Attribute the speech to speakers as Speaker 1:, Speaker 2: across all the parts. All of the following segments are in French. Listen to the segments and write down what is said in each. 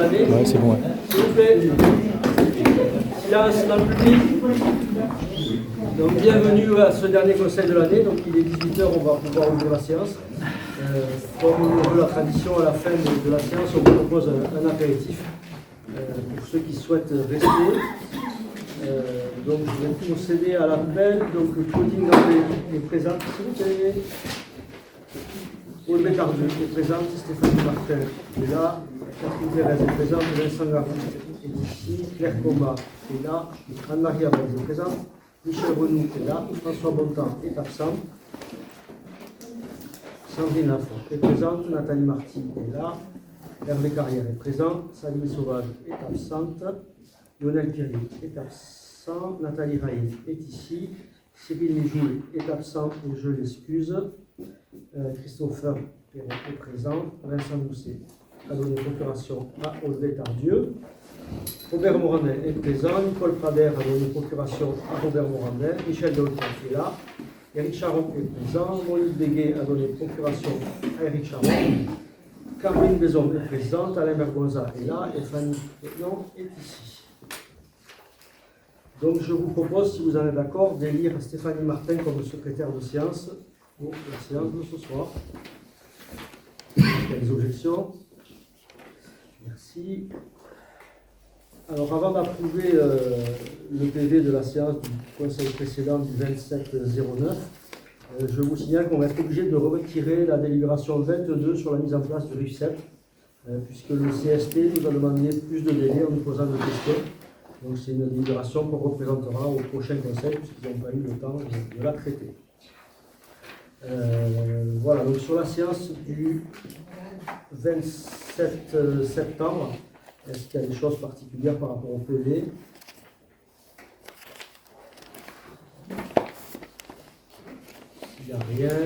Speaker 1: l'année.
Speaker 2: Ouais, c'est bon. Ouais.
Speaker 1: S'il vous plaît. Silence dans le public. Donc bienvenue à ce dernier conseil de l'année. Donc il est 18h, on va pouvoir ouvrir la séance. Comme on veut la tradition, à la fin de la séance, on vous propose un apéritif pour ceux qui souhaitent rester. Donc je vais procéder à l'appel. Donc Claudine est présente, s'il vous plaît. Paul Bétardieu est présente, Stéphanie Martin est là, Catherine Thérèse est présente, Vincent Garou est ici, Claire Combat est là, Anne-Marie Abel est présente, Michel Renou est là, François Bontemps est absent, Sandrine Lafont est présente, Nathalie Marty est là, Hervé Carrière est présent, Saline Sauvage est absente, Lionel Thierry est absent, Nathalie Raïn est ici, Cyril Mijoul est absent et je l'excuse. Christopher Perron est présent, Vincent Mousset a donné procuration à Audrey Tardieu, Robert Morandin est présent, Nicole Prader a donné procuration à Robert Morandin, Michel Dolton est là, Éric Charon est présent, Monique Béguet a donné procuration à Éric Charon, Caroline Bézon est présente, Alain Bergonza est là et Fanny Pénon est ici. Donc je vous propose, si vous en êtes d'accord, d'élire Stéphanie Martin comme secrétaire de séance pour la séance de ce soir. Est-ce qu'il y a des objections? Merci. Alors avant d'approuver le PV de la séance du conseil précédent du 27-09, je vous signale qu'on va être obligé de retirer la délibération 22 sur la mise en place du RIFSEP, puisque le CST nous a demandé plus de délai en nous posant des questions. Donc c'est une délibération qu'on représentera au prochain conseil, puisqu'ils n'ont pas eu le temps de la traiter. Voilà, donc sur la séance du 27 septembre, est-ce qu'il y a des choses particulières par rapport au PV? Il n'y a rien,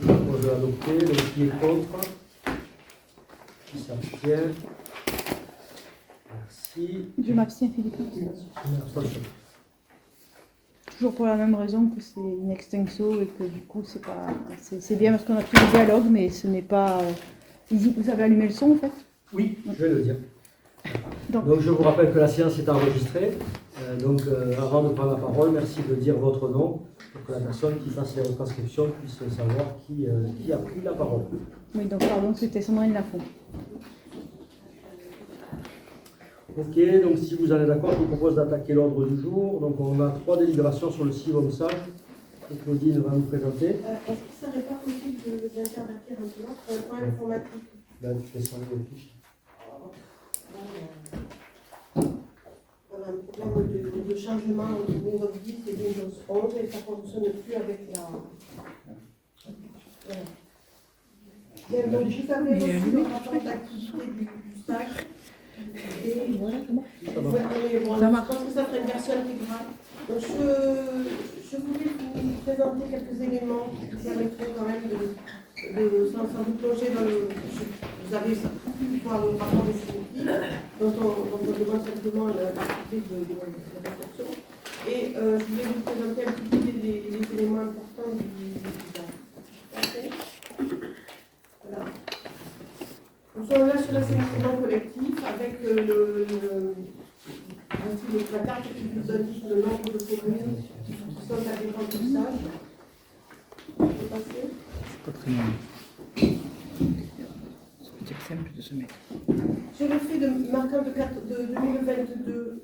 Speaker 1: je vous propose de l'adopter. Donc qui est contre? Qui s'abstient? Merci.
Speaker 3: Je m'abstiens, Philippe.
Speaker 1: Abstention.
Speaker 3: Toujours pour la même raison que c'est une extinction et que du coup c'est pas, c'est bien parce qu'on a fait le dialogue, mais ce n'est pas. Vous avez allumé le son en fait?
Speaker 1: Oui, je vais le dire.
Speaker 3: Donc
Speaker 1: je vous rappelle que la séance est enregistrée. Avant de prendre la parole, merci de dire votre nom pour que la personne qui fasse les retranscriptions puisse savoir qui a pris la parole.
Speaker 3: oui, donc pardon, c'était Sandrine Lafont.
Speaker 1: Ok, donc si vous en êtes d'accord, je vous propose d'attaquer l'ordre du jour. Donc on a 3 délibérations sur le CIVOM sage que Claudine va nous présenter.
Speaker 4: Est-ce qu'il ne serait pas possible d'intervertir un peu pour un point informatique?
Speaker 1: Là, tu fais ça les fiches.
Speaker 4: On a un problème de changement au Windows 10 et Windows 11 et ça ne fonctionne plus avec la. Voilà. Bien, donc vous avez reçu le rapport d'activité du SAC. Et voilà, ça marche. Je pense que ça ferait une version intégrale. Donc je voulais vous présenter quelques éléments qui permettraient quand même sans vous plonger dans le. Vous avez voir le rapport définitif, dont on demande simplement l'activité de la réflexion. Et je voulais vous présenter un petit peu les éléments importants du design. Voilà. Nous sommes là sur l'assainissement collectif avec la carte qui vous indique le nombre de communes qui sont à des remplissages. On peut passer.
Speaker 2: C'est pas très long. C'est simple de se mettre.
Speaker 4: Sur le fait de marquant de 2022,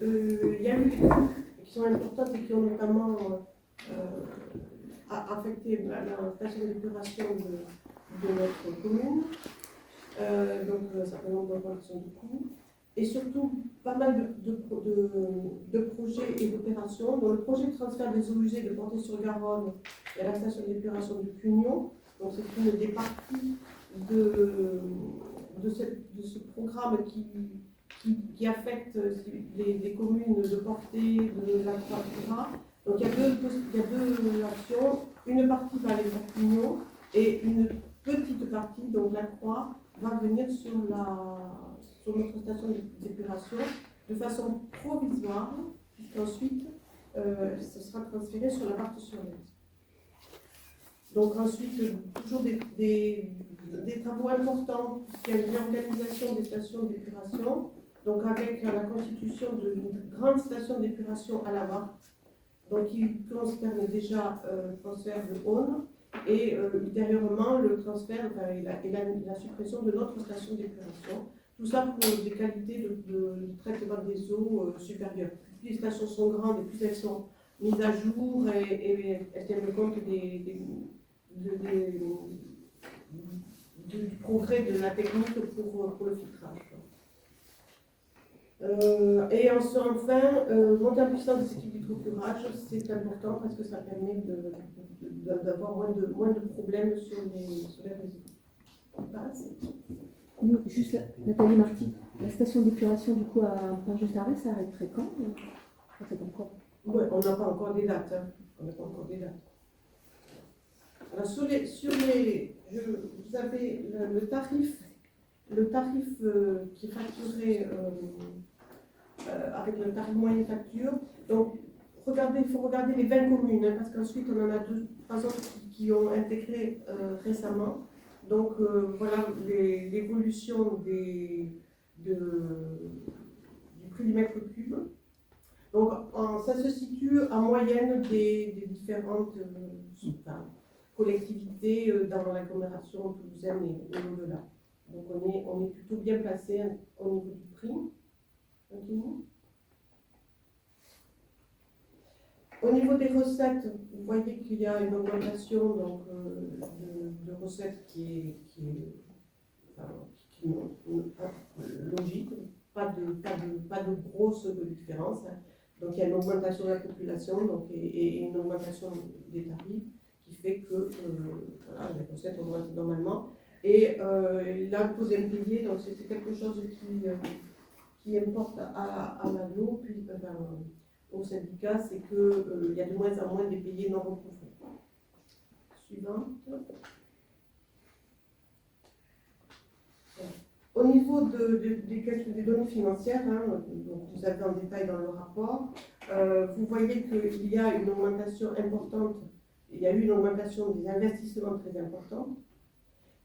Speaker 4: il y a eu des coûts qui sont importantes et qui ont notamment affecté la station d'épuration de notre commune. Donc un certain nombre d'augmentations de coûts. Et surtout, pas mal de projets et d'opérations, dont le projet de transfert des eaux usées de Portet-sur-Garonne et à la station d'épuration de Cugnon. Donc c'est une des parties de ce programme qui affecte les communes de Portet, de la Croix, etc. Donc il y a deux actions. Une partie va aller vers Cugnon et une petite partie, donc la Croix, va venir sur notre station d'épuration de façon provisoire, puisqu'ensuite ce sera transféré sur la partie sur l'aise. Donc ensuite, toujours des travaux importants, il y a une réorganisation des stations d'épuration, donc avec la constitution d'une grande station d'épuration à Laval, donc qui concerne déjà le transfert de Haune et ultérieurement le transfert et la suppression de notre station d'épuration. Tout ça pour des qualités de traitement des eaux supérieures. Plus les stations sont grandes et plus elles sont mises à jour et elles tiennent compte du progrès de la technique pour le filtrage. Et enfin, monter en puissance des équipes d'hydrocurage, c'est important parce que ça permet d'avoir moins de problèmes sur les réseaux. On passe.
Speaker 5: Oui, juste Nathalie Marty, la station d'épuration du coup à Pagès-Arrêt, ça arrêterait quand? Ça fait encore.
Speaker 4: Ouais, on n'a pas encore des dates. On n'a pas encore des dates. Alors vous avez le tarif qui est facturé avec le tarif moyen facture. Donc, il faut regarder les 20 communes, parce qu'ensuite on en a 3 autres qui ont intégré récemment. Donc voilà l'évolution du prix du mètre cube. Donc ça se situe en moyenne des différentes collectivités dans l'agglomération toulousaine et au-delà. Donc on est plutôt bien placé au niveau du prix. Continue. Au niveau des recettes, vous voyez qu'il y a une augmentation donc, de recettes qui est logique, pas de grosse différence. Donc il y a une augmentation de la population donc, et une augmentation des tarifs qui fait que voilà, les recettes augmentent normalement. Et l'impôt d'impayé, donc c'est quelque chose qui importe à l'ANO, puis au syndicat, c'est qu'il y a de moins en moins des payés non recouvrés. Suivante. Au niveau des données financières, donc vous avez en détail dans le rapport, vous voyez qu'il y a une augmentation importante, il y a eu une augmentation des investissements très importante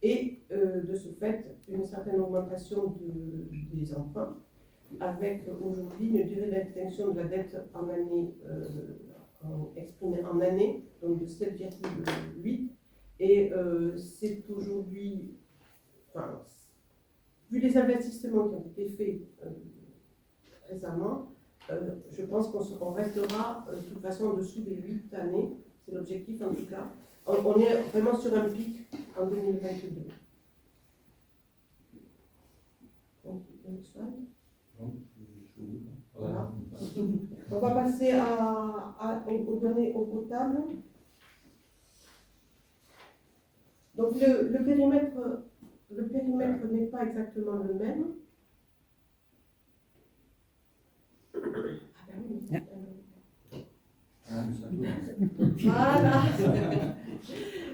Speaker 4: et de ce fait une certaine augmentation des emprunts, avec aujourd'hui une durée d'extinction de la dette en année, exprimée en année, donc de 7,8. Et c'est aujourd'hui, vu les investissements qui ont été faits récemment, je pense qu'on restera de toute façon en dessous des 8 années. C'est l'objectif en tout cas. On est vraiment sur un pic en 2022. Donc, voilà. On va passer aux données au potable. Donc le périmètre n'est pas exactement le même.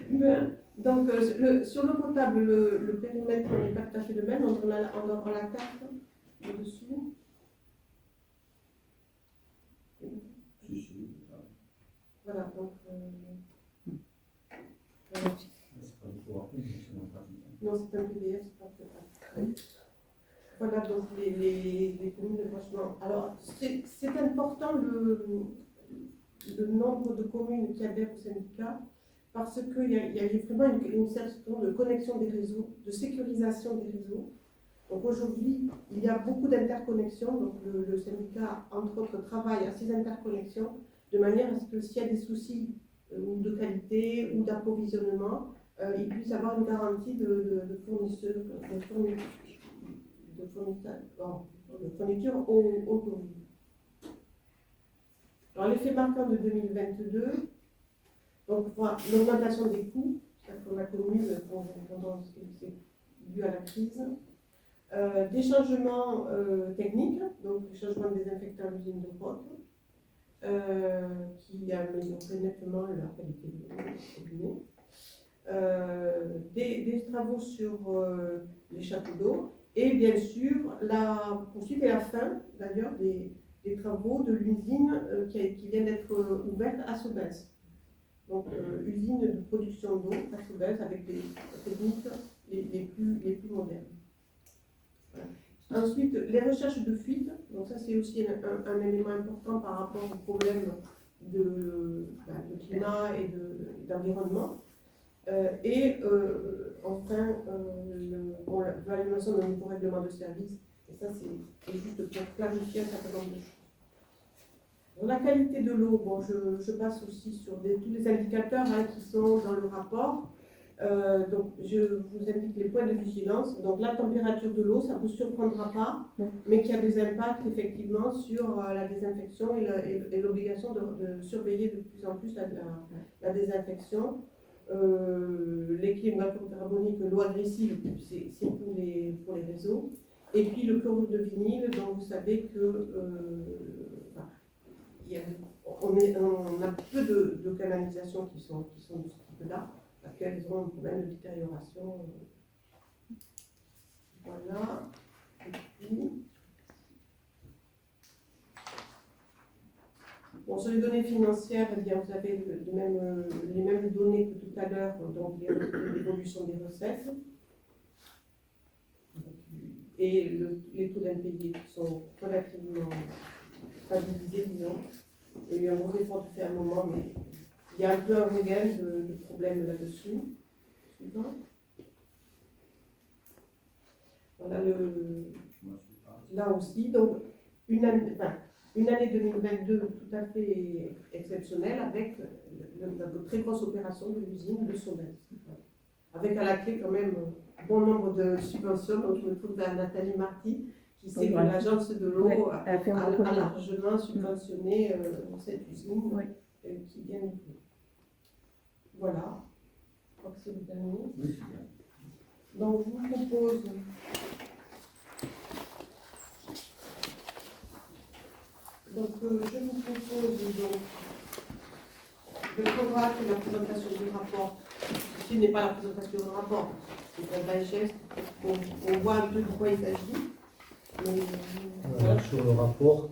Speaker 4: Voilà. Donc sur le potable, le périmètre n'est pas tout à fait le même. On aura la carte au-dessus. Voilà, donc. Non, c'est un PDF, c'est pas très. Voilà, donc les communes de franchement. Alors, c'est important le nombre de communes qui adhèrent au syndicat, parce qu'il y a vraiment une certaine de connexion des réseaux, de sécurisation des réseaux. Donc aujourd'hui, il y a beaucoup d'interconnexions, donc le syndicat, entre autres, travaille à ces interconnexions, de manière à ce que s'il y a des soucis de qualité ou d'approvisionnement, il puisse avoir une garantie de fourniture aux communes. Alors l'effet marquant de 2022, donc voilà, l'augmentation des coûts, c'est-à-dire qu'on a connu pendant c'est dû à la crise, des changements techniques, donc le changement des désinfectants à l'usine de Roth, qui amélioreraient nettement la qualité de l'eau. Des travaux sur les châteaux d'eau et bien sûr la poursuite et la fin d'ailleurs des travaux de l'usine qui vient d'être ouverte à Soubès. Donc usine de production d'eau à Soubès avec des techniques les plus modernes. Voilà. Ensuite, les recherches de fuite, donc ça c'est aussi un élément important par rapport au problème de climat et d'environnement. Enfin, l'évaluation d'un nouveau règlement de service, et ça c'est juste pour clarifier un certain nombre de choses. Pour la qualité de l'eau, bon, je passe aussi sur tous les indicateurs qui sont dans le rapport. Donc, je vous indique les points de vigilance. Donc, la température de l'eau, ça ne vous surprendra pas, mais qu'il y a des impacts effectivement sur la désinfection et l'obligation de surveiller de plus en plus la désinfection. L'équilibre carbonique, l'eau agressive, c'est pour les réseaux. Et puis le chlorure de vinyle, donc vous savez que on a peu de canalisations qui sont de ce type-là, parce qu'elles ont un problème de détérioration. Voilà. Et puis, bon, sur les données financières, eh bien, vous avez les mêmes données que tout à l'heure, donc l'évolution des recettes et les taux d'impayés qui sont relativement stabilisés, disons. Il y a eu un gros effort de faire un moment, mais il y a un peu un regain de problèmes là-dessus. Suivant. Voilà là aussi, donc une année 2022 tout à fait exceptionnelle avec la très grosse opération de l'usine de Sommet. Avec à la clé quand même un bon nombre de subventions. Donc je me trouve à Nathalie Marty qui sait que l'agence de l'eau a largement subventionné cette usine qui vient du coup. Voilà, je crois que c'est le dernier. Donc je vous propose je vous propose de prévoir que la présentation du rapport, ceci n'est pas la présentation du rapport, c'est un digeste, on voit un peu de quoi il s'agit.
Speaker 1: Voilà, sur le rapport.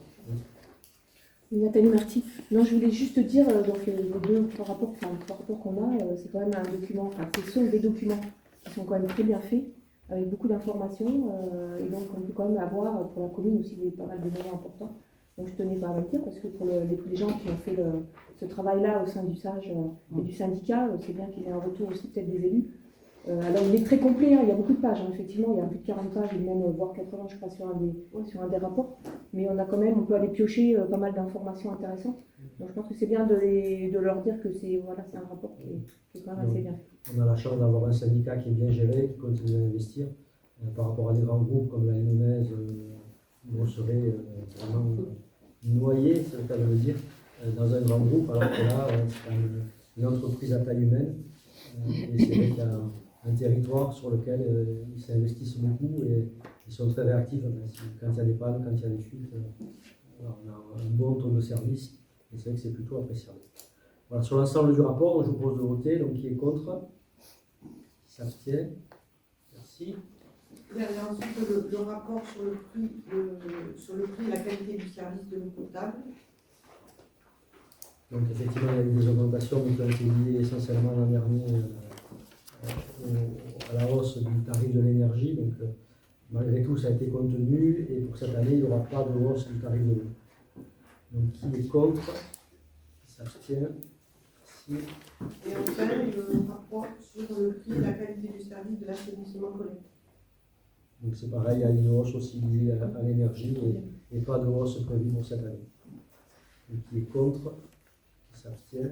Speaker 5: Nathalie Marty, non, je voulais juste dire, donc les trois rapports qu'on a, c'est quand même un document, ce sont des documents qui sont quand même très bien faits, avec beaucoup d'informations, et donc on peut quand même avoir pour la commune aussi pas mal de données importants. Donc je tenais à le dire parce que pour les gens qui ont fait ce travail-là au sein du SAGE et du syndicat, c'est bien qu'il y ait un retour aussi peut-être des élus. Alors il est très complet, il y a beaucoup de pages, effectivement, il y a plus de 40 pages, et même voire 80 je crois sur un des rapports, mais on peut aller piocher pas mal d'informations intéressantes. Donc je pense que c'est bien de leur dire que c'est un rapport qui est quand même assez bien fait.
Speaker 1: On a la chance d'avoir un syndicat qui est bien géré, qui continue à investir par rapport à des grands groupes comme la Lyonnaise, où on serait vraiment noyé, c'est le cas de le dire, dans un grand groupe, alors que là, c'est une entreprise à taille humaine. Et c'est vrai qu'il y a un territoire sur lequel ils s'investissent beaucoup et ils sont très réactifs. Quand il y a des pannes, quand il y a des fuites, on a un bon taux de service et c'est vrai que c'est plutôt appréciable. Voilà, sur l'ensemble du rapport, je vous propose de voter. Donc, qui est contre? Qui s'abstient? Merci.
Speaker 4: Il y a ensuite le rapport sur le prix et la qualité du service de l'eau potable.
Speaker 1: Donc effectivement, il y a eu des augmentations qui ont été liées essentiellement l'an dernier à la hausse du tarif de l'énergie. Donc malgré tout, ça a été contenu et pour cette année, il n'y aura pas de hausse du tarif de l'eau. Donc qui est contre? Qui s'abstient? Merci.
Speaker 4: Et enfin, le rapport sur le prix et la qualité du service de l'assainissement collectif.
Speaker 1: Donc c'est pareil, il y a une hausse aussi liée à l'énergie et pas de hausse prévue pour cette année. Donc qui est contre? Qui s'abstient?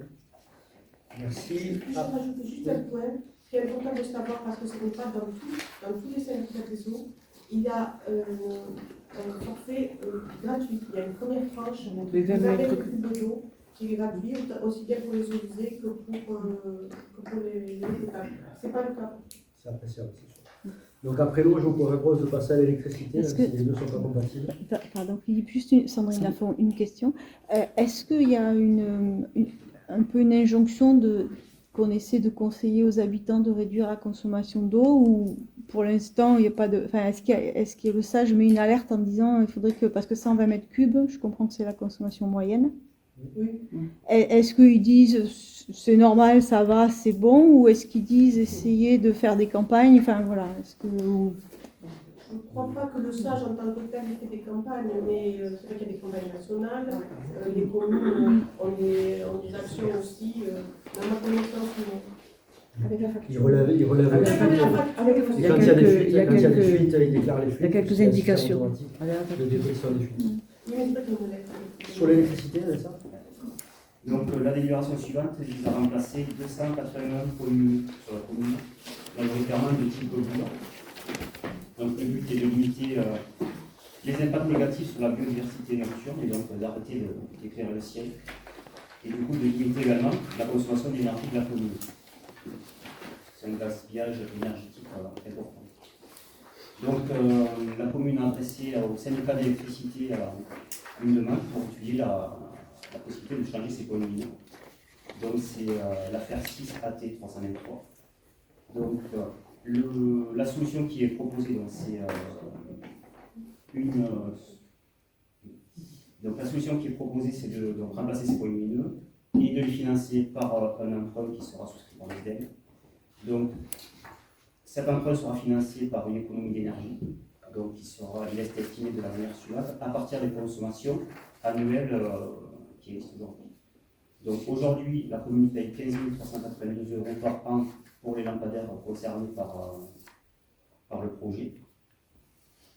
Speaker 1: Merci.
Speaker 4: Je rajoute juste un point qui est important de savoir parce que ce n'est pas dans tous les syndicats des eaux. Il y a un forfait gratuit. Il y a une première tranche. Vous avez le cube d'eau qui est gratuit aussi bien pour les eaux usées que pour les potables. Ce n'est pas le cas.
Speaker 1: C'est appréciable, c'est sûr. Donc après l'eau, je vous propose de passer à l'électricité, si les deux sont pas compatibles.
Speaker 3: Pardon, Philippe, juste Sandrine Lafont, une question. Est-ce qu'il y a un peu une injonction qu'on essaie de conseiller aux habitants de réduire la consommation d'eau ou pour l'instant il n'y a pas de. Enfin, est-ce que le SAGE met une alerte en disant il faudrait que. Parce que 120 mètres cubes, je comprends que c'est la consommation moyenne.
Speaker 4: Oui.
Speaker 3: Est-ce qu'ils disent c'est normal, ça va, c'est bon, ou est-ce qu'ils disent essayer de faire des campagnes, enfin voilà, est-ce que
Speaker 4: Je ne crois pas que le SAGE en tant que tel ait fait des campagnes, mais c'est vrai qu'il y a des campagnes nationales. Les communes ont des actions aussi. Dans ma connaissance,
Speaker 5: Avec la facture.
Speaker 1: Il relève
Speaker 2: Avec la
Speaker 1: les
Speaker 2: facture.
Speaker 1: fuites.
Speaker 5: Avec la
Speaker 1: Et
Speaker 2: Il y
Speaker 5: facture.
Speaker 2: a
Speaker 1: quand il y a des
Speaker 2: quelques-
Speaker 1: fuites,
Speaker 2: il y a
Speaker 1: quand il y a des
Speaker 2: quelques-
Speaker 1: fuites, il déclare les fuites.
Speaker 2: Il y a quelques
Speaker 1: C'est un système
Speaker 2: indications.
Speaker 1: automatique de détection des fuites.
Speaker 4: Oui, mais c'est pas qu'on relève.
Speaker 1: Sur l'électricité, c'est ça?
Speaker 6: Donc la délibération suivante vise à remplacer 281 communes sur la commune, majoritairement de type bourg. Donc le but est de limiter les impacts négatifs sur la biodiversité nocturne et donc d'arrêter d'éclairer le ciel. Et du coup de limiter également la consommation d'énergie de la commune. C'est un gaspillage énergétique important. Donc la commune a adressé au syndicat d'électricité une demande pour étudier la possibilité de changer ses points lumineux. Donc c'est l'affaire 6 AT 323. Donc la solution qui est proposée, la solution qui est proposée, c'est de remplacer ces points lumineux et de les financer par un emprunt qui sera souscrit par l'ESDEL. Donc cet emprunt sera financé par une économie d'énergie, donc il est estimé de la manière suivante, à partir des consommations annuelles qui existent aujourd'hui. Donc aujourd'hui, la commune paye 15 392 € par an pour les lampadaires concernés par le projet.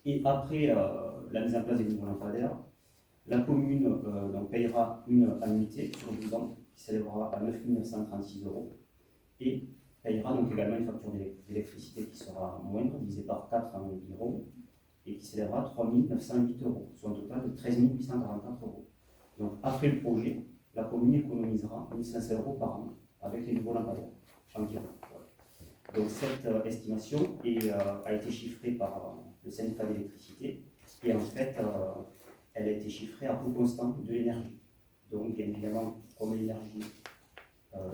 Speaker 6: Et après la mise en place des nouveaux lampadaires, la commune payera une annuité sur 12 ans qui s'élèvera à 9 936 € et payera donc également une facture d'électricité qui sera moindre, divisée par 4 environ, et qui s'élèvera à 3 908 €, soit un total de 13 844 €. Donc après le projet, la commune économisera 1 500 € par an avec les nouveaux lampadaires environ. Voilà. Donc cette estimation a été chiffrée par le syndicat d'électricité et en fait elle a été chiffrée à coût constant de l'énergie. Donc bien évidemment, comme l'énergie,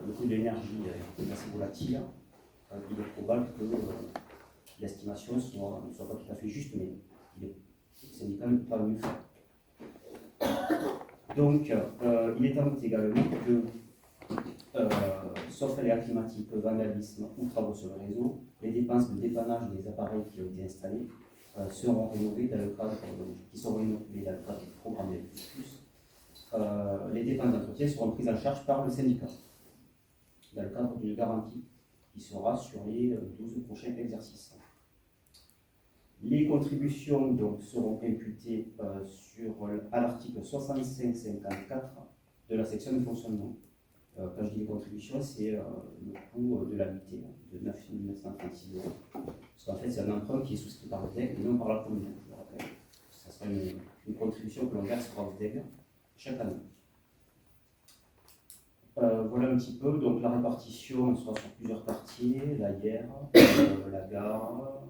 Speaker 6: le coût de l'énergie est assez volatile, il est probable que l'estimation ne soit pas tout à fait juste, mais le syndicat ne peut pas mieux faire. Donc, il est à noter également que, sauf aléas climatiques, vandalisme ou travaux sur le réseau, les dépenses de dépannage des appareils qui ont été installés seront rénovées dans le cadre du programme DELF+. Les dépenses d'entretien seront prises en charge par le syndicat dans le cadre d'une garantie qui sera sur les 12 prochains exercices. Les contributions donc, seront imputées à l'article 65-54 de la section de fonctionnement. Quand je dis les contributions, c'est le coût de l'annuité de 9 936 €. Parce qu'en fait, c'est un emprunt qui est souscrit par le DEG et non par la commune. Je le rappelle. Ça sera une contribution que l'on versera au DEG chaque année. Voilà un petit peu. Donc la répartition sera sur plusieurs quartiers, la Hyère, la Gare,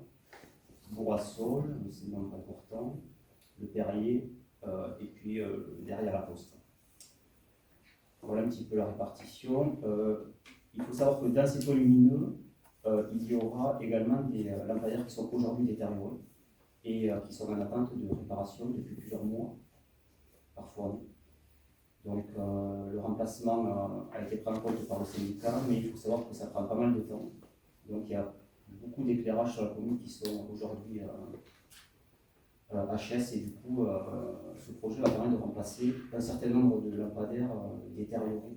Speaker 6: Bourrassol, c'est le nombre important, le Perrier, et puis derrière la Poste. Voilà un petit peu la répartition. Il faut savoir que dans ces points lumineux, il y aura également des lampadaires qui sont aujourd'hui détériorés et qui sont en attente de réparation depuis plusieurs mois, parfois années. Donc le remplacement a été pris en compte par le syndicat, mais il faut savoir que ça prend pas mal de temps. Donc il y a beaucoup d'éclairages sur la commune qui sont aujourd'hui HS et du coup ce projet va permettre de remplacer un certain nombre de lampadaires détériorés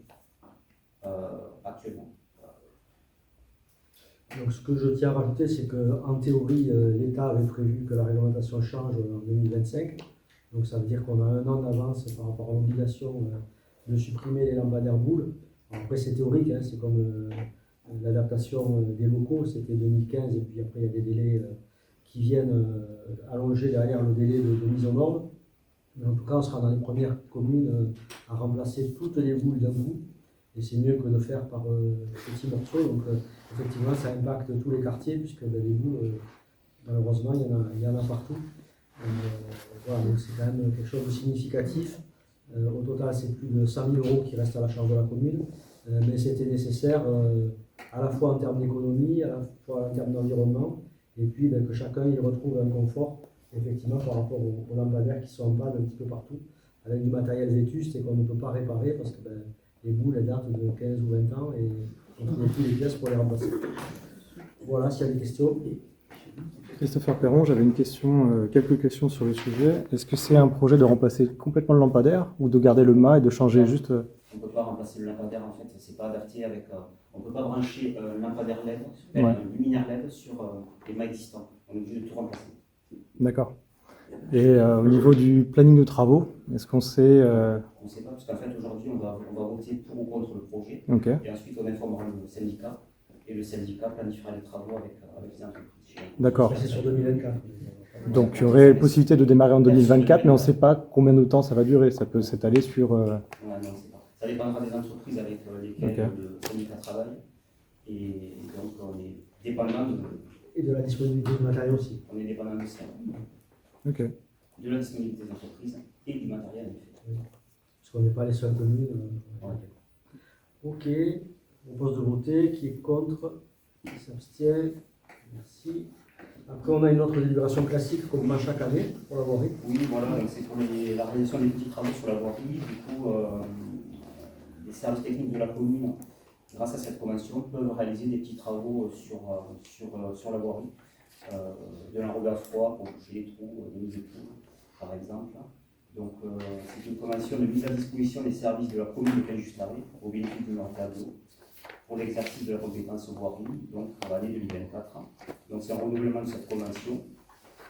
Speaker 6: actuellement.
Speaker 1: Donc ce que je tiens à rajouter, c'est qu'en théorie, l'État avait prévu que la réglementation change en 2025. Donc ça veut dire qu'on a un an d'avance par rapport à l'obligation de supprimer les lampadaires boules. Alors après c'est théorique, hein, c'est comme l'adaptation des locaux, c'était 2015 et puis après il y a des délais qui viennent allonger derrière le délai de mise aux normes. Mais en tout cas on sera dans les premières communes à remplacer toutes les boules d'un coup. Et c'est mieux que de faire par petits morceaux. Donc effectivement ça impacte tous les quartiers puisque les boules, malheureusement il y en a partout. Voilà, donc c'est quand même quelque chose de significatif. Au total, c'est plus de 100 000 € qui restent à la charge de la commune, mais c'était nécessaire à la fois en termes d'économie, à la fois en termes d'environnement, et puis que chacun y retrouve un confort, effectivement, par rapport aux lampadaires qui sont en panne un petit peu partout, avec du matériel vétuste et qu'on ne peut pas réparer parce que les boules elles datent de 15 ou 20 ans et on ne trouve plus les pièces pour les remplacer. Voilà, s'il y a des questions.
Speaker 7: Christopher Perron, j'avais une question, quelques questions sur le sujet. Est-ce que c'est un projet de remplacer complètement le lampadaire ou de garder le mât et de changer juste...
Speaker 6: On ne peut pas remplacer le lampadaire, en fait, c'est pas adapté avec... on ne peut pas brancher un lampadaire LED,
Speaker 7: Ouais.
Speaker 6: un luminaire LED sur les mâts existants. On est obligé de tout remplacer.
Speaker 7: D'accord. Et au niveau du planning de travaux, est-ce qu'on sait...
Speaker 6: On ne sait pas, parce qu'en fait, aujourd'hui, on va voter pour ou contre le projet.
Speaker 7: Ok.
Speaker 6: Et ensuite, on informera le syndicat. Et le syndicat planifiera les travaux avec les entreprises.
Speaker 7: D'accord.
Speaker 1: Ça, c'est sur 2024.
Speaker 7: Donc il y aurait possibilité de démarrer en 2024, mais on ne sait pas combien de temps ça va durer. Ça peut s'étaler sur...
Speaker 6: Ouais, non, on ne sait pas. Ça dépendra des entreprises avec lesquelles
Speaker 7: Ok.
Speaker 6: le syndicat travaille. Et donc, on est dépendant de,
Speaker 1: Et de la disponibilité du matériel aussi.
Speaker 6: on est dépendant de ça.
Speaker 7: Ok.
Speaker 6: De la disponibilité des entreprises et du matériel, en fait.
Speaker 1: Parce qu'on n'est pas les seules communes.
Speaker 6: Ouais.
Speaker 1: Ok. On propose de voter. Qui est contre? Qui s'abstient? Merci. Après, on a une autre délibération classique qu'on prend chaque année pour la voirie.
Speaker 6: Oui, voilà, donc c'est pour la réalisation des petits travaux sur la voirie. Du coup, les services techniques de la commune, grâce à cette convention, peuvent réaliser des petits travaux sur la voirie. De l'enrobé à froid pour boucher les trous, des mises de trous, par exemple. Donc, c'est une convention de mise à disposition des services de la commune de Cajustaret au bénéfice du tableau pour l'exercice de la compétence voirie, donc pour l'année 2024. Donc, c'est un renouvellement de cette convention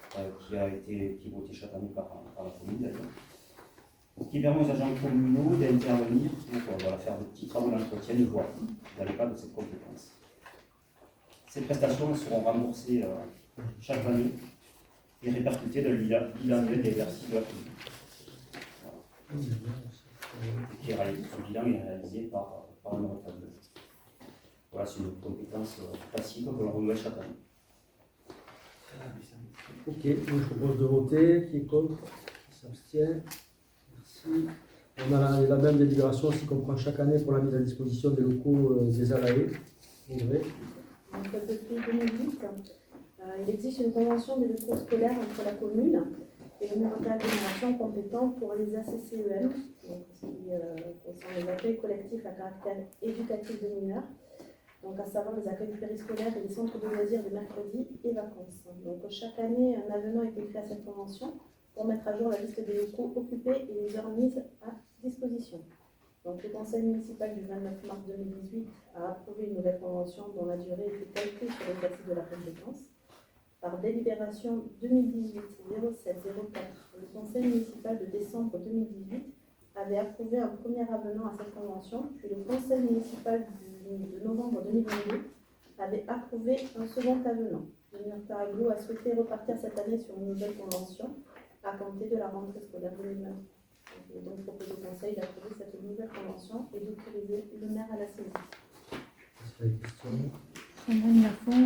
Speaker 6: qui est votée chaque année par la commune d'ailleurs, qui permet aux agents communaux d'intervenir pour faire de petits travaux d'entretien de voirie dans le cadre de cette compétence. Ces prestations seront remboursées chaque année et répercutées dans le bilan annuel d'exercice de la commune. Ce bilan est réalisé par un tableau. Voilà, c'est une compétence classique que l'on renouvelle chaque année.
Speaker 1: Ok, donc je propose de voter. Qui est contre? Qui s'abstient? Merci. On a la même délibération aussi qu'on prend chaque année pour la mise à disposition des locaux des ALAE. Audrey.
Speaker 8: Donc, depuis 2008, il existe une convention des locaux scolaires entre la commune et le numéro d'agglomération compétent pour les ACCEM, donc, qui concerne les accueils collectifs à caractère éducatif de mineurs, donc à savoir les accueils périscolaires et les centres de loisirs de mercredi et vacances. Donc chaque année, un avenant est écrit à cette convention pour mettre à jour la liste des locaux occupés et les heures mises à disposition. Donc, le conseil municipal du 29 mars 2018 a approuvé une nouvelle convention dont la durée était calculée sur l'exercice de la compétence. Par délibération 2018-07-04, le conseil municipal de décembre 2018 avait approuvé un premier avenant à cette convention, puis le conseil municipal de novembre 2022 avait approuvé un second avenant. Le maire Taraglo a souhaité repartir cette année sur une nouvelle convention à compter de la rentrée scolaire 2020. Et donc, propose au Conseil d'approuver cette nouvelle convention et d'autoriser le maire à la signer.
Speaker 1: Est-ce qu'il y a des questions?
Speaker 3: Sandrine Lafont,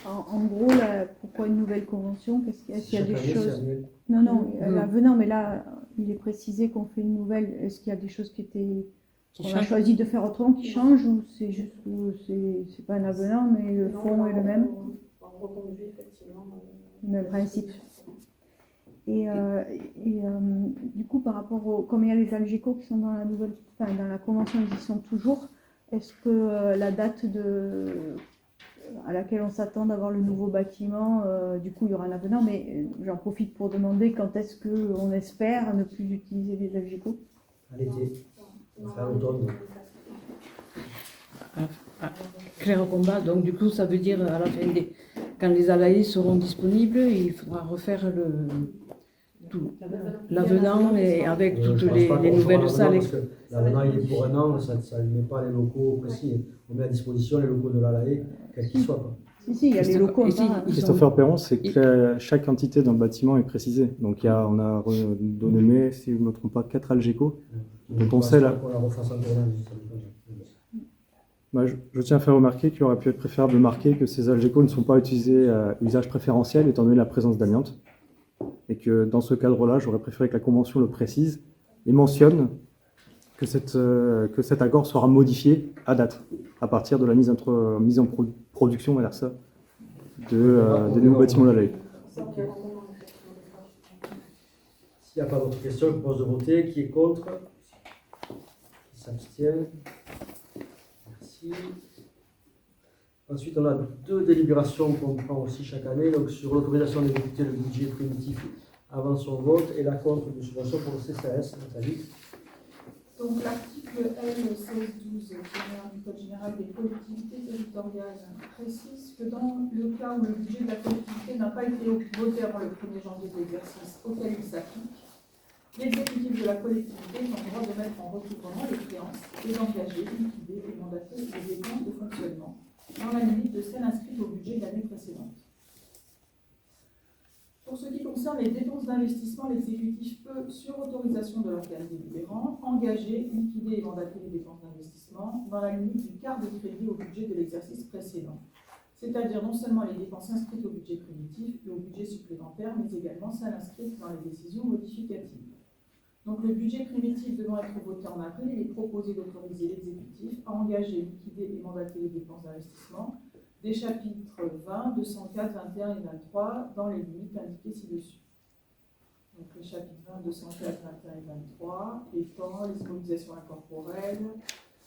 Speaker 3: en gros, là, pourquoi une nouvelle convention? Est-ce qu'il y a
Speaker 1: Chaque
Speaker 3: des
Speaker 1: année,
Speaker 3: choses...
Speaker 1: c'est annuel.
Speaker 3: Non, l'avenant, mais là, il est précisé qu'on fait une nouvelle. Est-ce qu'il y a des choses qu'on a choisi de faire autrement qui changent ou c'est juste c'est pas un avenant, mais le fond est le même?
Speaker 8: On reconduit effectivement
Speaker 3: Le même principe. Et du coup, par rapport comme il y a les Algeco qui sont dans la nouvelle, enfin, dans la convention, ils y sont toujours. Est-ce que la date à laquelle on s'attend d'avoir le nouveau bâtiment, du coup, il y aura un avenant, mais j'en profite pour demander quand est-ce qu'on espère ne plus utiliser les Algeco?
Speaker 1: À l'été. À l'automne.
Speaker 2: Claire Combat, donc du coup, ça veut dire à la fin quand les ALAE seront disponibles, il faudra refaire l'avenant et avec
Speaker 1: Je
Speaker 2: toutes
Speaker 1: pense pas qu'on
Speaker 2: les
Speaker 1: fera
Speaker 2: nouvelles
Speaker 1: l'avenant
Speaker 2: salles.
Speaker 1: parce que l'avenant, il est pour un an, ça ne met pas les locaux précis. On met à disposition les locaux de l'ALAE, quels qu'ils soient. Quoi.
Speaker 3: Si, il y a les locaux.
Speaker 2: Ici, ils
Speaker 7: Christopher Perron, c'est que chaque entité dans le bâtiment est précisée. Donc on a renommé, si je ne me trompe pas, 4 Algeco. Donc on sait là.
Speaker 1: Qu'on la refasse en tournage.
Speaker 7: Je tiens à faire remarquer qu'il aurait pu être préférable de marquer que ces Algeco ne sont pas utilisés à usage préférentiel étant donné la présence d'amiante. Et que dans ce cadre-là, j'aurais préféré que la Convention le précise et mentionne que cet accord sera modifié à date, à partir de la mise en production, on va dire ça, des nouveaux bâtiments de la LAE.
Speaker 1: S'il n'y a pas d'autres questions, je propose de voter. Qui est contre? Qui s'abstient? Merci. Ensuite, on a 2 délibérations qu'on prend aussi chaque année, donc sur l'autorisation d'exécuter le budget primitif avant son vote et la compte de subvention pour le CCAS. Nathalie.
Speaker 4: Donc l'article L1612 du Code général des collectivités territoriales précise que dans le cas où le budget de la collectivité n'a pas été voté avant le 1er janvier de l'exercice auquel il s'applique, l'exécutif de la collectivité est en droit de mettre en recouvrement les créances et d'engager, liquider et mandater les dépenses de fonctionnement dans la limite de celles inscrites au budget de l'année précédente. Pour ce qui concerne les dépenses d'investissement, l'exécutif peut, sur autorisation de l'organe délibérant, engager, liquider et mandater les dépenses d'investissement dans la limite du quart de crédit au budget de l'exercice précédent, c'est-à-dire non seulement les dépenses inscrites au budget primitif et au budget supplémentaire, mais également celles inscrites dans les décisions modificatives. Donc le budget primitif devant être voté en avril, il est proposé d'autoriser l'exécutif à engager, liquider et mandater les dépenses d'investissement des chapitres 20, 204, 21 et 23 dans les limites indiquées ci-dessus. Donc les chapitres 20, 204, 21 et 23 étant les immobilisations incorporelles,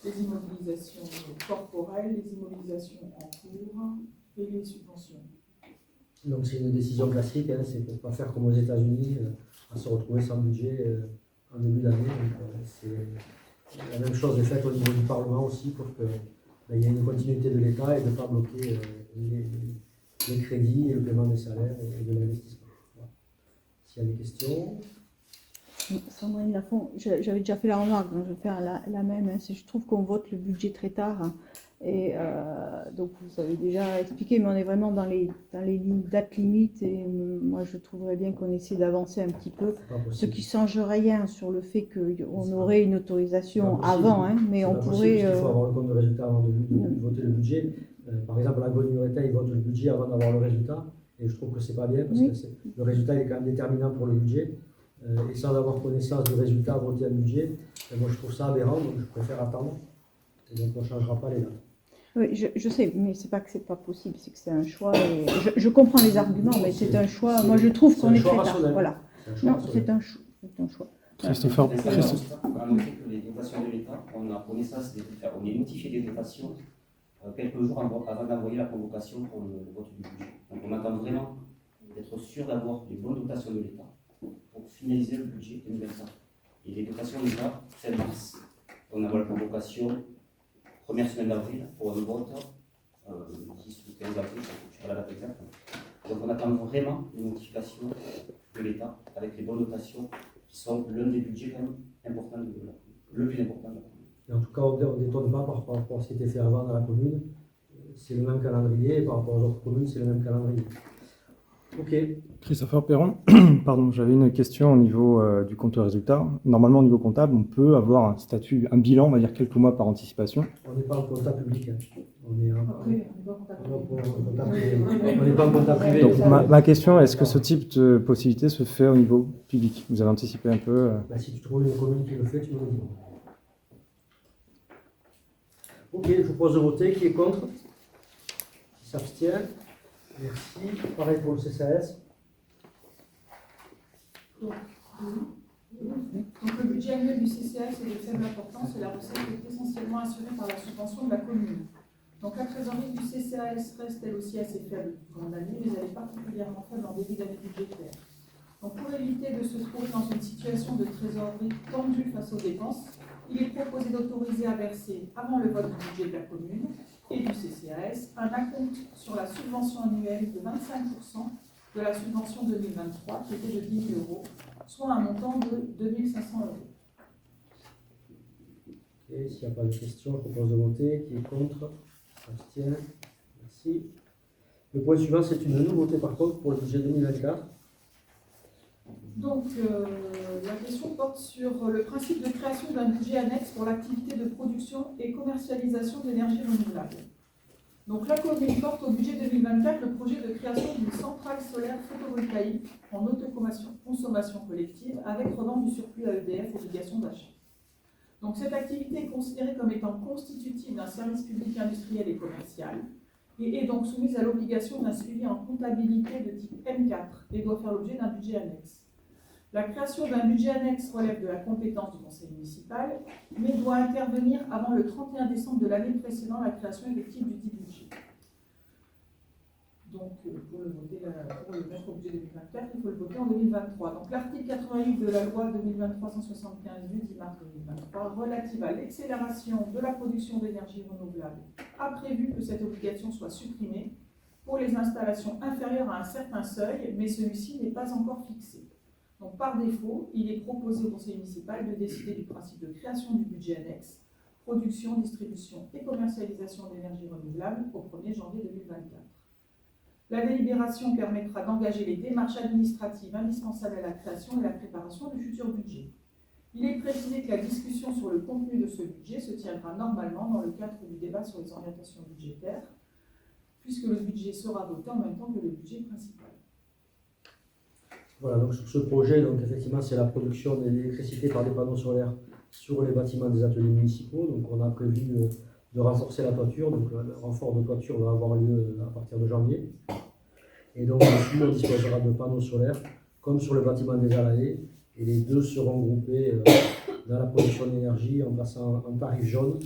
Speaker 4: les immobilisations corporelles, les immobilisations en cours et les subventions.
Speaker 1: Donc c'est une décision classique, hein, c'est pour ne pas faire comme aux États-Unis, à se retrouver sans budget en début d'année. C'est la même chose est faite au niveau du Parlement aussi pour que il y ait une continuité de l'État et de ne pas bloquer les crédits et le paiement des salaires et de l'investissement. Voilà. S'il y a des questions.
Speaker 3: Sandrine Lafont, j'avais déjà fait la remarque, donc je vais faire la même. Hein, je trouve qu'on vote le budget très tard. Hein, et donc vous avez déjà expliqué, mais on est vraiment dans les dates limites. Et moi, je trouverais bien qu'on essaie d'avancer un petit peu. Ce qui ne change rien sur le fait qu'on aurait une autorisation avant, hein, mais on pourrait.
Speaker 1: Il faut avoir le compte de résultat avant de voter le budget. Par exemple, la Gonureta, il vote le budget avant d'avoir le résultat. Et je trouve que c'est pas bien parce que le résultat il est quand même déterminant pour le budget. Et sans avoir connaissance du résultat voté un budget, moi je trouve ça aberrant, donc je préfère attendre. Et donc on ne changera pas les dates.
Speaker 3: Oui, je sais, mais c'est pas que c'est pas possible, c'est que c'est un choix. Et je comprends les arguments, mais c'est un choix. Moi je trouve qu'on est très tard. Voilà. Non, c'est un choix.
Speaker 7: Christopher.
Speaker 6: On a noté que les dotations de l'État, on a connaissance on est notifié des dotations quelques jours avant d'envoyer la convocation pour le vote du budget. Donc on attend vraiment d'être sûr d'avoir les bonnes dotations de l'État pour finaliser le budget 2024. Et les dotations de l'État, fin mars. On envoie la convocation première semaine d'avril pour un vote 10 ou 15 avril, sur la date exacte. Donc on attend vraiment une notification de l'État avec les bonnes dotations qui sont l'un des budgets quand même importants le plus important de la commune.
Speaker 1: Et en tout cas, on ne détonne pas par rapport à ce qui était fait avant dans la commune. C'est le même calendrier, et par rapport aux autres communes, c'est le même calendrier. Ok.
Speaker 7: Christopher Perron, pardon, j'avais une question au niveau du compte résultat. Normalement, au niveau comptable, on peut avoir un statut, un bilan, on va dire quelques mois par anticipation.
Speaker 1: On n'est pas en compta public. Hein. On n'est
Speaker 4: pas
Speaker 1: en compta privé.
Speaker 7: Donc, ma question, est-ce que ce type de possibilité se fait au niveau public? Vous avez anticipé un peu
Speaker 1: Si tu trouves une commune qui le fait, tu me le dis. Ok, je vous propose de voter. Qui est contre? Qui s'abstient? Merci. Pareil pour le CCAS.
Speaker 4: Donc le budget annuel du CCAS est de faible importance et la recette est essentiellement assurée par la subvention de la commune. Donc la trésorerie du CCAS reste elle aussi assez faible tout au long de l'année, mais elle est particulièrement faible en début d'année budgétaire. Donc pour éviter de se trouver dans une situation de trésorerie tendue face aux dépenses, il est proposé d'autoriser à verser, avant le vote du budget de la commune et du CCAS, un acompte sur la subvention annuelle de 25% de la subvention 2023, qui était de 10 000 €, soit un montant de 2 500 €.
Speaker 1: Et s'il n'y a pas de questions, je propose de voter. Qui est contre? S'abstient. Merci. Le point suivant, c'est une nouveauté par contre pour le budget 2024.
Speaker 4: Donc, la question porte sur le principe de création d'un budget annexe pour l'activité de production et commercialisation d'énergie renouvelable. Donc, la commune porte au budget 2024 le projet de création d'une centrale solaire photovoltaïque en autoconsommation collective avec revente du surplus à EDF, obligation d'achat. Donc, cette activité est considérée comme étant constitutive d'un service public industriel et commercial et est donc soumise à l'obligation d'un suivi en comptabilité de type M4 et doit faire l'objet d'un budget annexe. La création d'un budget annexe relève de la compétence du conseil municipal, mais doit intervenir avant le 31 décembre de l'année précédant la création effective du dit budget.
Speaker 9: Donc, pour le mettre au budget 2024, il faut le voter en 2023. Donc, l'article 88 de la loi 2023-175 du 10 mars 2023 relative à l'accélération de la production d'énergie renouvelable a prévu que cette obligation soit supprimée pour les installations inférieures à un certain seuil, mais celui-ci n'est pas encore fixé. Donc, par défaut, il est proposé au conseil municipal de décider du principe de création du budget annexe, production, distribution et commercialisation d'énergie renouvelable au 1er janvier 2024. La délibération permettra d'engager les démarches administratives indispensables à la création et à la préparation du futur budget. Il est précisé que la discussion sur le contenu de ce budget se tiendra normalement dans le cadre du débat sur les orientations budgétaires, puisque le budget sera voté en même temps que le budget principal.
Speaker 1: Voilà, donc sur ce projet, donc effectivement, c'est la production d'électricité par des panneaux solaires sur les bâtiments des ateliers municipaux. Donc on a prévu de renforcer la toiture, donc le renfort de toiture va avoir lieu à partir de janvier. Et donc dessus, on disposera de panneaux solaires, comme sur le bâtiment des Alaïs, et les deux seront groupés dans la production d'énergie en passant en tarif jaune.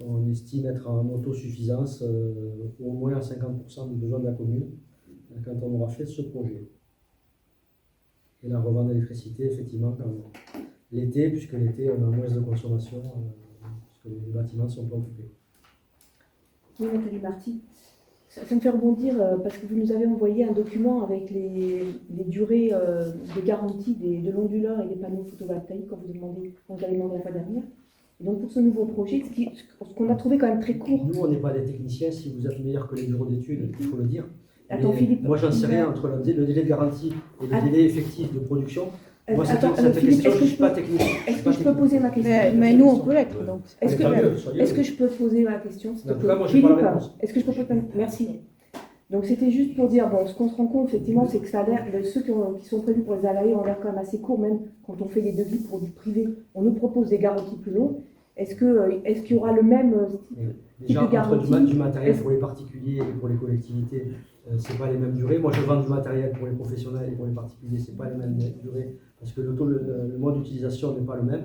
Speaker 1: On estime être en autosuffisance au moins à 50% des besoins de la commune quand on aura fait ce projet. Et la revente d'électricité, effectivement, l'été, puisque l'été, on a moins de consommation, puisque les bâtiments ne sont pas occupés.
Speaker 5: Oui, Nathalie Marty. Ça me fait rebondir parce que vous nous avez envoyé un document avec les durées de garantie de l'onduleur et des panneaux photovoltaïques quand vous avez demandé la fois dernière. Et donc pour ce nouveau projet, ce qu'on a trouvé quand même très court.
Speaker 1: Nous, on n'est pas des techniciens, si vous êtes meilleurs que les bureaux d'études, il faut le dire.
Speaker 5: Attends, Philippe.
Speaker 1: Moi, j'en sais rien entre le délai de garantie et le délai effectif de production. Moi, cette
Speaker 5: Philippe,
Speaker 1: question, je ne suis pas technicien.
Speaker 5: Est-ce que je peux poser ma question?
Speaker 3: Mais nous, on peut l'être. Donc.
Speaker 5: Est-ce que je peux poser ma question?
Speaker 1: En tout cas, moi, je n'ai pas la réponse.
Speaker 5: Est-ce que je peux poser Merci. Donc, c'était juste pour dire, bon, ce qu'on se rend compte, effectivement, c'est que ça a l'air, ceux qui sont prévus pour les Alaïs ont l'air quand même assez courts, même quand on fait des devis pour du privé. On nous propose des garanties plus longues. Est-ce qu'il y aura le même type de garantie?
Speaker 1: Entre du matériel pour les particuliers et pour les collectivités, ce n'est pas les mêmes durées. Moi, je vends du matériel pour les professionnels et pour les particuliers, ce n'est pas les mêmes durées, parce que le mode d'utilisation n'est pas le même.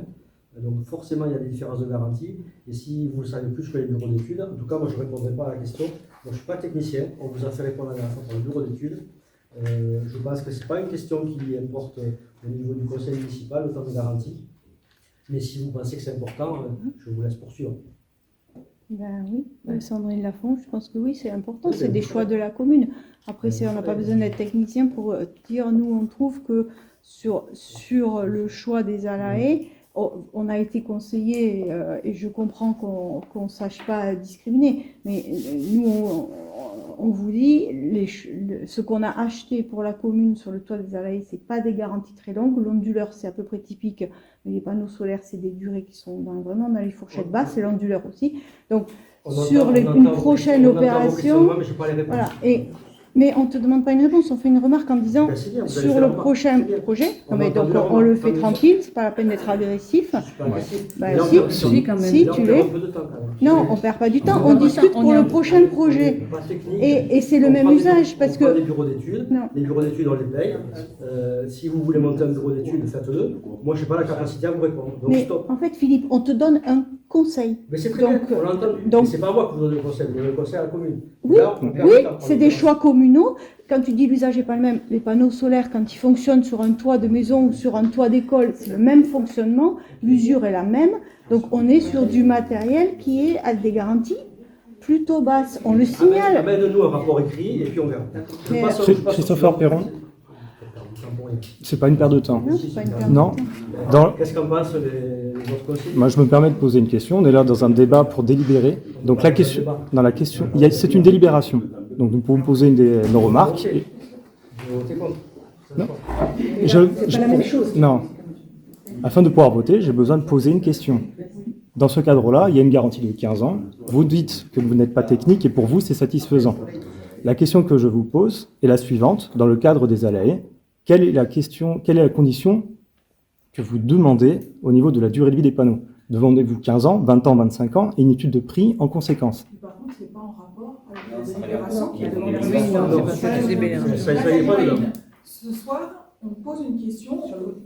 Speaker 1: Donc forcément, il y a des différences de garantie. Et si vous le savez plus que les bureaux d'études, en tout cas, moi, je ne répondrai pas à la question. Moi, je ne suis pas technicien. On vous a fait répondre la dernière fois par le bureau d'études. Je pense que ce n'est pas une question qui importe au niveau du conseil municipal, le temps de garantie. Mais si vous pensez que c'est important, je vous laisse poursuivre.
Speaker 3: Ben oui, Sandrine Lafont, je pense que oui, c'est important, c'est des choix de la commune. Après, on n'a pas besoin d'être technicien pour dire, nous, on trouve que sur le choix des Alaïs, on a été conseillé, et je comprends qu'on ne sache pas discriminer, mais nous, on vous dit, ce qu'on a acheté pour la commune sur le toit des Alaïs, ce n'est pas des garanties très longues. L'onduleur, c'est à peu près typique, mais les panneaux solaires, c'est des durées qui sont vraiment dans les fourchettes basses, et l'onduleur aussi. Donc, une prochaine opération, voilà, mais on ne te demande pas une réponse, on fait une remarque en disant sur le prochain projet. Non, mais donc on le fait tranquille, c'est pas la peine d'être agressif. Si, quand même. Si, tu l'es. Non, on perd pas du temps, on discute pour le prochain projet. Et c'est le même usage parce que.
Speaker 1: Les bureaux d'études, on les paye. Si vous voulez monter un bureau d'études, faites-le. Moi, je n'ai pas la capacité à vous répondre. Donc
Speaker 3: mais
Speaker 1: stop.
Speaker 3: En fait, Philippe, on te donne un conseil.
Speaker 1: Mais c'est très bien, on l'entend. Donc, c'est pas moi qui vous donne le conseil, vous donnez le conseil à la commune.
Speaker 3: Oui, c'est des choix communaux. Quand tu dis l'usage n'est pas le même, les panneaux solaires, quand ils fonctionnent sur un toit de maison ou sur un toit d'école, c'est le même fonctionnement, l'usure est la même. Donc on est sur du matériel qui est à des garanties plutôt basses. On le signale.
Speaker 1: Amène-nous un rapport écrit et puis on verra.
Speaker 7: Christopher Perron. C'est pas une perte de temps.
Speaker 3: Non, c'est pas une perte de temps.
Speaker 1: Qu'est-ce qu'en pensent les autres conseillers?
Speaker 7: Moi, je me permets de poser une question. On est là dans un débat pour délibérer. Donc la question, c'est une délibération. Donc nous pouvons poser nos remarques. Non.
Speaker 5: C'est pas la même chose.
Speaker 7: Non. Afin de pouvoir voter, j'ai besoin de poser une question. Dans ce cadre-là, il y a une garantie de 15 ans. Vous dites que vous n'êtes pas technique et pour vous, c'est satisfaisant. La question que je vous pose est la suivante. Dans le cadre des Alaïs, quelle est la condition que vous demandez au niveau de la durée de vie des panneaux? Demandez-vous 15 ans, 20 ans, 25 ans et une étude de prix en conséquence?
Speaker 9: Par contre, ce n'est pas en rapport avec la délibération qui est demandée.
Speaker 2: Oui, non, c'est pas ça, c'est bien.
Speaker 9: Ce soir, on pose une question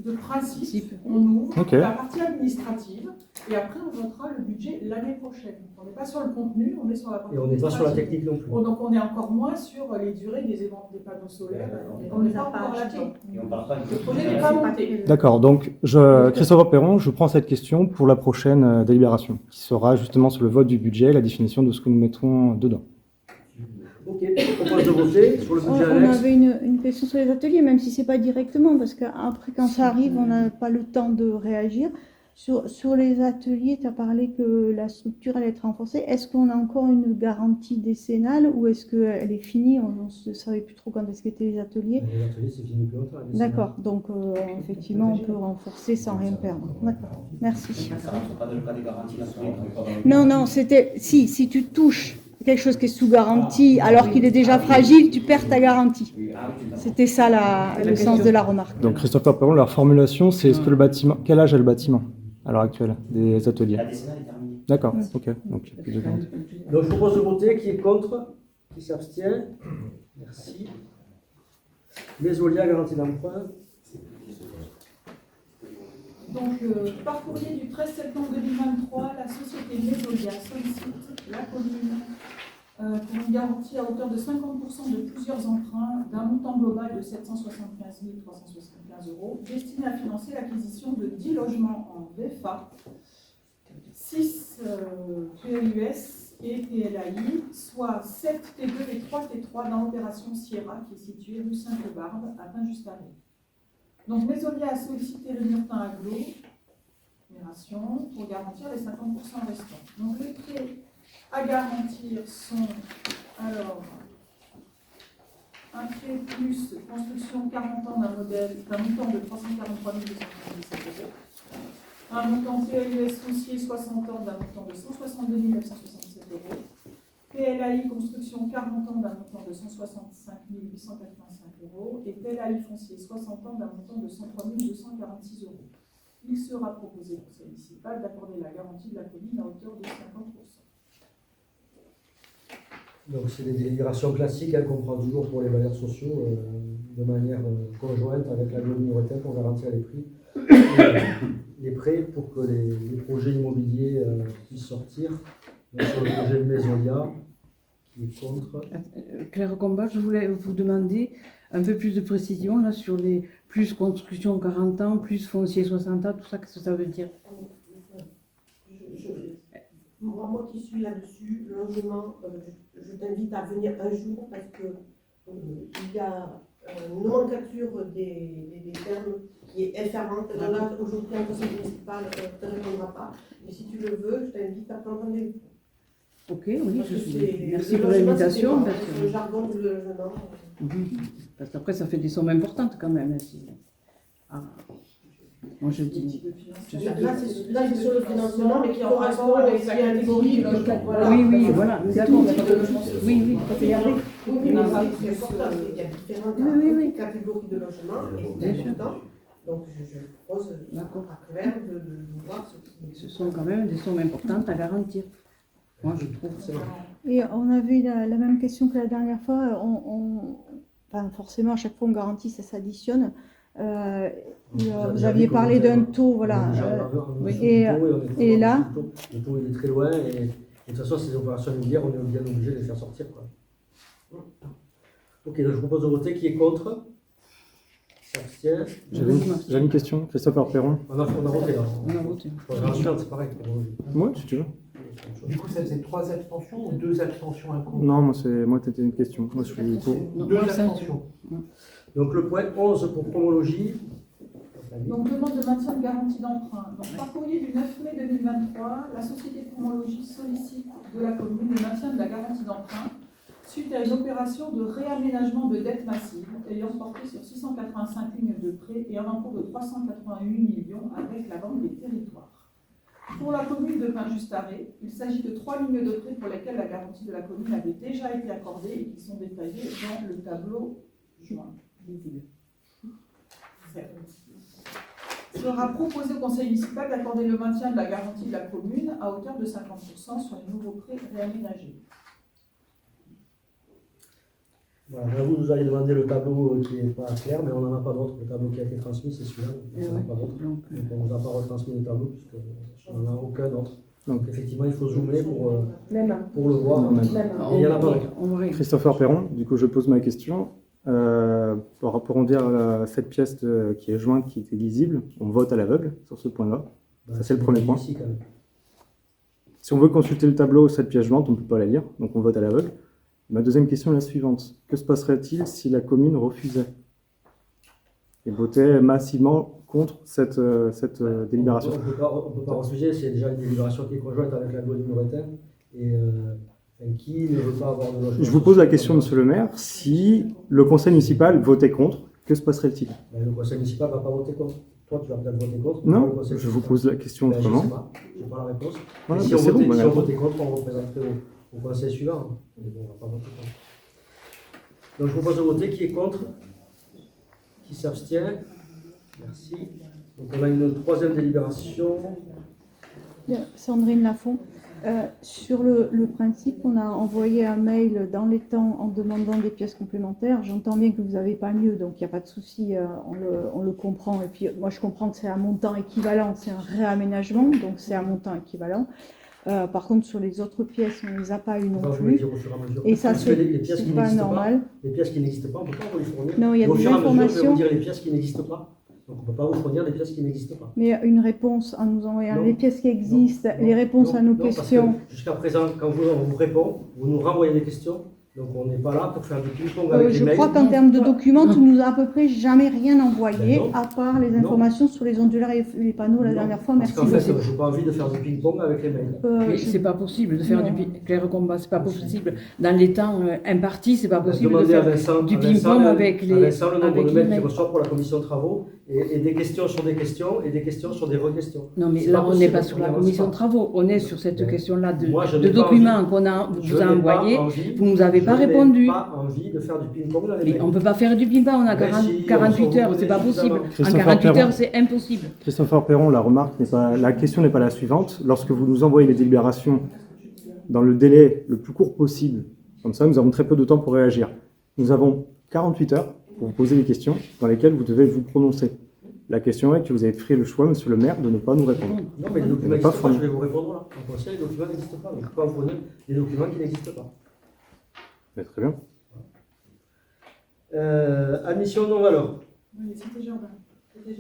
Speaker 9: de principe,
Speaker 2: Principe.
Speaker 9: on ouvre
Speaker 7: Ok.
Speaker 9: la partie administrative et après on votera le budget l'année prochaine. On n'est pas sur le contenu, on est sur la partie
Speaker 1: Et on n'est pas sur la
Speaker 9: administrative.
Speaker 1: technique non plus.
Speaker 9: Donc on est encore moins sur les durées des panneaux solaires. On n'est pas encore là-dedans.
Speaker 6: Et on parle pas du
Speaker 9: Le projet n'est pas monté.
Speaker 7: D'accord, donc Christopher Perron, je prends cette question pour la prochaine délibération, qui sera justement sur le vote du budget et la définition de ce que nous mettrons dedans.
Speaker 1: Ok, je propose de voter sur le
Speaker 3: On
Speaker 1: budget annexe.
Speaker 3: avait une question sur les ateliers, même si c'est pas directement, parce qu'après, quand ça arrive, on n'a pas le temps de réagir. Sur les ateliers, tu as parlé que la structure allait être renforcée. Est-ce qu'on a encore une garantie décennale ou est-ce qu'elle est finie? On ne savait plus trop quand est-ce qu'étaient les ateliers.
Speaker 1: Les ateliers, c'est fini depuis longtemps.
Speaker 3: D'accord, donc effectivement, on peut renforcer sans rien perdre. D'accord, merci.
Speaker 6: Ça ne rentre pas dans le cas des garanties nationales.
Speaker 3: Non, c'était si tu touches quelque chose qui est sous garantie alors qu'il est déjà fragile, tu perds ta garantie. C'était ça le sens de la remarque.
Speaker 7: Donc Christopher Perron, leur formulation, c'est est-ce que le bâtiment, quel âge a le bâtiment à l'heure actuelle des ateliers?
Speaker 6: La décennale est terminée.
Speaker 7: D'accord, ok. Donc, il y a plus de garantie.
Speaker 1: Donc je propose de voter. Qui est contre? Qui s'abstient? Merci. Mésolia, garantie d'emprunt.
Speaker 9: Donc, par courrier du 13 septembre 2023, la société Mésolia sollicite la commune pour une garantie à hauteur de 50% de plusieurs emprunts d'un montant global de 775 375 € destiné à financer l'acquisition de 10 logements en VFA, 6 PEUS et PLAI, soit 7 T2 et 3 T3 dans l'opération Sierra qui est située rue Sainte-Barbe à Pain-Justaré. Donc, Mésolia a sollicité le Murtin agglomération pour garantir les 50% restants. Donc, les prêts à garantir sont alors un prêt plus construction 40 ans d'un montant de 343 277 €, un montant PLUS foncier 60 ans d'un montant de 162 967 €, PLAI construction 40 ans d'un montant de 165 885 € et PLAI foncier 60 ans d'un montant de 103 246 €. Il sera proposé au conseil municipal d'accorder la garantie de la commune à hauteur de 50%.
Speaker 1: Donc c'est des délibérations classiques qu'on prend toujours pour les bailleurs sociaux de manière conjointe avec la minoritaire pour garantir les prix, les prêts pour que les projets immobiliers puissent sortir. Donc sur le projet de Mésolia, qui est contre.
Speaker 2: Claire Combat, je voulais vous demander un peu plus de précision là, sur les plus construction 40 ans, plus foncier 60 ans, tout ça, qu'est-ce que ça veut dire?
Speaker 4: Moi qui suis là-dessus, le logement, je t'invite à venir un jour parce que il y a une nomenclature des termes qui est inférente. Là, aujourd'hui, un conseil municipal ne te répondra pas. Mais si tu le veux, je t'invite à prendre rendez-vous.
Speaker 2: Ok, oui,
Speaker 4: Parce que c'est-
Speaker 2: merci
Speaker 4: le
Speaker 2: pour
Speaker 4: logement,
Speaker 2: l'invitation.
Speaker 4: c'est
Speaker 2: Parce
Speaker 4: pas
Speaker 2: que...
Speaker 4: le jargon du logement.
Speaker 2: Parce qu'après, ça fait des sommes importantes quand même. Hein, moi, je dis.
Speaker 4: Là, c'est sur le financement, mais qui correspond avec la catégorie de logement. Voilà.
Speaker 2: Oui, voilà. D'accord. Oui.
Speaker 4: Oui, mais c'est important. Il y a différentes catégories de logement et c'est important. Donc, je propose à Claire de voir ce qui...
Speaker 2: Ce sont quand même des sommes importantes à garantir. Moi, je trouve ça.
Speaker 3: Et on avait la même question que la dernière fois. Enfin, forcément, à chaque fois, on garantit, ça s'additionne. Vous aviez parlé d'un taux, voilà. Et là,
Speaker 1: le taux il est très loin et de toute façon, ces opérations immobilières, on est bien obligé de les faire sortir, quoi. Ok, donc je propose de voter. Qui est contre? S'abstient.
Speaker 7: J'avais une question, Christopher Perron.
Speaker 1: On a voté là.
Speaker 2: On a voté.
Speaker 1: C'est pareil.
Speaker 7: Moi, si tu veux.
Speaker 10: Du coup, ça faisait 3 abstentions ou 2 abstentions incomplètes?
Speaker 7: Non, moi c'était une question. Moi, je suis pour.
Speaker 10: 2 abstentions.
Speaker 1: Donc le point 11 pour chronologie.
Speaker 9: Donc, demande de maintien de garantie d'emprunt. Donc, par courrier du 9 mai 2023, la société Promologie sollicite de la commune le maintien de la garantie d'emprunt suite à une opération de réaménagement de dette massive ayant porté sur 685 lignes de prêt et un encours de 388 millions avec la Banque des Territoires. Pour la commune de Pain-Justaré, il s'agit de 3 lignes de prêt pour lesquelles la garantie de la commune avait déjà été accordée et qui sont détaillées dans le tableau joint. Il sera proposé au conseil municipal d'accorder le maintien de la garantie de la commune à hauteur de 50% sur les nouveaux prêts réaménagés.
Speaker 1: Voilà, là, vous nous avez demandé le tableau qui n'est pas clair, mais on n'en a pas d'autre. Le tableau qui a été transmis, c'est celui-là. On n'en a pas d'autre. Donc on ne nous a pas retransmis le tableau, puisqu'on n'en a aucun autre. Donc effectivement, il faut zoomer pour le voir. Et il y en a pas d'autre.
Speaker 7: Christopher Perron, du coup je pose ma question. Pour arrondir cette pièce qui est jointe, qui était lisible, on vote à l'aveugle sur ce point-là. Ça c'est le premier point.
Speaker 1: Ici, quand même.
Speaker 7: Si on veut consulter le tableau, cette pièce jointe, on ne peut pas la lire, donc on vote à l'aveugle. Ma deuxième question est la suivante. Que se passerait-il si la commune refusait et votait massivement contre cette délibération?
Speaker 1: On ne peut pas refuser, c'est déjà une délibération qui est conjointe avec la loi du Muretin. Et qui ne veut pas avoir de logement?
Speaker 7: Je vous pose la question, monsieur le maire. Si le conseil municipal votait contre, que se passerait-il?
Speaker 1: Le conseil municipal ne va pas voter contre. Toi, tu vas peut-être voter contre.
Speaker 7: Non, je vous pose la question autrement.
Speaker 1: Je ne sais pas, je n'ai pas la réponse.
Speaker 7: Voilà,
Speaker 1: si on votait contre, on représenterait au conseil suivant. Mais bon, on ne va pas voter contre. Donc je vous propose de voter. Qui est contre? Qui s'abstient? Merci. Donc on a une troisième délibération.
Speaker 3: Sandrine Lafont. Sur le principe, on a envoyé un mail dans les temps en demandant des pièces complémentaires. J'entends bien que vous n'avez pas mieux, donc il n'y a pas de souci, on le comprend. Et puis moi je comprends que c'est un montant équivalent, c'est un réaménagement, donc c'est un montant équivalent. Par contre, sur les autres pièces, on ne les a pas eues non plus. Et ça, c'est pas normal.
Speaker 1: Les pièces qui n'existent pas, on ne peut pas vous les fournir.
Speaker 3: Non, il y a des informations.
Speaker 1: Je vais vous dire les pièces qui n'existent pas. Donc on ne peut pas vous fournir des pièces qui n'existent pas.
Speaker 3: Mais une réponse en nous envoyant les pièces qui existent, les réponses à nos questions.
Speaker 1: Jusqu'à présent, quand on vous répond, vous nous renvoyez des questions. Donc on n'est pas là pour faire du ping-pong avec les mails.
Speaker 3: Je crois qu'en termes de documents, tu nous as à peu près jamais rien envoyé, à part les informations sur les onduleurs et les panneaux la dernière fois. Merci.
Speaker 1: Parce qu'en fait, je n'ai pas envie de faire du ping-pong avec les mails.
Speaker 2: Mais c'est pas possible de faire du Claire Combat, c'est pas possible. Dans les temps impartis, c'est pas possible de faire du ping-pong avec les.
Speaker 1: Vincent, le nombre de mails qu'il reçoit pour la commission de travaux, et des questions sur des questions, et des questions sur des re-questions.
Speaker 2: Non, mais là, on n'est pas sur la commission de travaux, on est sur cette question-là de documents qu'on vous a envoyés. Vous nous avez pas répondu.
Speaker 1: Je n'ai pas envie de faire du ping-pong dans les mails.
Speaker 2: Mais on ne peut pas faire du ping-pong, on a 48 heures, c'est pas possible. En 48 heures, c'est impossible.
Speaker 7: Christopher Perron, la question n'est pas la suivante. Lorsque vous nous envoyez les délibérations dans le délai le plus court possible, comme ça, nous avons très peu de temps pour réagir. Nous avons 48 heures pour vous poser des questions dans lesquelles vous devez vous prononcer. La question est que vous avez fait le choix, monsieur le maire, de ne pas nous répondre.
Speaker 1: Non, mais les documents n'existent pas, je vais vous répondre là. En conseil, les documents n'existent pas. Donc, je ne peux pas vous fournir des documents qui n'existent pas.
Speaker 7: Mais très bien.
Speaker 1: Admission non-valeur.
Speaker 9: Oui, Cité Jardin.
Speaker 1: Cité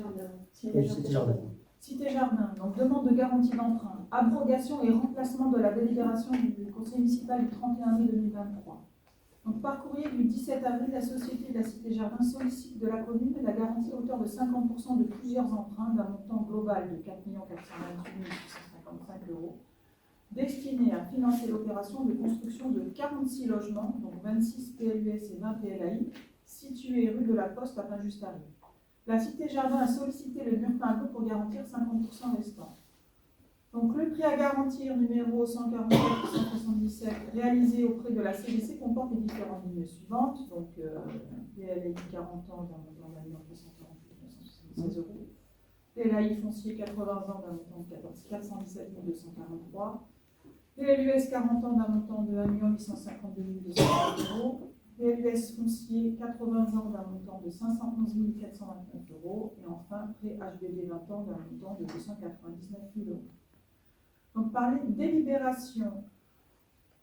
Speaker 1: Jardin.
Speaker 9: Cité Jardin, donc demande de garantie d'emprunt, abrogation et remplacement de la délibération du conseil municipal du 31 mai 2023. Donc par courrier du 17 avril, la société de la Cité Jardin sollicite de la commune la garantie à hauteur de 50% de plusieurs emprunts d'un montant global de 4 428 655 €, destiné à financer l'opération de construction de 46 logements, donc 26 PLUS et 20 PLAI, situés rue de la Poste à Saint-Just-à-Rue. La Cité Jardin a sollicité le Murpingo pour garantir 50% restants. Donc le prêt à garantir numéro 144-177 réalisé auprès de la CDC comporte les différentes lignes suivantes, donc PLAI 40 ans d'un montant d'un million 248 976 €, PLAI foncier 80 ans d'un montant de 417 243, PLUS 40 ans d'un montant de 1 852 240 €, PLUS foncier 80 ans d'un montant de 511 429 €, et enfin prêt HBD 20 ans d'un montant de 299 000 €. Donc par les délibérations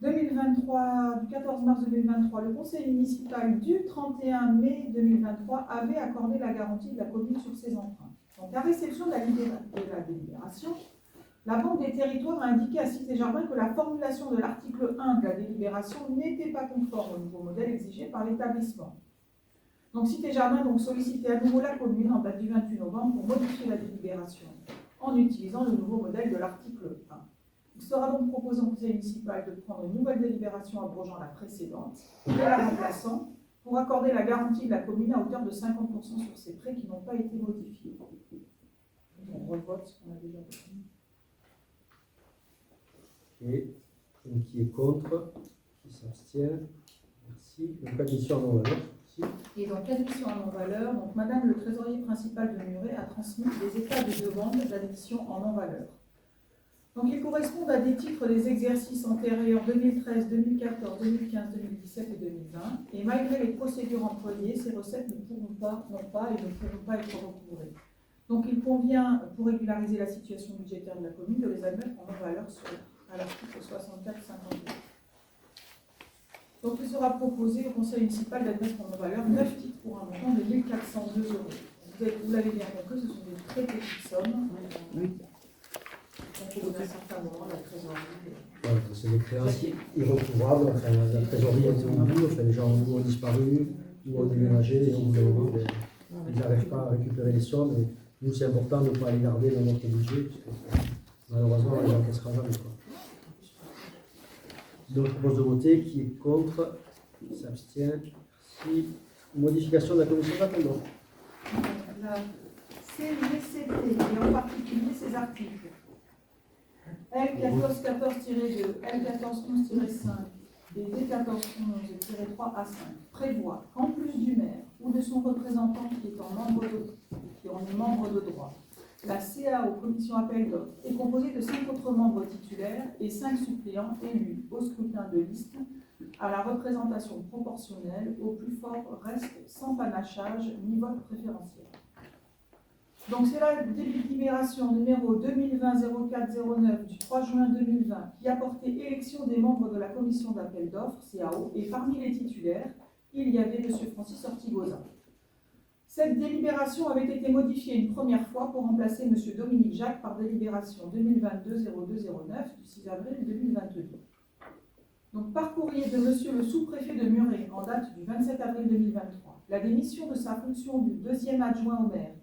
Speaker 9: 2023, du 14 mars 2023, le conseil municipal du 31 mai 2023 avait accordé la garantie de la commune sur ses emprunts. Donc à réception de la délibération, la Banque des Territoires a indiqué à Cité Jardin que la formulation de l'article 1 de la délibération n'était pas conforme au nouveau modèle exigé par l'établissement. Donc Cité Jardin a sollicité à nouveau la commune en date du 28 novembre pour modifier la délibération en utilisant le nouveau modèle de l'article 1. Il sera donc proposé au conseil municipal de prendre une nouvelle délibération abrogeant la précédente et la remplaçant pour accorder la garantie de la commune à hauteur de 50% sur ces prêts qui n'ont pas été modifiés. On revote ce qu'on a déjà défini.
Speaker 1: Et qui est contre, qui s'abstient. Merci. Donc admission en non-valeur.
Speaker 9: Et donc admission en non-valeur, donc Madame le trésorier principal de Muret a transmis des états de demande d'admission en non-valeur. Donc, ils correspondent à des titres des exercices antérieurs 2013, 2014, 2015, 2017 et 2020. Et malgré les procédures employées, ces recettes ne pourront pas être recouvrées. Donc, il convient, pour régulariser la situation budgétaire de la commune, de les admettre en non-valeur à l'article 64-52. Donc, il sera proposé au conseil municipal d'admettre en non-valeur 9 titres pour un montant de 1 402 €. Vous l'avez bien compris, ce sont des très petites sommes.
Speaker 2: Oui.
Speaker 9: Donc, au bout d'un certain moment, la trésorerie.
Speaker 1: Voilà, c'est des créances irrecouvrables. Enfin, la trésorerie a été au bout, enfin, les gens ont disparu, ou ont déménagé, et au bout d'un moment, ils n'arrivent pas à récupérer les sommes. Et nous, c'est important de ne pas les garder dans notre budget, parce que malheureusement, on ne les encaissera jamais, quoi. Donc, je propose de voter. Qui est contre? Qui s'abstient? Merci. Modification de la commission d'appel d'offres.
Speaker 9: La CGCT, et en particulier ses articles L1414-2, L1411-5 et D1411-3 à 5 prévoient qu'en plus du maire ou de son représentant qui en est membre de droit, la CAO, commission appel d'offres, est composée de 5 autres membres titulaires et 5 suppléants élus au scrutin de liste à la représentation proportionnelle. Au plus fort reste sans panachage ni vote préférentiel. Donc c'est la délibération numéro 2020-0409 du 3 juin 2020 qui a porté élection des membres de la commission d'appel d'offres, CAO, et parmi les titulaires, il y avait M. Francis Ortigoza. Cette délibération avait été modifiée une première fois pour remplacer M. Dominique Jacques par délibération 2022-0209 du 6 avril 2022. Donc, par courrier de M. le sous-préfet de Muret en date du 27 avril 2023, la démission de sa fonction du deuxième adjoint au maire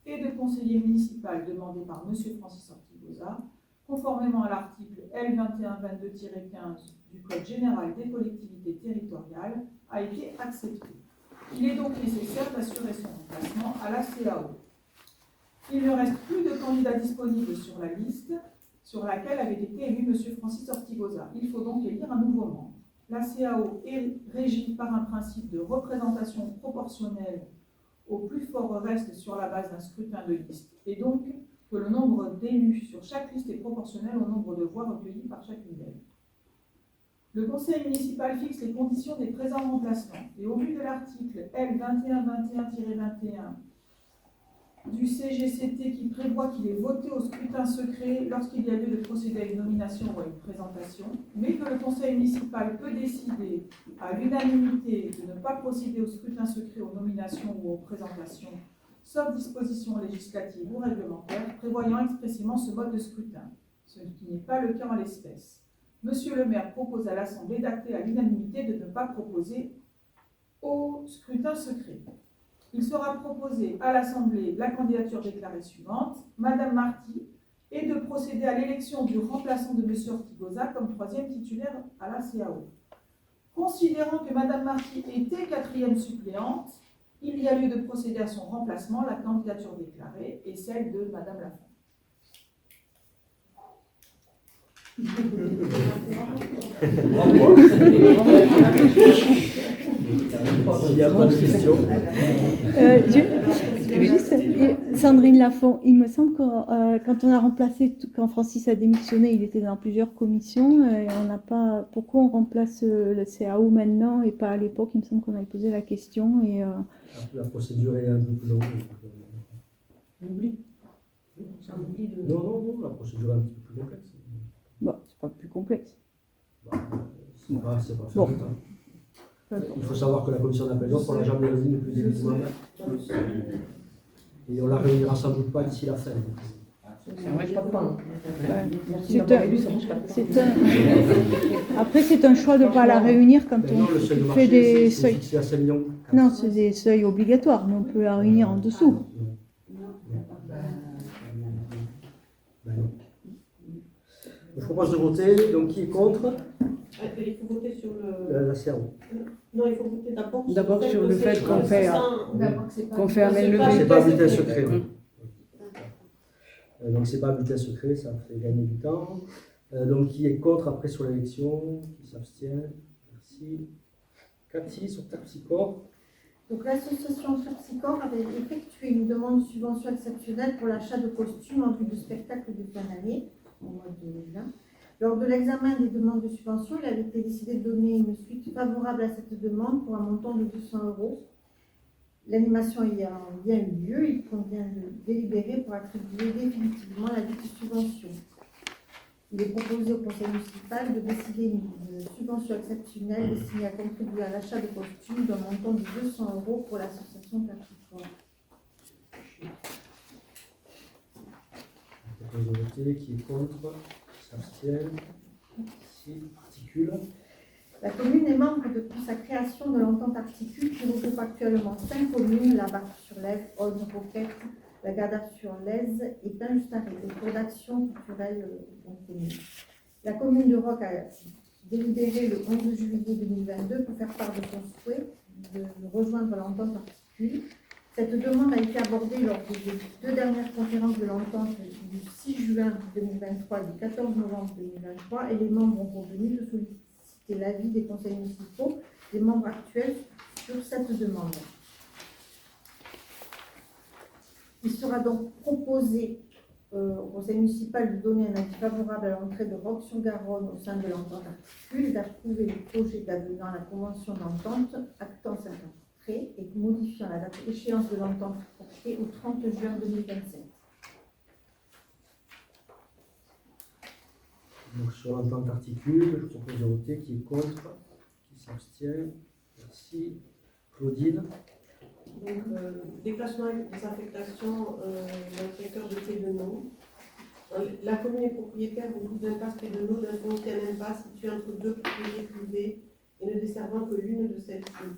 Speaker 9: et de conseiller municipal demandée par M. Francis Ortigoza, conformément à l'article L2122-15 du Code général des collectivités territoriales, a été acceptée. Il est donc nécessaire d'assurer son remplacement à la CAO. Il ne reste plus de candidats disponibles sur la liste sur laquelle avait été élu M. Francis Ortigoza. Il faut donc élire un nouveau membre. La CAO est régie par un principe de représentation proportionnelle au plus fort reste sur la base d'un scrutin de liste, et donc que le nombre d'élus sur chaque liste est proportionnel au nombre de voix recueillies par chacune d'elles. Le conseil municipal fixe les conditions des présents remplacements, et au vu de l'article L2121-21 du CGCT qui prévoit qu'il est voté au scrutin secret lorsqu'il y a lieu de procéder à une nomination ou à une présentation, mais que le conseil municipal peut décider à l'unanimité de ne pas procéder au scrutin secret, aux nominations ou aux présentations, sauf dispositions législatives ou réglementaires prévoyant expressément ce mode de scrutin, ce qui n'est pas le cas en l'espèce. Monsieur le maire propose à l'Assemblée d'acter à l'unanimité de ne pas proposer au scrutin secret. Il sera proposé à l'Assemblée la candidature déclarée suivante, Madame Marty, et de procéder à l'élection du remplaçant de M. Ortigoza comme troisième titulaire à la CAO. Considérant que Madame Marty était quatrième suppléante, il y a lieu de procéder à son remplacement, la candidature déclarée et celle de Madame Lafont.
Speaker 1: Il n'y a pas de questions.
Speaker 3: Sandrine Lafont, il me semble que quand on a remplacé, quand Francis a démissionné, il était dans plusieurs commissions. Et on n'a pas. Pourquoi on remplace le CAO maintenant et pas à l'époque? Il me semble qu'on avait posé la question. Et,
Speaker 1: La procédure est un peu plus longue.
Speaker 5: Oublie.
Speaker 1: Non, la procédure est un petit peu plus complexe.
Speaker 3: bon, c'est pas plus complexe.
Speaker 1: C'est pas
Speaker 3: Bon.
Speaker 1: fait longtemps. Il faut savoir que la commission d'appel d'offres, on l'a jamais réunie depuis le début du mandat. Et on la réunira sans doute pas d'ici la fin.
Speaker 3: Après, c'est un choix de ne pas la réunir quand on
Speaker 1: le seuil de
Speaker 3: fait
Speaker 1: marché,
Speaker 3: des
Speaker 1: c'est
Speaker 3: seuils.
Speaker 1: fixé à 5 millions.
Speaker 3: Non, c'est des seuils obligatoires, mais on peut la réunir en dessous.
Speaker 1: Je propose de voter. Donc, qui est contre?
Speaker 4: Il faut voter sur
Speaker 1: La CAO.
Speaker 4: Non, il faut voter
Speaker 2: D'abord sur le fait qu'on fait un mail levé.
Speaker 1: C'est pas un bulletin secret. Oui. Donc, c'est pas un bulletin secret, ça fait gagner du temps. Donc, qui est contre après sur l'élection? Qui s'abstient? Merci. Cathy, sur Terpsichore.
Speaker 8: Donc l'association Terpsichore avait effectué une demande de subvention exceptionnelle pour l'achat de costumes en vue du spectacle de fin d'année au mois de
Speaker 4: Lors de l'examen des demandes de subvention, il avait été décidé de donner une suite favorable à cette demande pour un montant de 200 €. L'animation ayant bien eu lieu, il convient de délibérer pour attribuer définitivement la dite subvention. Il est proposé au conseil municipal de décider une subvention exceptionnelle destinée à contribuer à l'achat de costumes d'un montant de 200 € pour l'association Capricorne.
Speaker 1: Je propose de voter. Qui est contre? Qui s'abstient? Merci. Articule.
Speaker 4: La commune est membre depuis sa création de l'entente Articule qui regroupe actuellement 5 communes, la Barque-sur-Lèze, Aulne, Roquette, la Gardare-sur-Lèze et Pinjustaré, autour d'actions culturelles communes. La commune de Roques a délibéré le 11 juillet 2022 pour faire part de son souhait de rejoindre l'entente Articule. Cette demande a été abordée lors des 2 dernières conférences de l'entente du 6 juin 2023 et du 14 novembre 2023 et les membres ont convenu de solliciter l'avis des conseils municipaux des membres actuels sur cette demande. Il sera donc proposé au conseil municipal de donner un avis favorable à l'entrée de Roques-sur-Garonne au sein de l'entente Articule et d'approuver le projet d'avenant à la convention d'entente actant cet entrée et modifiant la date d'échéance de l'entente portée au 30 juin 2027.
Speaker 1: Donc, sur l'entente Articule, je propose de voter. Qui est contre? Qui s'abstient? Merci. Claudine.
Speaker 11: Donc, déplacement et désaffectation dans le secteur de Pédenot. La commune est propriétaire du groupe d'impasse Pédenot d'un foncier à impasse situé entre 2 propriétés privées et ne desservant que l'une de celles-ci.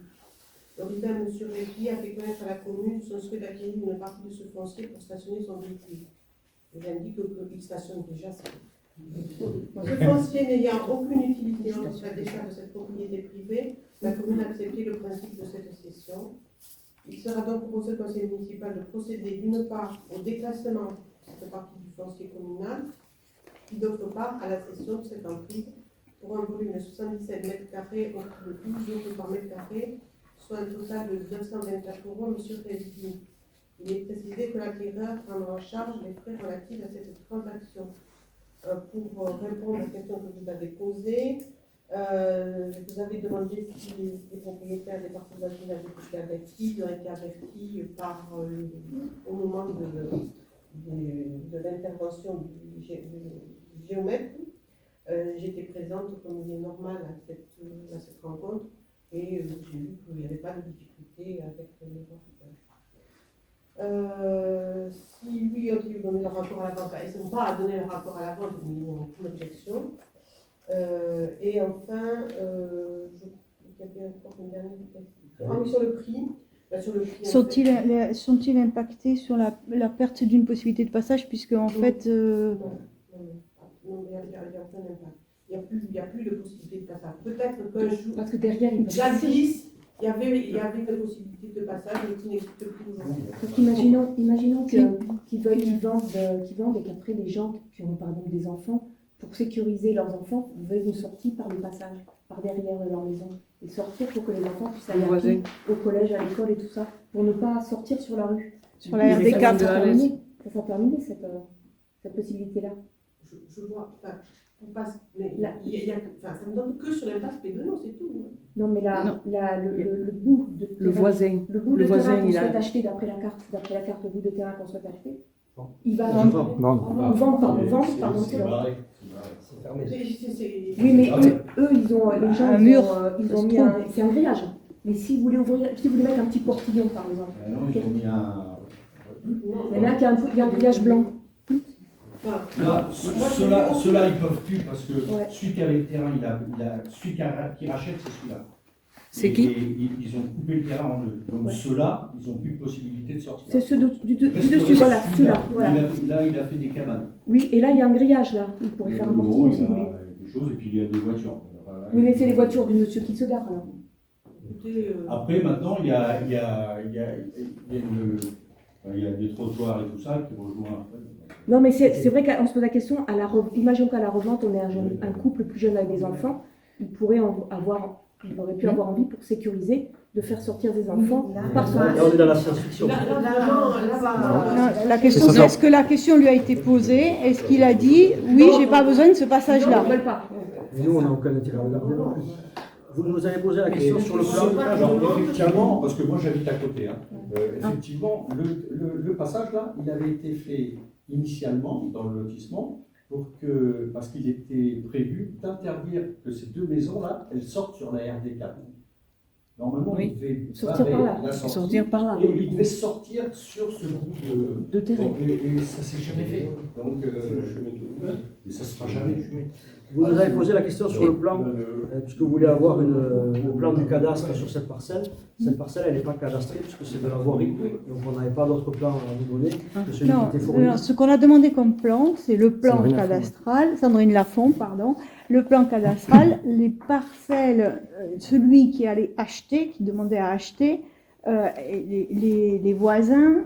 Speaker 11: Le résident M. Répi a fait connaître à la commune son souhait d'acquérir une partie de ce foncier pour stationner son véhicule. Il indique qu'il stationne déjà ça. Ce foncier n'ayant aucune utilité en la décharge de cette propriété privée, la commune a accepté le principe de cette cession. Il sera donc proposé au conseil municipal de procéder d'une part au déclassement de cette partie du foncier communal, puis d'autre part à la cession de cette emprise pour un volume de 77 m² contre le 12 € par mètre carré, soit un total de 224 € à M. Répi. Il est précisé que l'acquéreur prendra en charge les frais relatifs à cette transaction. Pour répondre à la question que vous avez posée, vous avez demandé si les propriétaires des parcelles bâties avaient été avertis, ils ont été avertis au moment de l'intervention du géomètre. J'étais présente comme il est normal à cette rencontre et j'ai vu qu'il n'y avait pas de difficulté avec les propriétaires. Si lui ont donné le rapport à la vente, ils ne sont pas à donner le rapport à la vente, mais ils n'ont aucune objection. Et enfin, il y avait encore une dernière question. Ah oui, sur le prix.
Speaker 3: Sont-ils impactés sur la perte d'une possibilité de passage, puisque en fait...
Speaker 11: Non, il n'y a aucun impact. Il n'y a plus de possibilité de passage. Peut-être qu'un jour,
Speaker 5: parce que derrière,
Speaker 11: jadis, il y avait une possibilité de passage, mais qui n'existe plus aujourd'hui.
Speaker 5: Donc imaginons qu'ils vendent et qu'après les gens qui ont par exemple des enfants, pour sécuriser leurs enfants, veulent une sortie par le passage, par derrière de leur maison. Et sortir pour que les enfants puissent aller à pied au collège, à l'école et tout ça, pour ne pas sortir sur la rue.
Speaker 3: Sur la RD4.
Speaker 5: Ça sera terminé cette possibilité-là.
Speaker 11: Je vois, on passe, mais ça ne donne que sur l'impasse Pédenot, c'est tout. Hein.
Speaker 5: Non, mais le bout de terrain,
Speaker 2: Le voisin.
Speaker 5: le bout de terrain qu'on souhaite acheter d'après la carte, le bout de terrain qu'on souhaite acheter, il va vendre.
Speaker 1: C'est fermé.
Speaker 5: Oui, mais eux, ils ont les gens,
Speaker 3: Un mur.
Speaker 5: ils ont mis c'est un grillage. Mais si vous voulez mettre un petit portillon, par exemple.
Speaker 12: Non, ils ont mis
Speaker 5: Il y en a qui a un grillage blanc.
Speaker 12: Là, ceux-là, ils ne peuvent plus parce que celui qui a les terrains, celui qui rachète, c'est celui-là.
Speaker 2: C'est qui?
Speaker 12: Ils ont coupé le terrain en deux. Donc ceux-là, ils n'ont plus de possibilité de sortir.
Speaker 5: C'est ceux du dessus, voilà, ceux-là. Voilà.
Speaker 12: Là, il a fait des cabanes.
Speaker 5: Oui, et là, il y a un grillage, là. Il pourrait faire un portillon, si vous voulez.
Speaker 12: Des choses, et puis il y a des voitures.
Speaker 5: Oui, mais c'est les voitures du monsieur qui se gare, alors.
Speaker 12: Après, maintenant, il y a des trottoirs et tout ça qui rejoignent après.
Speaker 5: Non, mais c'est vrai qu'on se pose la question, imaginons qu'à la revente, on est un couple plus jeune avec des enfants, il aurait pu avoir envie pour sécuriser de faire sortir des enfants par son
Speaker 1: Là, on est dans la science-fiction.
Speaker 3: La question, c'est est-ce que la question lui a été posée? Est-ce qu'il a dit oui, j'ai pas besoin de ce passage-là?
Speaker 1: Et nous, on n'a aucun intérêt à regarder non plus. Vous nous avez posé la question sur le plan.
Speaker 12: Alors, effectivement, parce que moi j'habite à côté, hein, effectivement, le passage là, il avait été fait initialement dans le lotissement parce qu'il était prévu d'interdire que ces deux maisons-là, elles sortent sur la RD4. Normalement,
Speaker 2: Oui.
Speaker 12: il devait
Speaker 5: Sortir par là.
Speaker 12: la sortie,
Speaker 2: Sortir par là.
Speaker 12: et il devait sortir sur ce bout
Speaker 5: De terrain.
Speaker 12: Et ça s'est jamais fait. Donc, et ça ne sera jamais fait.
Speaker 1: Vous nous avez posé la question sur le plan, puisque vous voulez avoir le plan du cadastre sur cette parcelle. Cette parcelle, elle n'est pas cadastrée, puisque c'est de la voirie. Donc on n'avait pas d'autre plan à vous donner que celui qui était fourni.
Speaker 3: Non, ce qu'on a demandé comme plan, c'est le plan
Speaker 7: Sandrine Lafont.
Speaker 3: cadastral, Sandrine Lafont, pardon, le plan cadastral, les parcelles, celui qui allait acheter, qui demandait à acheter, les voisins,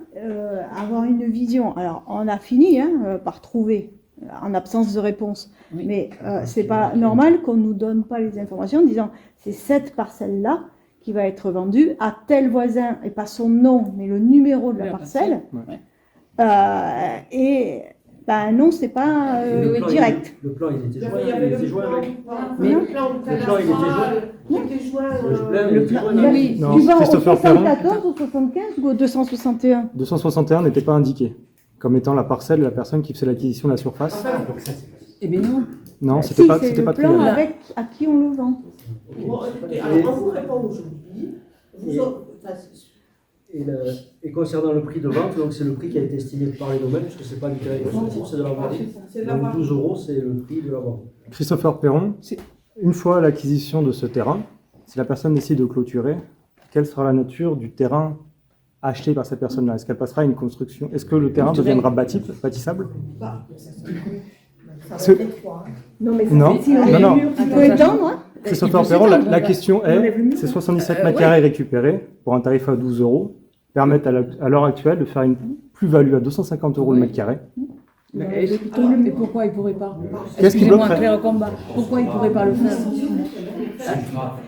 Speaker 3: avoir une vision. Alors, on a fini par trouver, en absence de réponse.
Speaker 2: Oui.
Speaker 3: Mais c'est pas normal qu'on nous donne pas les informations en disant c'est cette parcelle-là qui va être vendue à tel voisin, et pas son nom, mais le numéro de la parcelle.
Speaker 2: Ouais.
Speaker 3: Et ben non, c'est pas
Speaker 1: Le plan,
Speaker 3: direct.
Speaker 1: Le plan, il était joint.
Speaker 11: Il y avait
Speaker 1: Il
Speaker 11: le
Speaker 1: était joint
Speaker 11: plan,
Speaker 1: avec.
Speaker 11: le plan cadastral qui était joint.
Speaker 1: Le plan, il était joint.
Speaker 3: Oui,
Speaker 7: Non,
Speaker 3: tu vas au
Speaker 7: Christopher Perron.
Speaker 3: 74, au 75 ou au 261?
Speaker 7: 261 n'était pas indiqué comme étant la parcelle de la personne qui faisait l'acquisition de la surface.
Speaker 2: Eh bien non.
Speaker 7: Non,
Speaker 3: Si,
Speaker 7: c'était pas
Speaker 3: c'est le
Speaker 7: très
Speaker 3: plan
Speaker 7: clair.
Speaker 3: avec à qui on le vend.
Speaker 11: Bon, écoutez, alors on vous répond aujourd'hui.
Speaker 1: Et concernant le prix de vente, donc c'est le prix qui a été estimé par les domaines, puisque ce n'est pas du terrain constructif, c'est de la voirie.
Speaker 11: c'est de la
Speaker 1: Donc
Speaker 11: voirie.
Speaker 1: 12 €, c'est le prix de la voirie.
Speaker 7: Christopher Perron, une fois l'acquisition de ce terrain, si la personne décide de clôturer, quelle sera la nature du terrain acheté par cette personne-là? Est-ce qu'elle passera à une construction? Est-ce que le terrain deviendra bâtissable?
Speaker 5: Non, mais ça
Speaker 7: Non.
Speaker 5: fait- si on
Speaker 7: Non,
Speaker 5: est
Speaker 7: non.
Speaker 5: mûr,
Speaker 3: Tu peux étendre, hein?
Speaker 7: Christopher Perron, la question est, ces 77 mètres carrés récupérés pour un tarif à 12 € permettent à l'heure actuelle de faire une plus-value à 250 € le mètre carré.
Speaker 2: Mais pourquoi il ne pourrait pas?
Speaker 7: Qu'est-ce qui
Speaker 2: Excusez-moi,
Speaker 7: bloquerait?
Speaker 2: Claire Combat. Pourquoi il ne pourrait pas le faire?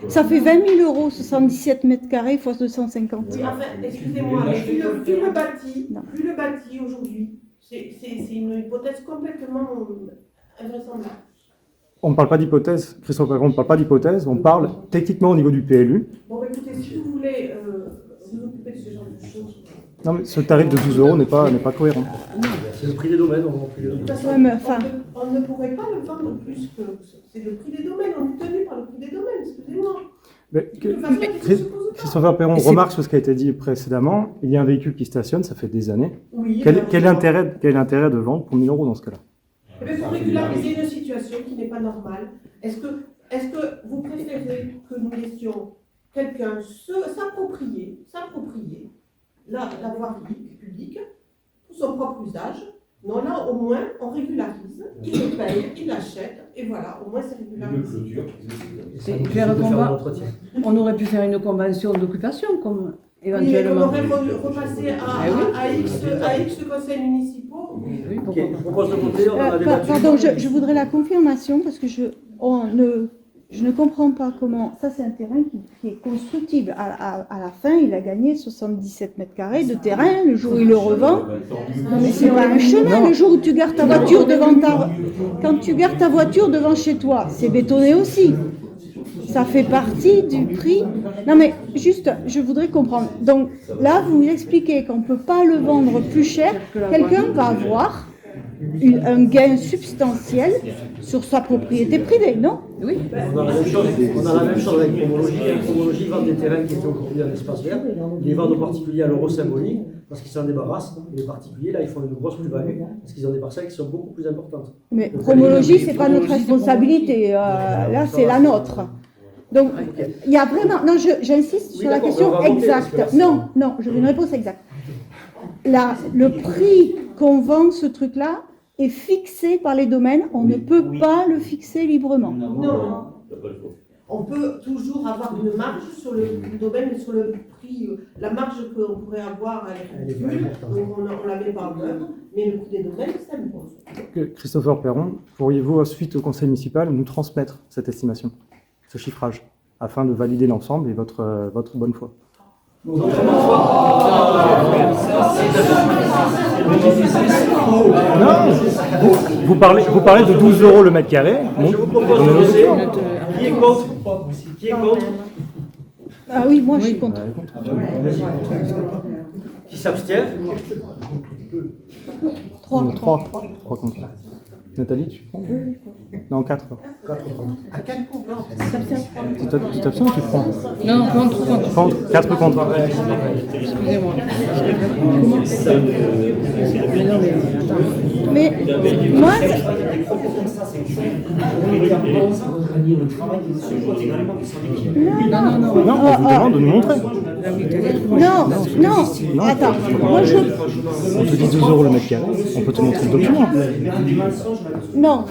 Speaker 3: Ça fait 20 000 €, 77 mètres carrés fois 250.
Speaker 11: Oui, enfin, excusez-moi, mais plus le bâti aujourd'hui, c'est une hypothèse complètement invraisemblable.
Speaker 7: On ne parle pas d'hypothèse, Christopher Perron, on ne parle pas d'hypothèse, on parle techniquement au niveau du PLU.
Speaker 11: Bon, bah, écoutez, si vous voulez vous occuper de ce genre de choses.
Speaker 7: Non, mais ce tarif de 12 € n'est pas cohérent.
Speaker 1: C'est le prix des domaines, on vend le prix des domaines.
Speaker 3: Ouais, mais enfin-
Speaker 11: On ne pourrait pas le vendre plus que. C'est le prix des domaines, on est tenu par le prix des domaines, excusez-moi.
Speaker 7: Mais
Speaker 11: De toute façon, la question se pose pas.
Speaker 7: Christopher Perron remarque sur ce qui a été dit précédemment, il y a un véhicule qui stationne, ça fait des années.
Speaker 11: Oui,
Speaker 7: Quel
Speaker 11: ben,
Speaker 7: est l'intérêt de vendre pour 1000 € dans ce cas-là?
Speaker 11: Eh bien, pour régulariser une situation qui n'est pas normale, est-ce que vous préférez que nous laissions quelqu'un s'approprier la voirie publique pour son propre usage? Non, là, au moins, on régularise, il le paye, il l'achète, et voilà, au moins, c'est régularisé.
Speaker 1: Et ça nous
Speaker 2: Claire
Speaker 1: permet de faire
Speaker 2: Combat.
Speaker 1: l'entretien.
Speaker 2: On aurait pu faire une convention d'occupation, comme
Speaker 11: Oui, et on
Speaker 2: éventuellement.
Speaker 11: aurait repasser à X conseils municipaux.
Speaker 2: Oui,
Speaker 1: Ok,
Speaker 2: pourquoi
Speaker 1: je
Speaker 2: pas.
Speaker 1: vous propose de monter, on en a débattu.
Speaker 3: Pardon, je voudrais la confirmation parce que je ne comprends pas comment. Ça, c'est un terrain qui est constructible. À la fin, il a gagné 77 mètres carrés de terrain. Le jour où il le revend, non, mais c'est pas un chemin. Le jour où tu gares ta voiture quand tu gares ta voiture devant chez toi, c'est bétonné aussi. Ça fait partie du prix. Non, mais juste, je voudrais comprendre. Donc là, vous expliquez qu'on ne peut pas le vendre plus cher. Quelqu'un va avoir un gain substantiel sur sa propriété privée, non?
Speaker 2: Oui.
Speaker 1: On a la même chose avec Promologie. Promologie vend des terrains qui étaient aujourd'hui en espace vert. Ils les vendent aux particuliers à l'euro symbolique parce qu'ils s'en débarrassent. Et les particuliers, là, ils font une grosse plus-value parce qu'ils ont des parcelles qui sont beaucoup plus importantes.
Speaker 3: Mais Promologie, c'est pas notre responsabilité. Là, c'est la nôtre. Donc, il y a vraiment. Non, j'insiste
Speaker 1: Oui,
Speaker 3: sur la
Speaker 1: d'accord,
Speaker 3: question
Speaker 1: on va monter, parce
Speaker 3: exacte.
Speaker 1: que là, c'est-
Speaker 3: Non, je veux une réponse exacte. Le prix qu'on vend ce truc-là est fixé par les domaines. On ne peut pas le fixer librement.
Speaker 11: Non. On peut toujours avoir une marge sur le domaine et sur le prix, la marge qu'on pourrait avoir à l'agriculture, donc on la met par l'œuvre, mais le prix des domaines, ça impose.
Speaker 7: Christopher Perron, pourriez-vous, suite au conseil municipal, nous transmettre cette estimation, ce chiffrage? afin de valider l'ensemble et votre bonne foi. Non, vous parlez de 12 € le mètre carré.
Speaker 1: Je vous propose de voter. Qui est contre? Qui est contre?
Speaker 3: Ah oui, moi je suis contre.
Speaker 1: Qui s'abstient?
Speaker 3: 3.
Speaker 7: 3 contre. Nathalie, tu prends? Non, 4.
Speaker 11: À quel point?
Speaker 7: Tu t'abstiens ou tu prends?
Speaker 2: Non, contre.
Speaker 7: 4 contre.
Speaker 2: Excusez-moi.
Speaker 3: Mais moi,
Speaker 6: Des propos comme ça, c'est le travail des messieurs intégralement qui sont équipés.
Speaker 7: Non, on vous demande de nous montrer.
Speaker 3: non, attends. Moi je.
Speaker 7: On te dit 12 € le mètre carré, on peut te montrer le document.
Speaker 3: Non.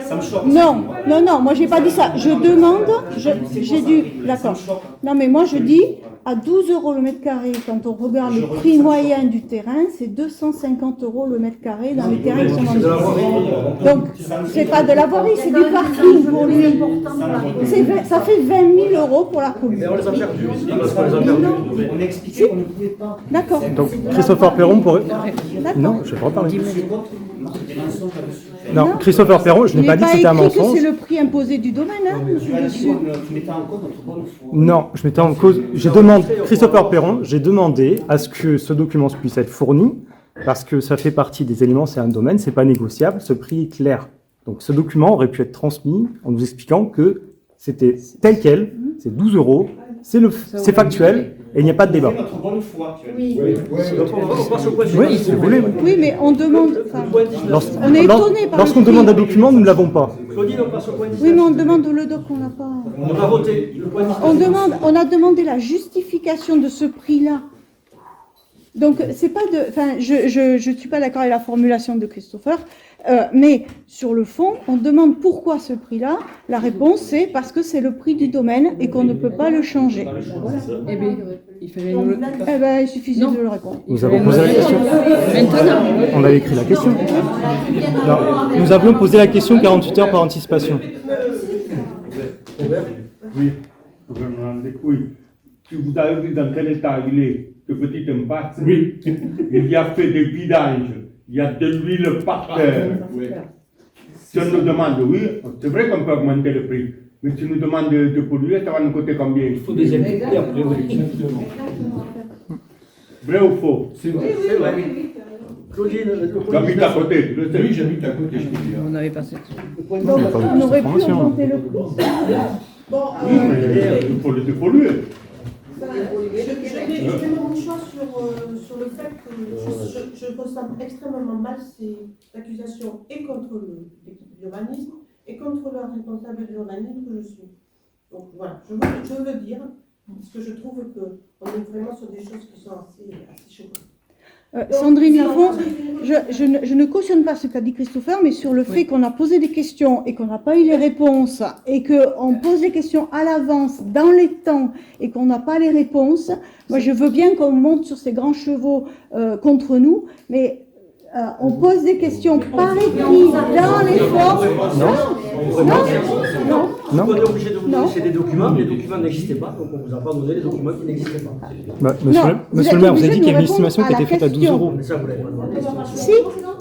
Speaker 6: Ça me choque.
Speaker 3: Non, moi j'ai pas dit ça. Je demande, j'ai dû. D'accord. Non, mais moi je dis à 12 € le mètre carré, quand on regarde le prix moyen du terrain, c'est 250 € le mètre carré dans les terrains qui sont dans le. Donc, c'est pas de la voirie, c'est du parking pour lui. Ça fait 20 000 € pour la commune.
Speaker 1: Mais on les a perdus. Parce qu'on les a perdus.
Speaker 6: On a expliqué qu'on ne pouvait pas.
Speaker 3: D'accord.
Speaker 7: Donc, Christopher Perron pourrait... Non, je vais pas reparler. Non, Christopher Perron, je n'ai pas dit que c'était un mensonge.
Speaker 3: C'est le prix imposé du domaine, hein, dessus.
Speaker 6: Tu mettais en cause notre bonne foi.
Speaker 7: Non, je mettais en cause. J'ai demandé, Christopher Perron, j'ai demandé à ce que ce document puisse être fourni, parce que ça fait partie des éléments, c'est un domaine, c'est pas négociable, ce prix est clair. Donc ce document aurait pu être transmis en nous expliquant que c'était tel quel, c'est 12 €, c'est factuel, et il n'y a pas de débat.
Speaker 6: C'est notre bonne foi.
Speaker 3: Oui.
Speaker 1: Donc on passe au point suivant.
Speaker 7: Oui, si vous voulez.
Speaker 3: Oui, mais on demande. On est étonné par.
Speaker 7: Lorsqu'on demande un document, nous ne l'avons pas.
Speaker 1: Claudine, on passe au point 19.
Speaker 3: Oui, mais on demande le doc, on l'a pas.
Speaker 1: On va voter. Le point 19.
Speaker 3: On a demandé la justification de ce prix-là. Donc, c'est pas de. Enfin, je suis pas d'accord avec la formulation de Christopher, mais sur le fond, on demande pourquoi ce prix-là. La réponse, c'est parce que c'est le prix du domaine et qu'on ne peut pas le changer.
Speaker 2: Eh bien, il fallait nous le...
Speaker 3: Eh ben, il suffisait de le répondre.
Speaker 7: Nous avons posé la question.
Speaker 2: Maintenant.
Speaker 7: On avait écrit la question. Non, nous avions posé la question 48 heures par anticipation.
Speaker 13: Oui, gouvernement de couilles. Si vous avez vu dans quel état il est, ce petit impact, oui. Il y a fait des vidanges, il y a de l'huile par terre. Si on nous demande, oui, c'est vrai qu'on peut augmenter le prix, mais si on nous demande de polluer, ça va nous coûter combien? Il faut des invités après, oui. Vrai ou faux? C'est vrai.
Speaker 1: C'est vrai. Claudine,
Speaker 13: j'habite à côté, tu le sais.
Speaker 12: Oui, j'habite à côté, je peux dire.
Speaker 2: On n'avait pas cette...
Speaker 3: Donc, on aurait pu augmenter le prix.
Speaker 11: Bon,
Speaker 13: Oui, mais il faut le dépolluer.
Speaker 11: je mets mon choix sur le fait que je ressens extrêmement mal ces accusations et contre l'équipe d'urbanisme et contre le responsable de l'urbanisme que je suis. Donc voilà, je veux le dire, parce que je trouve qu'on est vraiment sur des choses qui sont assez choquantes.
Speaker 3: Sandrine Lafont, je ne cautionne pas ce qu'a dit Christopher, mais sur le fait qu'on a posé des questions et qu'on n'a pas eu les réponses, et qu'on pose des questions à l'avance, dans les temps, et qu'on n'a pas les réponses, moi je veux bien qu'on monte sur ces grands chevaux contre nous, mais on pose des questions par écrit, dans les formes. Non.
Speaker 1: On est obligé de vous donner des documents, les documents n'existaient pas, donc on ne vous a pas donné les documents qui n'existaient pas.
Speaker 7: Monsieur le maire, vous avez dit qu'il y avait une estimation qui était faite à 12 €.
Speaker 1: Mais ça, vous l'avez pas demandé.
Speaker 3: Si,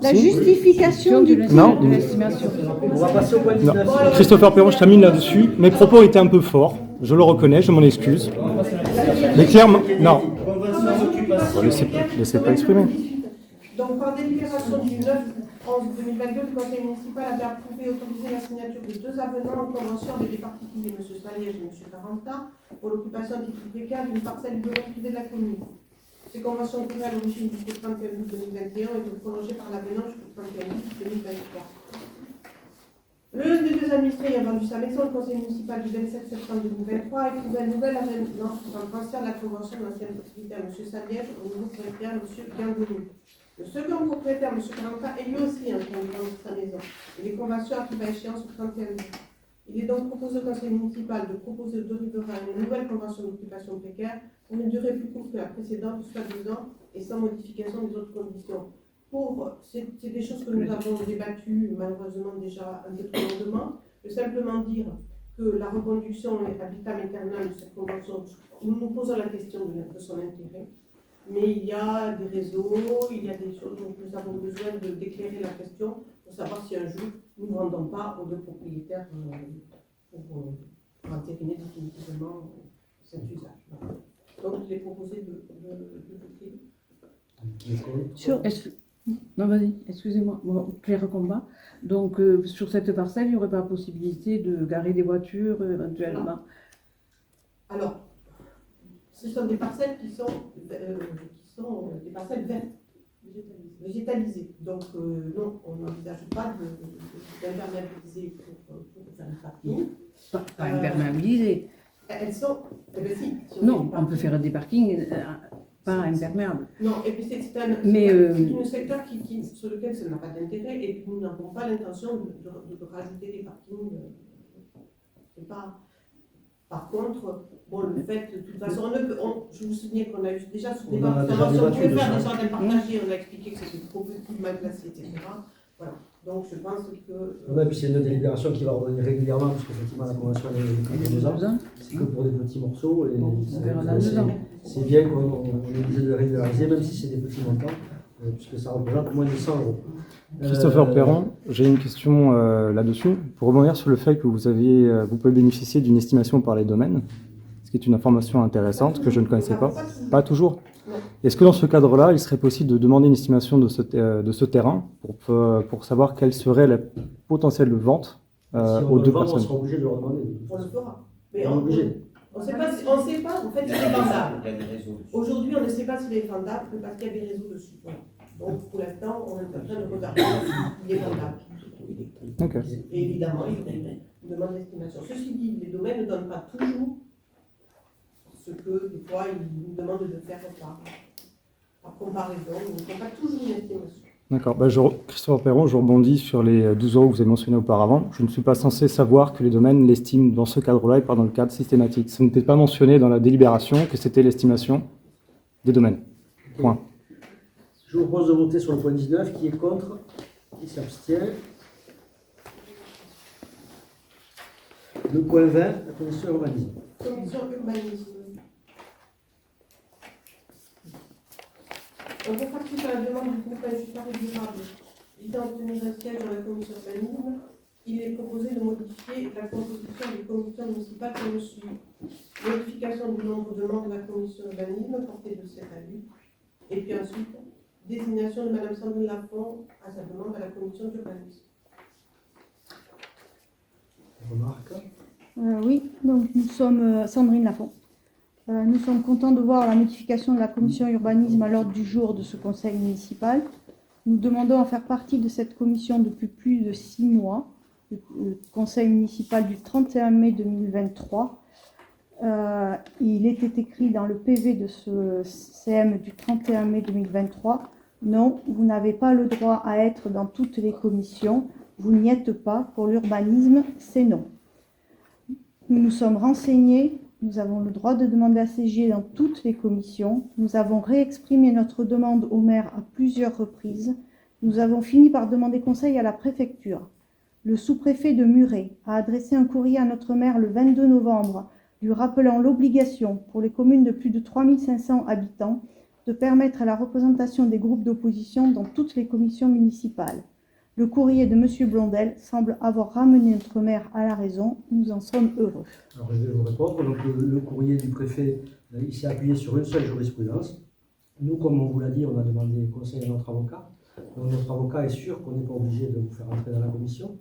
Speaker 3: la justification du prix
Speaker 7: de
Speaker 2: l'estimation.
Speaker 1: On va passer au point 19.
Speaker 7: Christopher Perron, je termine là-dessus. Mes propos étaient un peu forts, je le reconnais, je m'en excuse. Mais clairement, non. Laissez pas exprimer.
Speaker 11: Donc, par délibération du 9/11/2022, le conseil municipal avait approuvé et autorisé la signature de 2 avenants en convention avec des particuliers, M. Saliège et M. Caranta, pour l'occupation à titre précaire d'une parcelle de domaine privé de la commune. Ces conventions prises à l'origine du 31 août 2021 et sont prolongées par l'avenant jusqu'au 31 août 2023. L'un des 2 administrés ayant vendu sa maison, le conseil municipal du 27 septembre 2023 a éprouvé un nouvel avenant pour un transfert de la convention de l'ancienne propriétaire M. Saliège au nouveau propriétaire M. Gangoulou. Le second propriétaire, M. Caranta, est lui aussi un candidat de sa maison. Et les conventions arrivent à échéance au 31 août. Il est donc proposé au conseil municipal de proposer aux 2 riverains une nouvelle convention d'occupation précaire pour une durée plus courte que la précédente, soit 2 ans, et sans modification des autres conditions. C'est des choses que nous avons débattues malheureusement déjà un peu trop longuement. Je veux simplement dire que la reconduction habitam aeternam de cette convention, nous nous posons la question de son intérêt, mais il y a des réseaux, il y a des choses dont nous avons besoin d'éclairer la question pour savoir si un jour nous ne vendons pas aux deux propriétaires pour entériner définitivement cet usage. Voilà. Donc il est proposé de voter.
Speaker 2: Non, vas-y, excusez-moi, Claire Combat. Donc, sur cette parcelle, il n'y aurait pas possibilité de garer des voitures éventuellement?
Speaker 11: Alors, ce sont des parcelles qui sont des parcelles vertes, végétalisées. Donc, non, on n'envisage pas d'imperméabiliser pour faire un parking.
Speaker 2: Pas imperméabilisées.
Speaker 11: Elles sont. Eh bien, si
Speaker 2: non, on peut faire des parkings pas imperméables.
Speaker 11: Non, et puis c'est un secteur sur lequel ça n'a pas d'intérêt et puis nous n'avons pas l'intention de rajouter des parkings. C'est pas. Par contre, bon, le fait, de toute façon, je vous souviens qu'on a eu déjà ce débat, si on pouvait faire des jardins partagés, on a expliqué que c'était trop petit, mal placé, etc. Voilà. Donc je pense que.
Speaker 1: Et puis c'est une délibération qui va revenir régulièrement, parce qu'effectivement la convention est de 2 ans, c'est que pour des petits morceaux, et c'est bien qu'on est obligé de régulariser, même si c'est des petits montants, puisque ça représente moins de 100 €.
Speaker 7: Christopher Perron, j'ai une question là-dessus. Pour rebondir sur le fait que vous pouvez bénéficier d'une estimation par les domaines, ce qui est une information intéressante que je ne connaissais pas. Pas toujours. Est-ce que dans ce cadre-là, il serait possible de demander une estimation de ce terrain pour savoir quelle serait la potentielle vente aux deux personnes?
Speaker 1: On sera obligé de leur demander.
Speaker 11: On le fera. Mais
Speaker 1: on est obligé.
Speaker 11: On ne sait pas en fait s'il est vendable. Aujourd'hui, on ne sait pas s'il est vendable parce qu'il y a des réseaux dessus. Voilà. Donc pour l'instant, on est en train de regarder s'il est vendable.
Speaker 7: Okay.
Speaker 11: Et évidemment, il y a une demande d'estimation. Ceci dit, les domaines ne donnent pas toujours ce que des fois ils nous demandent de faire par comparaison. Ils ne font pas toujours une estimation.
Speaker 7: D'accord. Christopher Perron, je rebondis sur les 12 € que vous avez mentionnés auparavant. Je ne suis pas censé savoir que les domaines l'estiment dans ce cadre-là et pas dans le cadre systématique. Ça n'était pas mentionné dans la délibération que c'était l'estimation des domaines. Point.
Speaker 1: Je vous propose de voter sur le point 19, qui est contre, qui s'abstient. Le point 20, la commission urbanisme.
Speaker 11: Commission urbanisme. On participe à la demande du groupe Agissement Durable visant à obtenir un siège dans la commission urbanisme. Il est proposé de modifier la composition des commissions municipales comme suit. Modification du nombre de membres de la commission urbanisme, portée de 7 à 8. Et puis ensuite, désignation de Mme Sandrine Lafont à sa demande à la commission d'urbanisme.
Speaker 1: Remarque.
Speaker 3: Oui, donc nous sommes Sandrine Lafont. Nous sommes contents de voir la modification de la commission urbanisme à l'ordre du jour de ce conseil municipal. Nous demandons à faire partie de cette commission depuis plus de 6 mois, le conseil municipal du 31 mai 2023. Il était écrit dans le PV de ce CM du 31 mai 2023, non, vous n'avez pas le droit à être dans toutes les commissions, vous n'y êtes pas, pour l'urbanisme, c'est non. Nous nous sommes renseignés, nous avons le droit de demander à siéger dans toutes les commissions, nous avons réexprimé notre demande au maire à plusieurs reprises, nous avons fini par demander conseil à la préfecture. Le sous-préfet de Muret a adressé un courrier à notre maire le 22 novembre, lui rappelant l'obligation pour les communes de plus de 3500 habitants de permettre à la représentation des groupes d'opposition dans toutes les commissions municipales. Le courrier de M. Blondel semble avoir ramené notre maire à la raison. Nous en sommes heureux.
Speaker 1: Alors je vais vous répondre. Donc, le courrier du préfet, il s'est appuyé sur une seule jurisprudence. Nous, comme on vous l'a dit, on a demandé conseil à notre avocat. Donc, notre avocat est sûr qu'on n'est pas obligé de vous faire entrer dans la commission.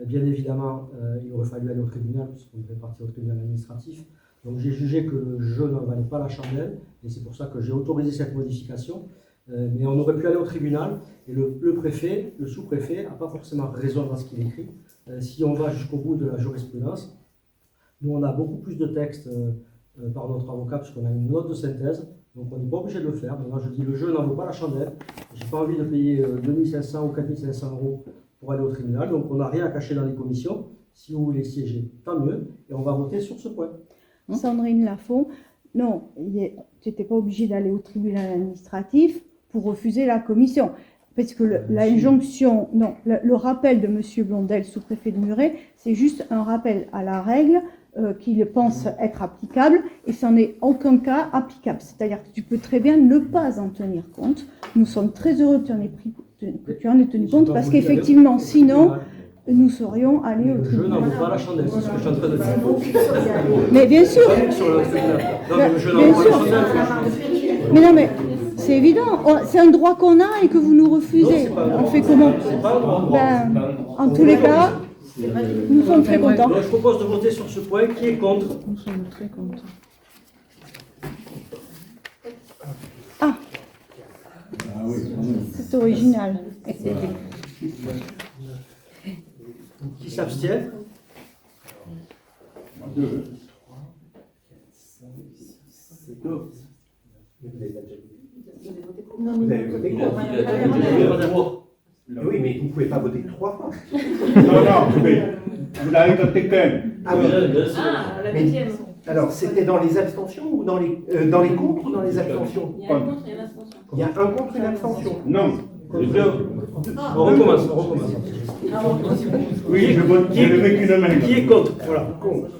Speaker 1: Bien évidemment, il aurait fallu aller au tribunal, puisqu'on fait partie au tribunal administratif. Donc j'ai jugé que le jeu n'en valait pas la chandelle, et c'est pour ça que j'ai autorisé cette modification. Mais on aurait pu aller au tribunal, et le préfet, le sous-préfet, n'a pas forcément raison dans ce qu'il écrit. Si on va jusqu'au bout de la jurisprudence, nous on a beaucoup plus de textes par notre avocat, puisqu'on a une note de synthèse, donc on n'est pas obligé de le faire. Maintenant je dis, le jeu n'en vaut pas la chandelle, j'ai pas envie de payer 2500 ou 4500 € pour aller au tribunal, donc on n'a rien à cacher dans les commissions. Si vous voulez siéger, tant mieux, et on va voter sur ce point.
Speaker 3: Sandrine Lafont, non, tu n'étais pas obligé d'aller au tribunal administratif pour refuser la commission. parce que l'injonction, non, le rappel de M. Blondel, sous-préfet de Muret, c'est juste un rappel à la règle qu'il pense être applicable, et ça n'est en aucun cas applicable. C'est-à-dire que tu peux très bien ne pas en tenir compte. Nous sommes très heureux que tu en aies tenu compte, parce qu'effectivement, sinon, nous serions allés au tribunal.
Speaker 1: Je n'en veux pas la chandelle, c'est ce que je suis en train de dire.
Speaker 3: Mais bien sûr. Bien sûr. Mais non, mais c'est évident. C'est un droit qu'on a et que vous nous refusez. On fait comment? En tous les cas, nous sommes très contents.
Speaker 1: Donc, je propose de voter sur ce point. Qui est contre?
Speaker 2: Nous sommes très contents.
Speaker 3: Ah, c'est original.
Speaker 1: Qui s'abstient?
Speaker 10: Vous avez voté contre. Oui, mais vous ne pouvez pas voter 3 fois.
Speaker 13: Non, mais vous n'avez voté qu'un.
Speaker 10: Ah oui.
Speaker 8: la deuxième.
Speaker 10: Alors, c'était dans les abstentions ou dans les contre ou dans les abstentions?
Speaker 8: Il y a un contre et une abstention.
Speaker 10: Il y a un contre et une abstention.
Speaker 13: Non.
Speaker 1: On recommence.
Speaker 13: Oui, je vote, je ne mets qu'une main.
Speaker 1: Qui est contre? Voilà.
Speaker 10: Contre.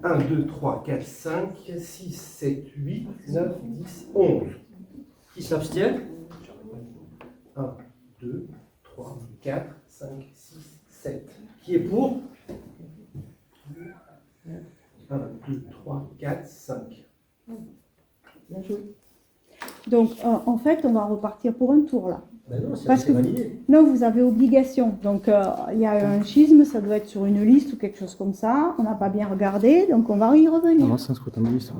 Speaker 10: 1, 2, 3, 4, 5, 6, 7, 8, 9, 10, 11.
Speaker 1: Qui s'abstient?
Speaker 10: 1, 2, 3, 4, 5, 6, 7.
Speaker 1: Qui est pour?
Speaker 10: 1, 2, 3, 4, 5.
Speaker 3: Bien joué. Donc, en fait, on va repartir pour un tour, là.
Speaker 1: Ben non,
Speaker 3: Parce que non, vous avez obligation. Donc, il y a un schisme, ça doit être sur une liste ou quelque chose comme ça. On n'a pas bien regardé, donc on va y revenir.
Speaker 7: Non, c'est un scrutin de liste.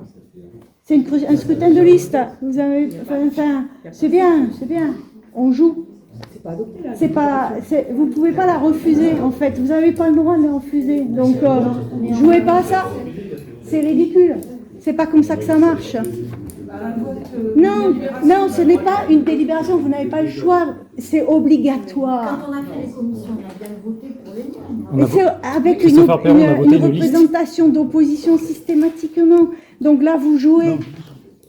Speaker 3: C'est un scrutin de liste. Vous avez, enfin, c'est bien. On joue.
Speaker 5: C'est pas adopté, là.
Speaker 3: Vous pouvez pas la refuser, en fait. Vous n'avez pas le droit de la refuser. Donc, jouez pas à ça. C'est ridicule. C'est pas comme ça que ça marche. Non, ce n'est pas une délibération, vous n'avez pas le choix, c'est obligatoire.
Speaker 8: Quand on a fait les commissions, on a bien voté pour les liens.
Speaker 3: Et c'est avec une représentation d'opposition systématiquement. Donc là, vous jouez.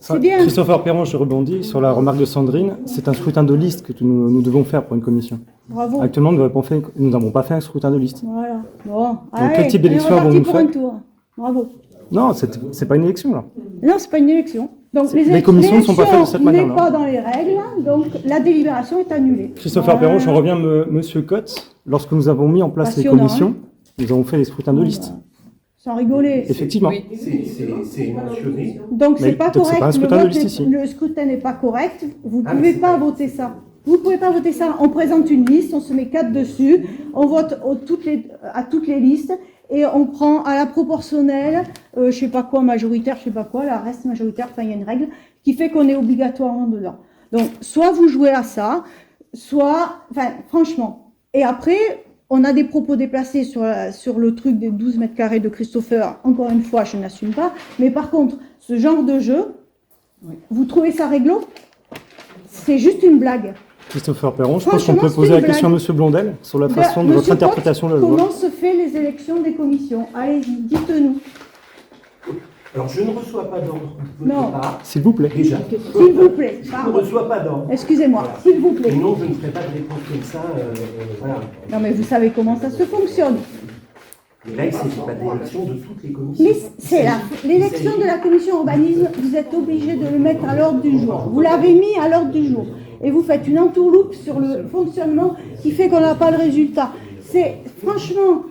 Speaker 3: C'est bien.
Speaker 7: Christopher Perron, je rebondis sur la remarque de Sandrine. C'est un scrutin de liste que nous devons faire pour une commission.
Speaker 3: Bravo.
Speaker 7: Actuellement, nous n'avons pas fait un scrutin de liste.
Speaker 3: Voilà. Bon,
Speaker 7: Donc,
Speaker 3: allez,
Speaker 7: quel type d'élection avons-nous fait?
Speaker 3: Bravo.
Speaker 7: Non, c'est pas une élection, là.
Speaker 3: Non, c'est pas une élection. Donc
Speaker 7: les commissions ne sont pas faites de cette manière-là.
Speaker 3: n'est pas dans les règles, donc la délibération est annulée.
Speaker 7: Christopher Perron, je reviens, Monsieur Cotte. Lorsque nous avons mis en place les commissions, nous avons fait des scrutins de liste.
Speaker 3: Sans rigoler.
Speaker 7: Effectivement.
Speaker 10: C'est mentionné.
Speaker 3: Donc c'est pas correct.
Speaker 7: Pas un scrutin de liste ici.
Speaker 3: Le scrutin n'est pas correct. Vous ne pouvez pas voter ça. Vous ne pouvez pas voter ça. On présente une liste, on se met 4 dessus, on vote à toutes les listes. Et on prend à la proportionnelle, je sais pas quoi, majoritaire, je sais pas quoi, la reste majoritaire, enfin il y a une règle qui fait qu'on est obligatoirement dedans. Donc soit vous jouez à ça, soit, enfin franchement. Et après, on a des propos déplacés sur le truc des 12 mètres carrés de Christopher. Encore une fois, je n'assume pas. Mais par contre, ce genre de jeu, vous trouvez ça réglo? C'est juste une blague.
Speaker 7: Christopher Perron, je pense qu'on peut poser la question à M. Blondel sur la façon de votre interprétation de la loi.
Speaker 3: Comment se fait les élections des commissions? Allez-y, dites-nous.
Speaker 10: Alors, je ne reçois pas d'ordre.
Speaker 3: Non.
Speaker 7: S'il vous plaît.
Speaker 10: Déjà.
Speaker 3: S'il vous plaît.
Speaker 10: Je ne reçois pas d'ordre.
Speaker 3: Excusez-moi,
Speaker 10: Voilà.
Speaker 3: s'il vous plaît.
Speaker 10: Sinon, je ne ferai pas de réponse comme ça. Voilà.
Speaker 3: Non, mais vous savez comment ça se fonctionne.
Speaker 10: Mais là, il ne s'agit pas d'élection de toutes les commissions.
Speaker 3: Mais c'est l'élection de la commission urbanisme, vous êtes obligé de le mettre à l'ordre du jour. Vous l'avez mis à l'ordre du jour. Et vous faites une entourloupe sur le fonctionnement qui fait qu'on n'a pas le résultat. C'est franchement,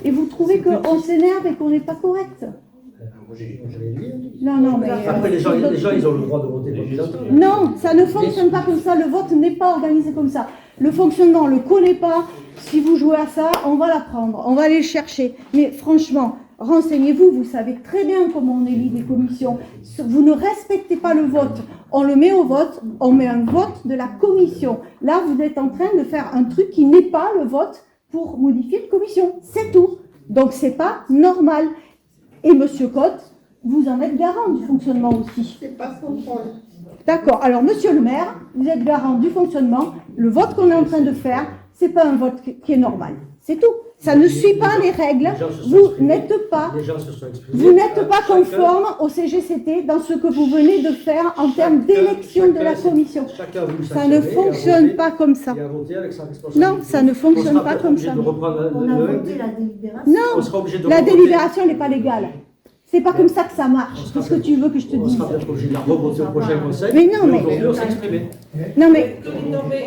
Speaker 3: et vous trouvez qu'on s'énerve et qu'on n'est pas correct. Non, mais...
Speaker 1: Après, les gens, ils ont le droit de voter comme ils entendent.
Speaker 3: Non, ça ne fonctionne pas comme ça. Le vote n'est pas organisé comme ça. Le fonctionnement, on ne le connaît pas. Si vous jouez à ça, on va l'apprendre. On va aller le chercher. Mais franchement, renseignez-vous. Vous savez très bien comment on élit des commissions. Vous ne respectez pas le vote. On le met au vote. On met un vote de la commission. Là, vous êtes en train de faire un truc qui n'est pas le vote pour modifier une commission. C'est tout. Donc, c'est pas normal. Et Monsieur Cotte, vous en êtes garant du fonctionnement aussi.
Speaker 11: C'est pas son rôle.
Speaker 3: D'accord. Alors, Monsieur le maire, vous êtes garant du fonctionnement. Le vote qu'on est en train de faire, c'est pas un vote qui est normal. C'est tout. Ça ne suit pas les règles. Vous n'êtes pas conforme au CGCT dans ce que vous venez de faire en termes d'élection de la commission. Ça ne fonctionne pas comme ça. Non, ça ne fonctionne pas comme ça.
Speaker 1: On
Speaker 3: a voté la délibération. Non, la délibération n'est pas légale. C'est pas comme ça que ça marche. Qu'est-ce que tu veux que je te dise? Mais non, mais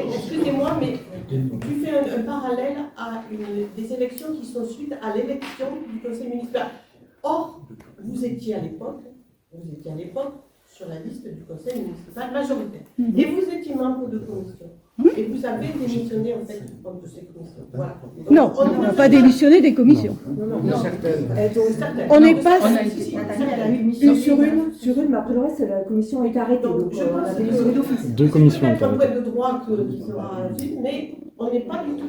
Speaker 11: excusez-moi, mais tu fais un parallèle à des élections qui sont suite à l'élection du conseil municipal. Or, vous étiez à l'époque sur la liste du conseil municipal majoritaire. Et vous étiez membre de commission. Et vous avez démissionné en fait de ces commissions. Voilà.
Speaker 3: Non, on n'a pas démissionné des commissions.
Speaker 11: Non.
Speaker 3: On n'est pas...
Speaker 5: Sur une, mais après le reste, la commission a été arrêtée. Donc, on a démissionné d'office.
Speaker 7: 2 commissions.
Speaker 11: C'est un point de droit qui sera vite, mais on n'est pas du tout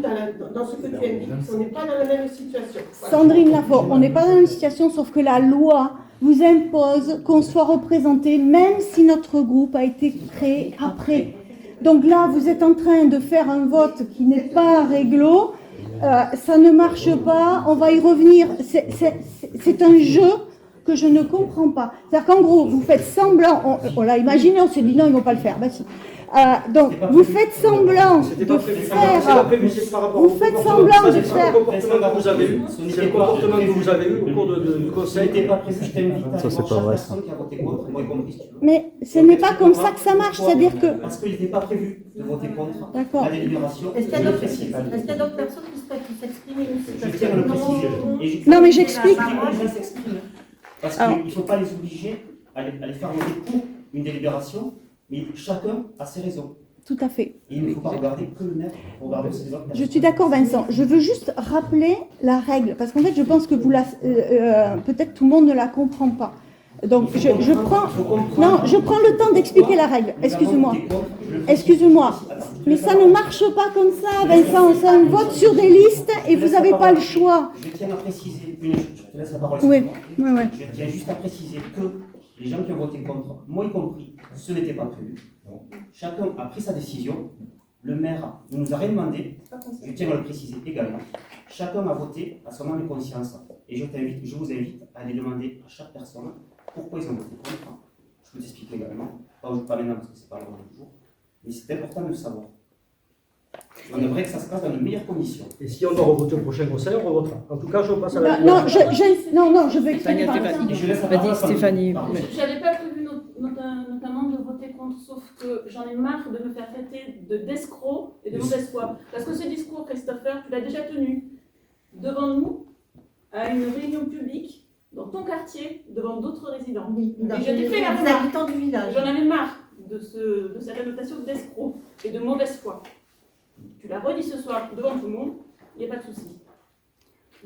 Speaker 11: dans ce que tu indiques. On n'est pas dans la même situation. Voilà.
Speaker 3: Sandrine Lafort, on n'est pas dans la même situation, sauf que la loi vous impose qu'on soit représenté, même si notre groupe a été créé après. Donc là, vous êtes en train de faire un vote qui n'est pas réglo, ça ne marche pas, on va y revenir. C'est un jeu que je ne comprends pas. C'est-à-dire qu'en gros, vous faites semblant, on l'a imaginé, on s'est dit non, ils ne vont pas le faire. Ben si. Donc, vous faites semblant de faire. Vous faites semblant de faire.
Speaker 1: C'est le comportement que vous avez eu au cours du conseil.
Speaker 7: Ça, c'est pas vrai, ça.
Speaker 3: Mais ce n'est pas comme ça que ça marche, c'est-à-dire que.
Speaker 6: Parce qu'il n'était pas prévu de voter contre la délibération.
Speaker 8: Est-ce qu'il y a d'autres personnes qui souhaitent s'exprimer aussi?
Speaker 6: Je tiens à le préciser.
Speaker 3: Non, mais j'explique.
Speaker 6: Parce qu'il ne faut pas les obliger à les faire voter pour une délibération. Mais chacun a ses raisons.
Speaker 3: Tout à fait.
Speaker 6: Et il ne faut pas regarder que le maire, il faut regarder aussi les autres.
Speaker 3: Je suis d'accord, Vincent. Je veux juste rappeler la règle, parce qu'en fait, je pense que peut-être tout le monde ne la comprend pas. Donc, je prends le temps d'expliquer la règle. Excusez-moi. Mais ça ne marche pas comme ça, Vincent. C'est un vote sur des listes et vous n'avez pas le choix.
Speaker 6: Je tiens à préciser, je te laisse la parole.
Speaker 3: Oui.
Speaker 6: Je tiens juste à préciser que les gens qui ont voté contre, moi y compris, ce n'était pas prévu. Chacun a pris sa décision. Le maire ne nous a rien demandé. Je tiens à le préciser également. Chacun a voté à son âme et conscience. Et je vous invite à aller demander à chaque personne pourquoi ils ont voté contre. Je peux t'expliquer également. Pas maintenant parce que c'est pas l'ordre du jour. Mais c'est important de le savoir. On aimerait que ça se passe dans de meilleures conditions.
Speaker 1: Et si on doit revoter au prochain conseil, on revotera. En tout cas, je passe à la...
Speaker 3: je vais expliquer.
Speaker 2: Stéphanie.
Speaker 8: J'avais pas prévu notamment de voter contre, sauf que j'en ai marre de me faire traiter d'escroc et de mauvaise foi. Parce que ce discours, Christopher, tu l'as déjà tenu devant nous, à une réunion publique, dans ton quartier, devant d'autres résidents.
Speaker 3: Oui,
Speaker 8: et je t'ai fait la remarque.
Speaker 3: habitants du village.
Speaker 8: J'en avais marre de cette annotation d'escroc et de mauvaise foi. Tu l'as redit ce soir devant tout le monde, il n'y a pas de souci.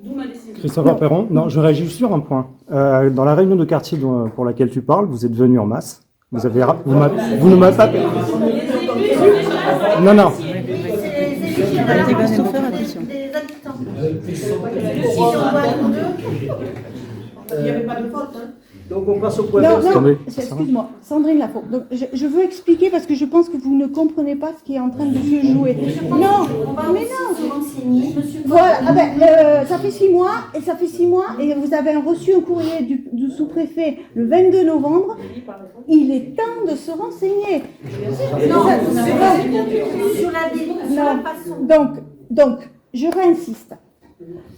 Speaker 8: D'où ma décision.
Speaker 7: Christopher Perron, non, je réagis juste sur un point. Dans la réunion de quartier pour laquelle tu parles, vous êtes venu en masse. Vous ne m'avez pas... Non.
Speaker 11: Il n'y avait pas de vote.
Speaker 1: Donc on passe au point
Speaker 3: excuse-moi, Sandrine Lafont. Donc je veux expliquer parce que je pense que vous ne comprenez pas ce qui est en train de se jouer. Non. Voilà, ça fait 6 mois et vous avez reçu un courrier du sous-préfet le 22 novembre. Il est temps de se renseigner. Donc, je réinsiste.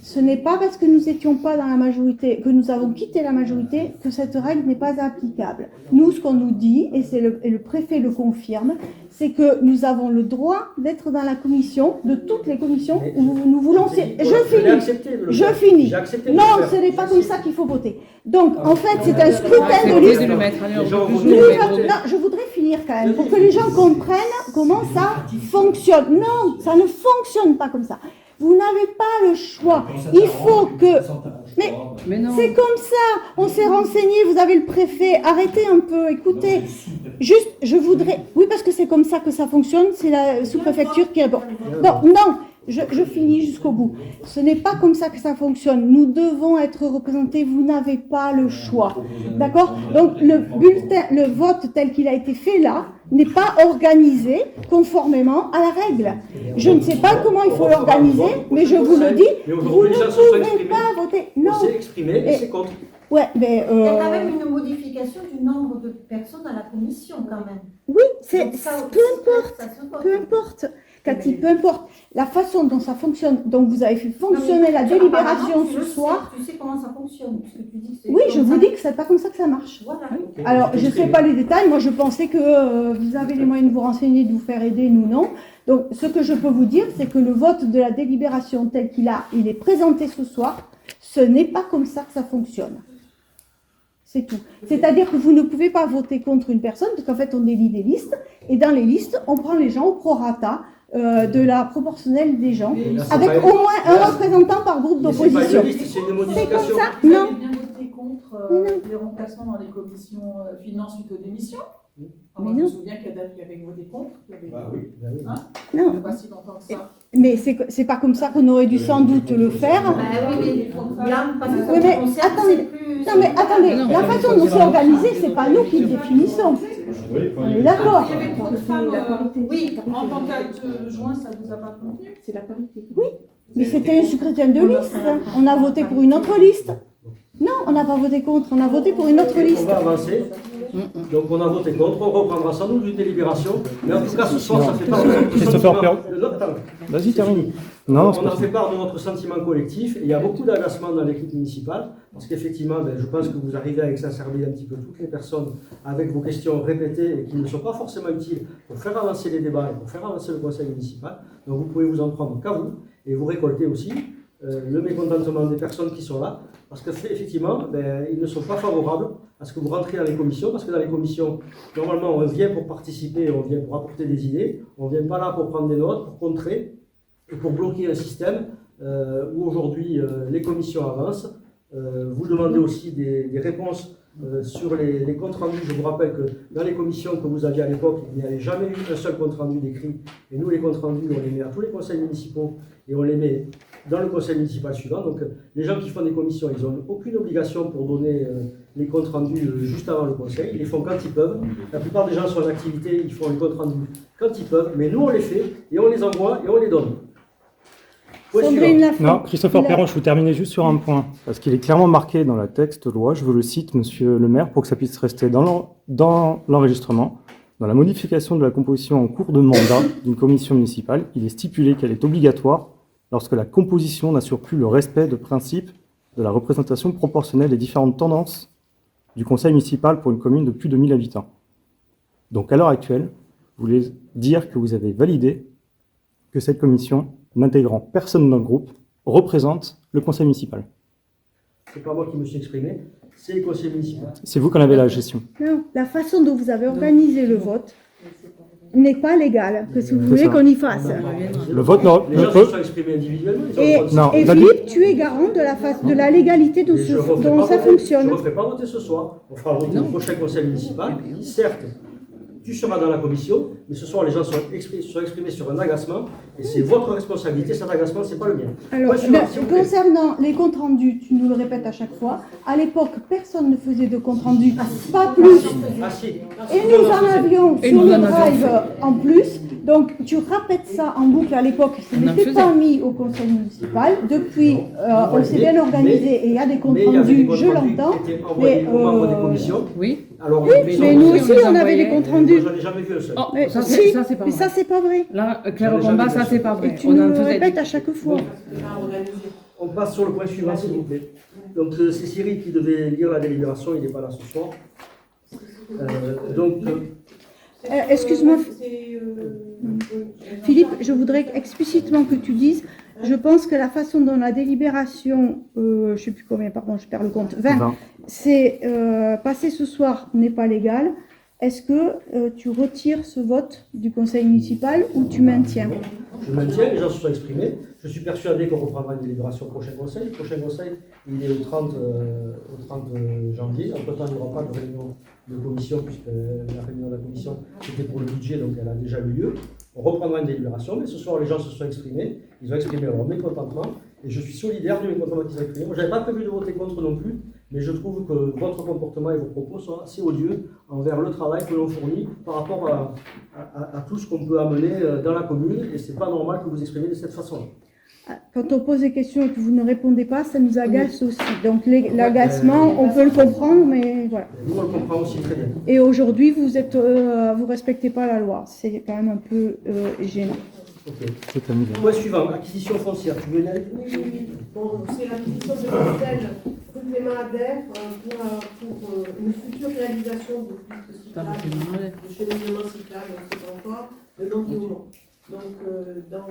Speaker 3: Ce n'est pas parce que nous n'étions pas dans la majorité, que nous avons quitté la majorité, que cette règle n'est pas applicable. Nous, ce qu'on nous dit, et le préfet le confirme, c'est que nous avons le droit d'être dans la commission, de toutes les commissions où nous voulons... Je finis. Non, ce n'est pas comme ça qu'il faut voter. Donc, en fait, c'est un scrutin de liste. Non, je voudrais finir quand même, pour que les gens comprennent comment ça fonctionne. Non, ça ne fonctionne pas comme ça. Vous n'avez pas le choix. Il faut que... Mais c'est comme ça. On s'est renseigné, vous avez le préfet. Arrêtez un peu, écoutez. Juste, je voudrais... Oui, parce que c'est comme ça que ça fonctionne. C'est la sous-préfecture qui... Non, je finis jusqu'au bout. Ce n'est pas comme ça que ça fonctionne. Nous devons être représentés. Vous n'avez pas le choix. D'accord? Donc, le vote tel qu'il a été fait là, n'est pas organisé conformément à la règle. Je ne sais pas comment il faut l'organiser, mais je vous le dis, vous ne pouvez pas voter. Non.
Speaker 1: On s'est exprimé et c'est contre.
Speaker 3: Ouais, mais
Speaker 14: Il y a quand même une modification du nombre de personnes à la commission, quand même.
Speaker 3: oui, c'est
Speaker 14: Donc ça,
Speaker 3: peu importe,
Speaker 14: ça se vote.
Speaker 3: peu importe. Cathy, peu importe la façon dont ça fonctionne, donc vous avez fait fonctionner la délibération ce soir.
Speaker 14: Tu sais comment ça fonctionne, puisque tu dis que c'est
Speaker 3: Oui, je
Speaker 14: comme
Speaker 3: vous
Speaker 14: ça.
Speaker 3: dis que c'est pas comme ça que ça marche.
Speaker 14: Voilà.
Speaker 3: Alors, je ne sais pas les détails. Moi, je pensais que vous avez les moyens de vous renseigner, de vous faire aider, nous non. Donc, ce que je peux vous dire, c'est que le vote de la délibération tel il est présenté ce soir, ce n'est pas comme ça que ça fonctionne. C'est tout. C'est-à-dire que vous ne pouvez pas voter contre une personne, parce qu'en fait, on délie des listes, et dans les listes, on prend les gens au prorata de la proportionnelle des gens, avec au moins un représentant par groupe d'opposition.
Speaker 1: C'est une
Speaker 3: C'est comme
Speaker 1: modification.
Speaker 3: ça?
Speaker 9: Vous
Speaker 3: Non.
Speaker 9: avez bien voté contre les remplacements dans les commissions finances suite aux démissions.
Speaker 3: Mais
Speaker 9: Je me
Speaker 3: non.
Speaker 9: souviens qu'il y avait voté contre.
Speaker 12: Bah oui.
Speaker 9: Hein
Speaker 3: Non.
Speaker 9: Il n'y a pas si longtemps que ça.
Speaker 3: Mais c'est pas comme ça qu'on aurait dû sans doute le faire.
Speaker 14: Bah oui, mais là, parce que
Speaker 3: Oui, mais
Speaker 14: concerne,
Speaker 3: attendez.
Speaker 14: c'est plus...
Speaker 3: Non, mais attendez, la façon dont c'est organisé, c'est pas nous qui le définissons. On est d'accord.
Speaker 9: Il y avait trop de femmes.
Speaker 5: La parité.
Speaker 9: Oui, en tant qu'adjoint, ça ne vous a pas convenu.
Speaker 5: C'est la parité.
Speaker 3: Oui, mais c'était un scrutin de liste. On a voté pour une autre liste. Non, on n'a pas voté contre, on a voté pour une autre
Speaker 1: On
Speaker 3: liste.
Speaker 1: va avancer. Donc on a voté contre, on reprendra sans doute une délibération. Mais en tout cas, ce soir, ça fait part de notre
Speaker 7: Christopher
Speaker 1: sentiment.
Speaker 7: Perron. Vas-y, termine. Non,
Speaker 1: On
Speaker 7: c'est
Speaker 1: a
Speaker 7: pas
Speaker 1: fait part de notre sentiment collectif. Et il y a beaucoup d'agacement dans l'équipe municipale. Parce qu'effectivement, je pense que vous arrivez à exacerber un petit peu toutes les personnes avec vos questions répétées et qui ne sont pas forcément utiles pour faire avancer les débats et pour faire avancer le conseil municipal. Donc vous pouvez vous en prendre qu'à vous et vous récolter aussi le mécontentement des personnes qui sont là. Parce qu'effectivement, ils ne sont pas favorables à ce que vous rentriez dans les commissions, parce que dans les commissions, normalement, on vient pour participer, on vient pour apporter des idées, on ne vient pas là pour prendre des notes, pour contrer et pour bloquer un système où aujourd'hui les commissions avancent. Vous demandez aussi des réponses sur les comptes rendus. Je vous rappelle que dans les commissions que vous aviez à l'époque, il n'y avait jamais eu un seul compte rendu décrit. Et nous, les comptes rendus, on les met à tous les conseils municipaux et on les met dans le conseil municipal suivant. Donc les gens qui font des commissions, ils n'ont aucune obligation pour donner les comptes rendus juste avant le conseil. Ils les font quand ils peuvent. La plupart des gens sont en activité, ils font les comptes rendus quand ils peuvent. Mais nous, on les fait et on les envoie et on les donne.
Speaker 7: Non, Christopher Perron, je vous terminer juste sur un point, parce qu'il est clairement marqué dans la texte loi, je vous le cite, monsieur le maire, pour que ça puisse rester dans l'enregistrement. Dans la modification de la composition en cours de mandat d'une commission municipale, il est stipulé qu'elle est obligatoire lorsque la composition n'assure plus le respect de principes de la représentation proportionnelle des différentes tendances du conseil municipal pour une commune de plus de 1000 habitants. Donc à l'heure actuelle, vous voulez dire que vous avez validé que cette commission, n'intégrant personne dans le groupe, représente le conseil municipal.
Speaker 1: C'est pas moi qui me suis exprimé, c'est le conseil municipal.
Speaker 7: C'est vous qui en avez la gestion.
Speaker 3: Non, la façon dont vous avez organisé le vote n'est pas légale, que si vous
Speaker 7: C'est
Speaker 3: voulez
Speaker 7: ça.
Speaker 3: qu'on y fasse.
Speaker 7: Le vote non.
Speaker 1: Les gens se sont exprimés individuellement. Ils ont le droit de
Speaker 7: Non,
Speaker 3: Et
Speaker 7: Valérie-
Speaker 3: Philippe, tu es garant de la légalité de
Speaker 1: Mais je ne referai
Speaker 3: dont
Speaker 1: pas
Speaker 3: ça
Speaker 1: voter-
Speaker 3: fonctionne.
Speaker 1: Je ne referai pas voter ce soir. On fera voter au prochain conseil municipal. Certes, tu seras dans la commission, mais ce soir, les gens sont exprimés sur un agacement. Et c'est votre responsabilité. Cet agacement, ce n'est pas le mien.
Speaker 3: Alors,
Speaker 1: Moi, s'il vous plaît.
Speaker 3: concernant les comptes rendus, tu nous le répètes à chaque fois, à l'époque, personne ne faisait de comptes rendus, pas plus.
Speaker 1: Ah si.
Speaker 3: Et nous en avions
Speaker 2: Et
Speaker 3: sur
Speaker 2: nous
Speaker 3: le
Speaker 2: en avions
Speaker 3: drive
Speaker 2: fait.
Speaker 3: en plus. Donc, tu répètes ça en boucle. À l'époque, ce
Speaker 2: On en
Speaker 3: n'était
Speaker 2: faisait.
Speaker 3: pas mis au conseil municipal. Depuis, on s'est bien organisé et il y a des comptes
Speaker 1: Mais il y avait des
Speaker 3: rendus,
Speaker 1: comptes
Speaker 3: je
Speaker 1: rendus
Speaker 3: l'entends.
Speaker 1: qui étaient envoyés aux membres des
Speaker 3: Mais,
Speaker 1: commissions.
Speaker 2: Oui.
Speaker 1: Alors,
Speaker 3: oui, mais nous aussi, on avait des comptes
Speaker 1: Moi,
Speaker 3: rendus.
Speaker 1: j'en ai jamais vu un seul.
Speaker 2: Oh,
Speaker 3: Mais
Speaker 2: ça,
Speaker 3: si,
Speaker 2: c'est pas
Speaker 3: mais
Speaker 2: vrai.
Speaker 3: ça, c'est pas vrai.
Speaker 2: Là, Claire
Speaker 1: J'en ai
Speaker 2: Combat,
Speaker 1: jamais
Speaker 2: ça,
Speaker 1: vu.
Speaker 2: c'est pas vrai.
Speaker 3: Et tu
Speaker 2: On
Speaker 3: nous
Speaker 2: en
Speaker 3: le
Speaker 2: faisait
Speaker 3: répètes à chaque fois.
Speaker 1: On passe sur le point suivant, s'il vous plaît. Donc, c'est Cyril qui devait lire la délibération, il n'est pas là ce soir.
Speaker 3: Excuse-moi, Philippe, je voudrais explicitement que tu dises, je pense que la façon dont la délibération, je ne sais plus combien, pardon, je perds le compte, 20, c'est passé ce soir n'est pas légal. Est-ce que tu retires ce vote du conseil municipal ou tu maintiens?
Speaker 1: Je maintiens, les gens se sont exprimés. Je suis persuadé qu'on reprendra une délibération au prochain conseil. Le prochain conseil, il est au 30 janvier. Entre-temps, il n'y aura pas de réunion de commission, puisque la réunion de la commission, c'était pour le budget, donc elle a déjà eu lieu. On reprendra une délibération, mais ce soir, les gens se sont exprimés. Ils ont exprimé leur mécontentement. Et je suis solidaire du mécontentement qu'ils ont exprimé. Moi, je n'avais pas prévu de voter contre non plus, Mais je trouve que votre comportement et vos propos sont assez odieux envers le travail que l'on fournit par rapport à tout ce qu'on peut amener dans la commune, et c'est pas normal que vous exprimez de cette façon.
Speaker 3: Quand on pose des questions et que vous ne répondez pas, ça nous agace aussi. Donc l'agacement, on peut le comprendre, mais voilà.
Speaker 1: Nous, on le comprend aussi très bien.
Speaker 3: Et aujourd'hui, vous respectez pas la loi. C'est quand même un peu gênant.
Speaker 1: Ok. Point suivant, acquisition foncière. Tu veux y aller?
Speaker 11: Oui. Bon, c'est l'acquisition de parcelles rue Clément Adère pour une future réalisation de pistes cyclables, de cheminement cyclable, on ne sait pas encore, le long du Mont. Donc, dans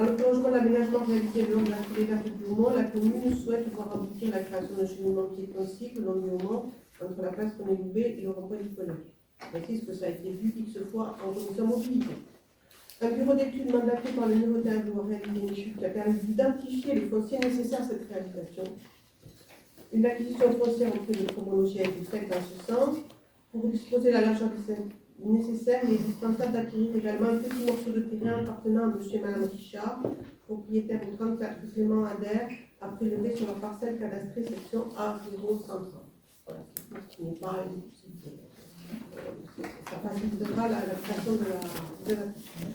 Speaker 11: le prolongement de l'aménagement réalisé le long de la foulée verte du Mont, la commune souhaite voir aboutir la création d'un cheminement piéton-cycle le long du Mont entre la place René-Loubet et le rond-point du collège. Je précise que ça a été vu X fois en commission mobilité. Un bureau d'études mandaté par le notaire doit réaliser une étude qui a permis d'identifier les fonciers nécessaires à cette réalisation. Une acquisition foncière auprès de Promologie a été faite dans ce sens. Pour disposer de la largeur nécessaire, il est indispensable d'acquérir également un petit morceau de terrain appartenant à M. et Mme Richard, propriétaires du 34 Clément Adère, à prélever sur leur parcelle cadastrée section A0 Voilà, ce qui n'est pas une possibilité. Ça facilitera la création de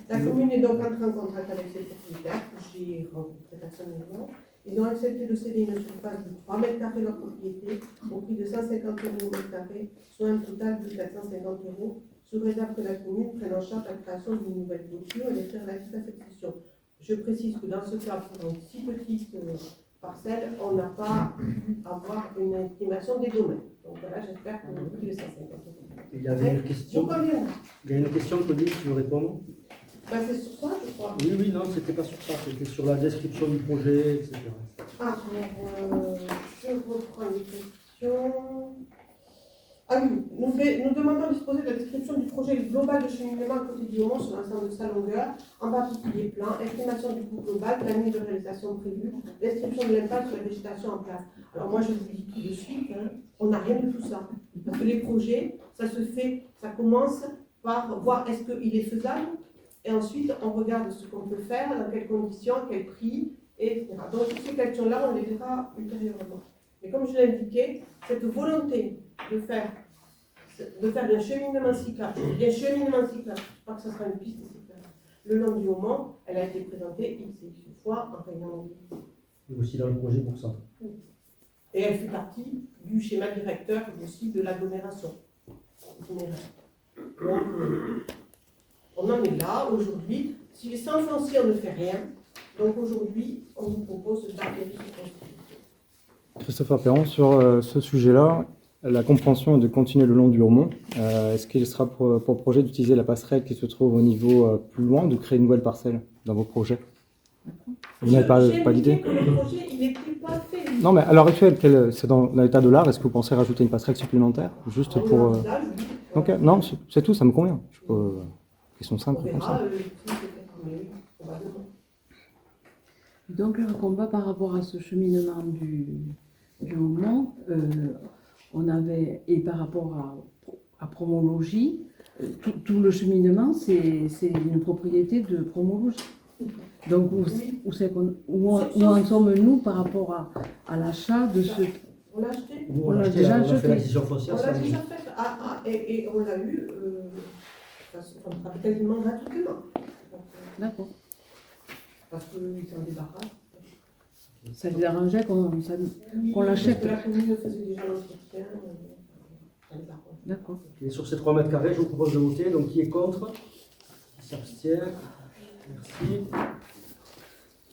Speaker 11: la commune est donc entrée en contact avec ses propriétaires, que j'ai rencontré personnellement. Ils ont accepté de céder une surface de 3 mètres carrés leur propriété au prix de 150 € au mètre carré, soit un total de 450 €, sous réserve que la commune prenne en charge la création d'une nouvelle clôture et les frais relatifs à cette question. Je précise que dans ce cas, pour une si petite parcelle, on n'a pas pu avoir une estimation des domaines. Donc voilà, j'espère que vous prix de 150 €.
Speaker 1: Il y avait une question. Il y a une question, Claudie, tu veux répondre?
Speaker 11: C'est sur ça, je crois.
Speaker 1: Oui, non, c'était pas sur ça, c'était sur la description du projet, etc.
Speaker 11: Alors, je reprends les questions. Ah oui, nous demandons de disposer de la description du projet global de cheminement à côté du Mont sur l'ensemble de sa longueur, en particulier plan, estimation du coût global, planning de réalisation prévue, description de l'impact sur la végétation en place. Alors moi je vous dis tout de suite, on n'a rien de tout ça. Parce que les projets, ça commence par voir est-ce qu'il est faisable, et ensuite on regarde ce qu'on peut faire, dans quelles conditions, à quel prix, etc. Donc toutes ces questions-là, on les verra ultérieurement. Mais comme je l'ai indiqué, cette volonté de faire un cheminement cyclable, je ne pas que ce sera une piste cyclable, le long du Mont, elle a été présentée X fois en réunion.
Speaker 1: Et aussi dans le projet pour ça.
Speaker 11: Et elle fait partie du schéma directeur aussi de l'agglomération. Donc, on en est là aujourd'hui. Si les 100 fonciers, on ne fait rien, donc aujourd'hui, on vous propose d'arriver sur ce
Speaker 7: Christopher Perron, sur ce sujet-là, la compréhension est de continuer le long du Haut-Mont. Est-ce qu'il sera pour projet d'utiliser la passerelle qui se trouve au niveau plus loin, de créer une nouvelle parcelle dans vos projets? Vous n'avez pas d'idée?
Speaker 11: Le projet, il n'est pas fait.
Speaker 7: Non, mais à l'heure actuelle, c'est dans l'état de l'art, est-ce que vous pensez rajouter une passerelle supplémentaire? Juste pour. Ok, non, c'est tout, ça me convient. Question simple comme ça.
Speaker 2: Donc le combat par rapport à ce cheminement du Haut-Mont, on avait, et par rapport à Promologie, tout le cheminement, c'est une propriété de Promologie. Donc où en sommes-nous par rapport à l'achat de ce...
Speaker 11: On l'a acheté.
Speaker 2: On l'a déjà acheté.
Speaker 1: On a fait l'acquisition foncière.
Speaker 11: On l'a déjà fait. Et on l'a eu quasiment gratuitement.
Speaker 2: D'accord.
Speaker 11: Parce qu'ils s'en débarrassent.
Speaker 2: Ça les arrangeait qu'on l'achète.
Speaker 11: Parce que la commune faisait déjà l'entretien.
Speaker 2: D'accord.
Speaker 1: Et sur ces 3 mètres carrés, je vous propose de voter. Donc qui est contre? Qui s'abstient? Merci.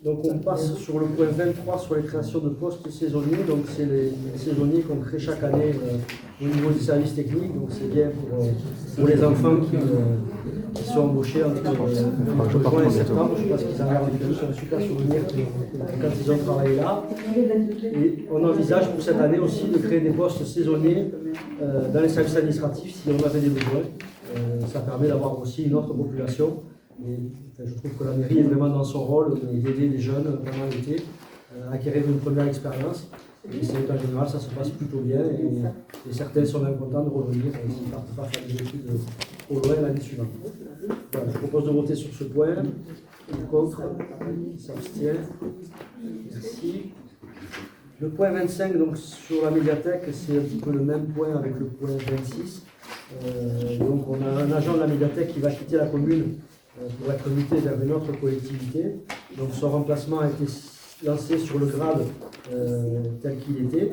Speaker 1: Donc on passe sur le point 23 sur les créations de postes saisonniers. Donc c'est les saisonniers qu'on crée chaque année au niveau des services techniques. Donc c'est bien pour les enfants qui sont embauchés entre juin et septembre. Je pense qu'ils en gardent un super souvenir quand ils ont travaillé là. Et on envisage pour cette année aussi de créer des postes saisonniers dans les services administratifs si on avait des besoins. Ça permet d'avoir aussi une autre population. Et, je trouve que la mairie est vraiment dans son rôle d'aider les jeunes pendant l'été à acquérir une première expérience. Et c'est en général, ça se passe plutôt bien et certains sont même contents de revenir s'ils ne partent pas faire des études trop loin l'année suivante. Voilà, je propose de voter sur ce point. Qui est contre? Qui s'abstient? Merci. Le point 25, donc sur la médiathèque, c'est un petit peu le même point avec le point 26. Donc on a un agent de la médiathèque qui va quitter la commune pour être muté vers une autre collectivité. Donc son remplacement a été lancé sur le grade tel qu'il était.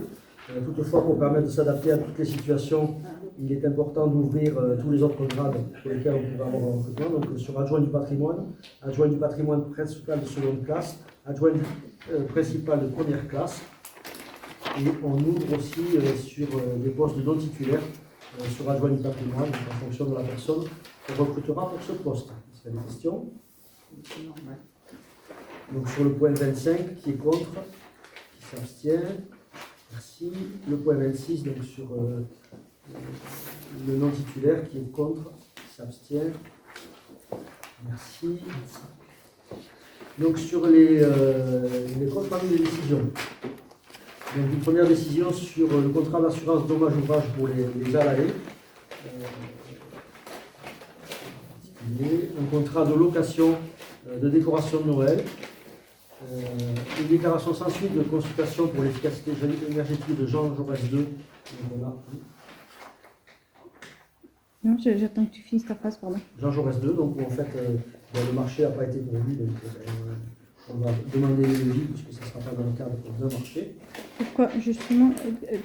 Speaker 1: Toutefois, pour permettre de s'adapter à toutes les situations, il est important d'ouvrir tous les autres grades pour lesquels on peut avoir un recrutement. Donc sur adjoint du patrimoine principal de seconde classe, adjoint principal de première classe. Et on ouvre aussi sur des postes non titulaires sur adjoint du patrimoine, donc en fonction de la personne qu'on recrutera pour ce poste. Est-ce qu'il y a des questions? Donc sur le point 25, qui est contre, qui s'abstient. Merci. Le point 26, donc sur le non titulaire, qui est contre, qui s'abstient. Merci. Donc sur les comptes parmi les décisions. Donc une première décision sur le contrat d'assurance dommage ouvrage pour les ALAE. Un contrat de location de décoration de Noël. Une déclaration sans suite de consultation pour l'efficacité énergétique de Jean Jaurès II.
Speaker 3: Non, j'attends que tu finisses ta phrase, pardon.
Speaker 1: Jean Jaurès II, donc en fait le marché n'a pas été pourvu, donc on va demander les devis puisque ça ne sera pas dans le cadre d'un marché.
Speaker 3: Pourquoi, justement,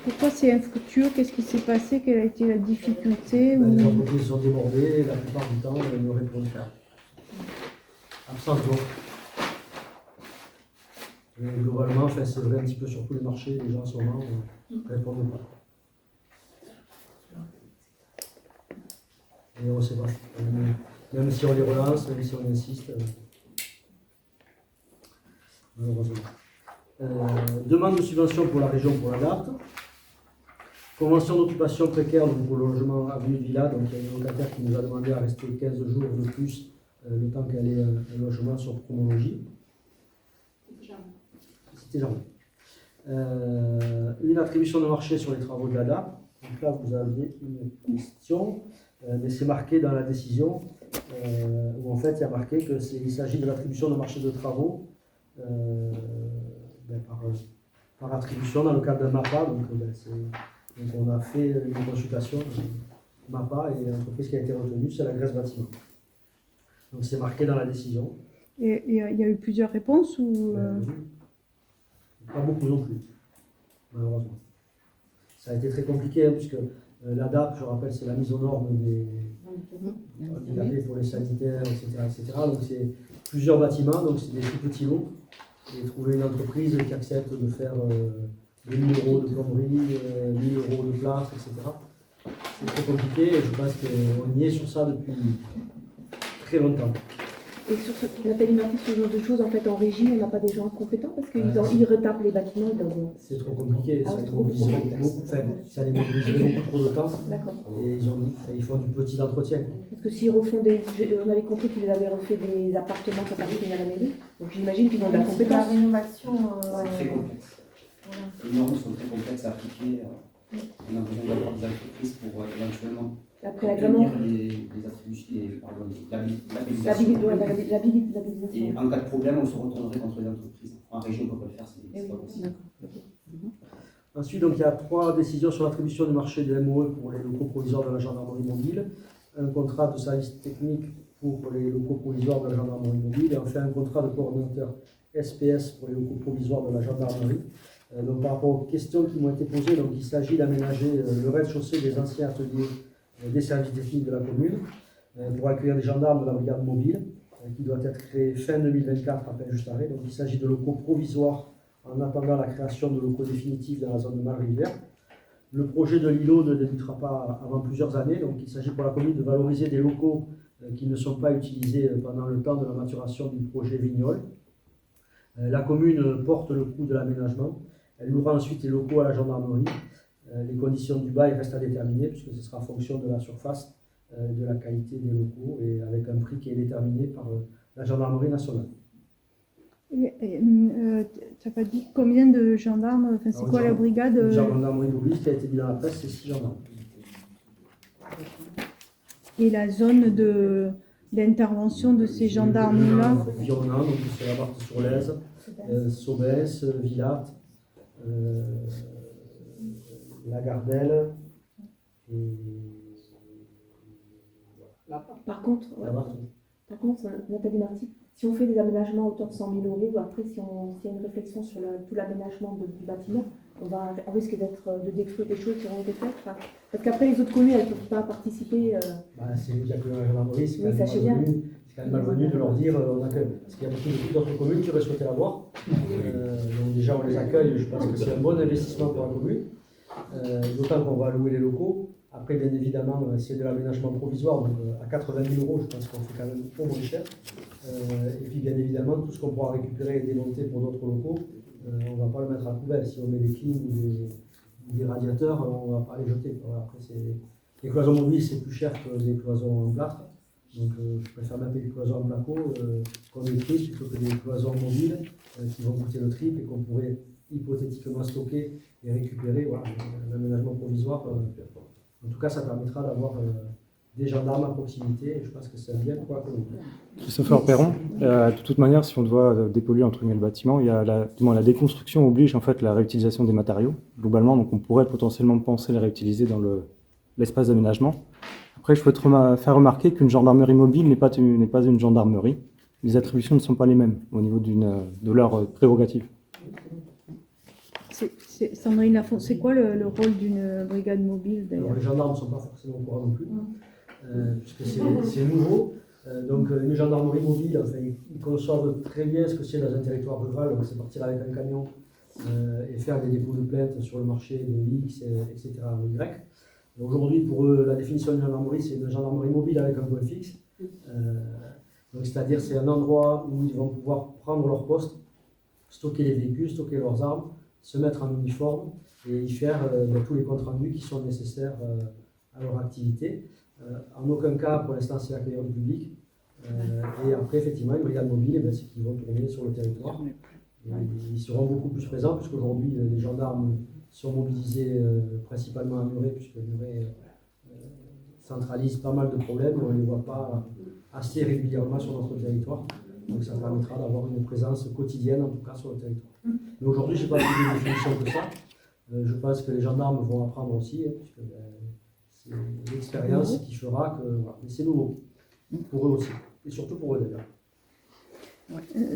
Speaker 3: pourquoi c'est infructueux? Qu'est-ce qui s'est passé? Quelle a été la difficulté?
Speaker 1: Les entreprises sont débordées, la plupart du temps, elles ne répondent pas. Absence d'offres. Globalement, enfin, c'est vrai un petit peu sur tous les marchés, les gens en ce moment ne répondent pas. Et on ne sait pas. Même si on les relance, même si on insiste, malheureusement. Demande de subvention pour la région pour la date. Convention d'occupation précaire donc pour le logement avenue de Villa. Donc il y a une locataire qui nous a demandé à rester 15 jours de plus le temps qu'elle ait un logement sur chronologie. C'était jamais. Une attribution de marché sur les travaux de la DAP. Donc là, vous avez une question, mais c'est marqué dans la décision, où en fait, il y a marqué qu'il s'agit de l'attribution de marché de travaux par attribution dans le cadre d'un MAPA. Donc on a fait une consultation MAPA et l'entreprise qui a été retenue, c'est la Grèce Bâtiment. Donc c'est marqué dans la décision.
Speaker 3: Et il y a eu plusieurs réponses ou
Speaker 1: Pas beaucoup non plus, malheureusement. Ça a été très compliqué, puisque la DAP, je rappelle, c'est la mise aux normes des handicapés pour les sanitaires, etc. Donc c'est plusieurs bâtiments, donc c'est des tout petits lots. Et trouver une entreprise qui accepte de faire 2 000 € de plomberie, 1 000 € de plâtre, etc. C'est très compliqué et je pense qu'on y est sur ça depuis très longtemps.
Speaker 5: Et sur Nathalie Marty, ce genre de choses, en fait, en régie, on n'a pas des gens compétents parce qu'ils retapent les bâtiments.
Speaker 1: C'est trop compliqué, ça les mobiliserait beaucoup trop de temps.
Speaker 5: D'accord.
Speaker 1: Et ils font du petit entretien.
Speaker 5: Parce que s'ils refont on avait compris qu'ils avaient refait des appartements qui appartiennent à la mairie, donc j'imagine qu'ils ont de la compétence.
Speaker 14: La rénovation.
Speaker 6: C'est très complexe. Les normes sont très complexes à appliquer. On a besoin d'avoir des entreprises pour éventuellement obtenir les attributions, l'habilitation. Et en cas de problème, on se retournerait contre les entreprises. En région, on ne peut pas le faire, c'est pas possible.
Speaker 1: Ensuite, donc, il y a 3 décisions sur l'attribution du marché de MOE pour les locaux provisoires de la gendarmerie mobile, un contrat de service technique pour les locaux provisoires de la gendarmerie mobile, et enfin un contrat de coordinateur SPS pour les locaux provisoires de la gendarmerie. Donc, par rapport aux questions qui m'ont été posées, donc, il s'agit d'aménager le rez-de-chaussée des anciens ateliers des services techniques de la commune pour accueillir des gendarmes de la brigade mobile qui doit être créée fin 2024 après juste arrêt. Donc il s'agit de locaux provisoires en attendant la création de locaux définitifs dans la zone de Malrivière. Le projet de l'îlot ne débutera pas avant plusieurs années, donc il s'agit pour la commune de valoriser des locaux qui ne sont pas utilisés pendant le temps de la maturation du projet Vignol. La commune porte le coût de l'aménagement. Elle louera ensuite les locaux à la gendarmerie. Les conditions du bail restent à déterminer puisque ce sera en fonction de la surface, de la qualité des locaux et avec un prix qui est déterminé par la gendarmerie nationale.
Speaker 3: tu n'as pas dit combien de gendarmes, enfin, c'est quoi la brigade
Speaker 1: La gendarmerie mobile qui a été dit dans la presse, c'est 6 gendarmes.
Speaker 3: Et la zone d'intervention de ces gendarmes-là
Speaker 1: Environnement, donc c'est la Marthe-sur-Lèze, Sobès, Villatte, la Gardelle et
Speaker 5: Par contre, Nathalie Marty, si on fait des aménagements à hauteur de 100 000 euros, ou après, s'il y a une réflexion sur tout l'aménagement du bâtiment, on risque de détruire des choses qui auront été faites. Enfin, parce qu'après, les autres communes, elles ne peuvent pas participer.
Speaker 1: C'est nous qui accueillons la gendarmerie, c'est
Speaker 5: Oui, sachez bien.
Speaker 1: quand même malvenu de leur dire on accueille. Parce qu'il y a beaucoup d'autres communes qui auraient souhaité l'avoir. Donc déjà, on les accueille, je pense que c'est un bon investissement pour la commune. D'autant qu'on va louer les locaux. Après, bien évidemment, c'est de l'aménagement provisoire, donc à 80 000 euros, je pense qu'on fait quand même trop moins cher. Et puis, bien évidemment, tout ce qu'on pourra récupérer et démonter pour d'autres locaux, on ne va pas le mettre à la poubelle. Si on met des clims ou des radiateurs, on ne va pas les jeter. Voilà. Après, les cloisons mobiles, c'est plus cher que des cloisons en plâtre. Donc, je préfère mettre des cloisons en placo qu'on électrique plutôt que des cloisons mobiles qui vont coûter le triple et qu'on pourrait hypothétiquement stocker et récupérer. Voilà, l'aménagement provisoire. En tout cas, ça permettra d'avoir des gendarmes à proximité, et je pense que c'est bien pour la commune.
Speaker 7: Christopher Perron, de toute manière, si on doit dépolluer entre guillemets le bâtiment, il y a la déconstruction oblige en fait la réutilisation des matériaux globalement, donc on pourrait potentiellement penser les réutiliser dans l'espace d'aménagement. Après, je peux te faire remarquer qu'une gendarmerie mobile n'est pas une gendarmerie. Les attributions ne sont pas les mêmes au niveau de leurs prérogatives.
Speaker 3: Sandrine Lafont, c'est quoi le rôle d'une brigade mobile d'ailleurs?
Speaker 1: Les gendarmes ne sont pas forcément au courant non plus, puisque c'est nouveau. Donc une gendarmerie mobile, enfin, ils conçoivent très bien ce que c'est dans un territoire rural, donc c'est partir avec un camion et faire des dépôts de plaintes sur le marché de X, etc. ou Y. Aujourd'hui, pour eux, la définition d'une gendarmerie, c'est une gendarmerie mobile avec un point fixe. C'est-à-dire c'est un endroit où ils vont pouvoir prendre leur poste, stocker les véhicules, stocker leurs armes, se mettre en uniforme et y faire tous les comptes rendus qui sont nécessaires à leur activité. En aucun cas, pour l'instant, c'est accueillir du public. Et après, effectivement, une brigade mobile, c'est qu'ils vont tourner sur le territoire. Et ils seront beaucoup plus présents, puisqu'aujourd'hui, les gendarmes sont mobilisés principalement à Muret, puisque Muret centralise pas mal de problèmes, et on ne les voit pas assez régulièrement sur notre territoire. Donc ça permettra d'avoir une présence quotidienne, en tout cas sur le territoire. Mais aujourd'hui, je n'ai pas plus de définition que ça. Je pense que les gendarmes vont apprendre aussi, puisque c'est l'expérience qui fera que... Voilà. Mais c'est nouveau, pour eux aussi, et surtout pour eux d'ailleurs.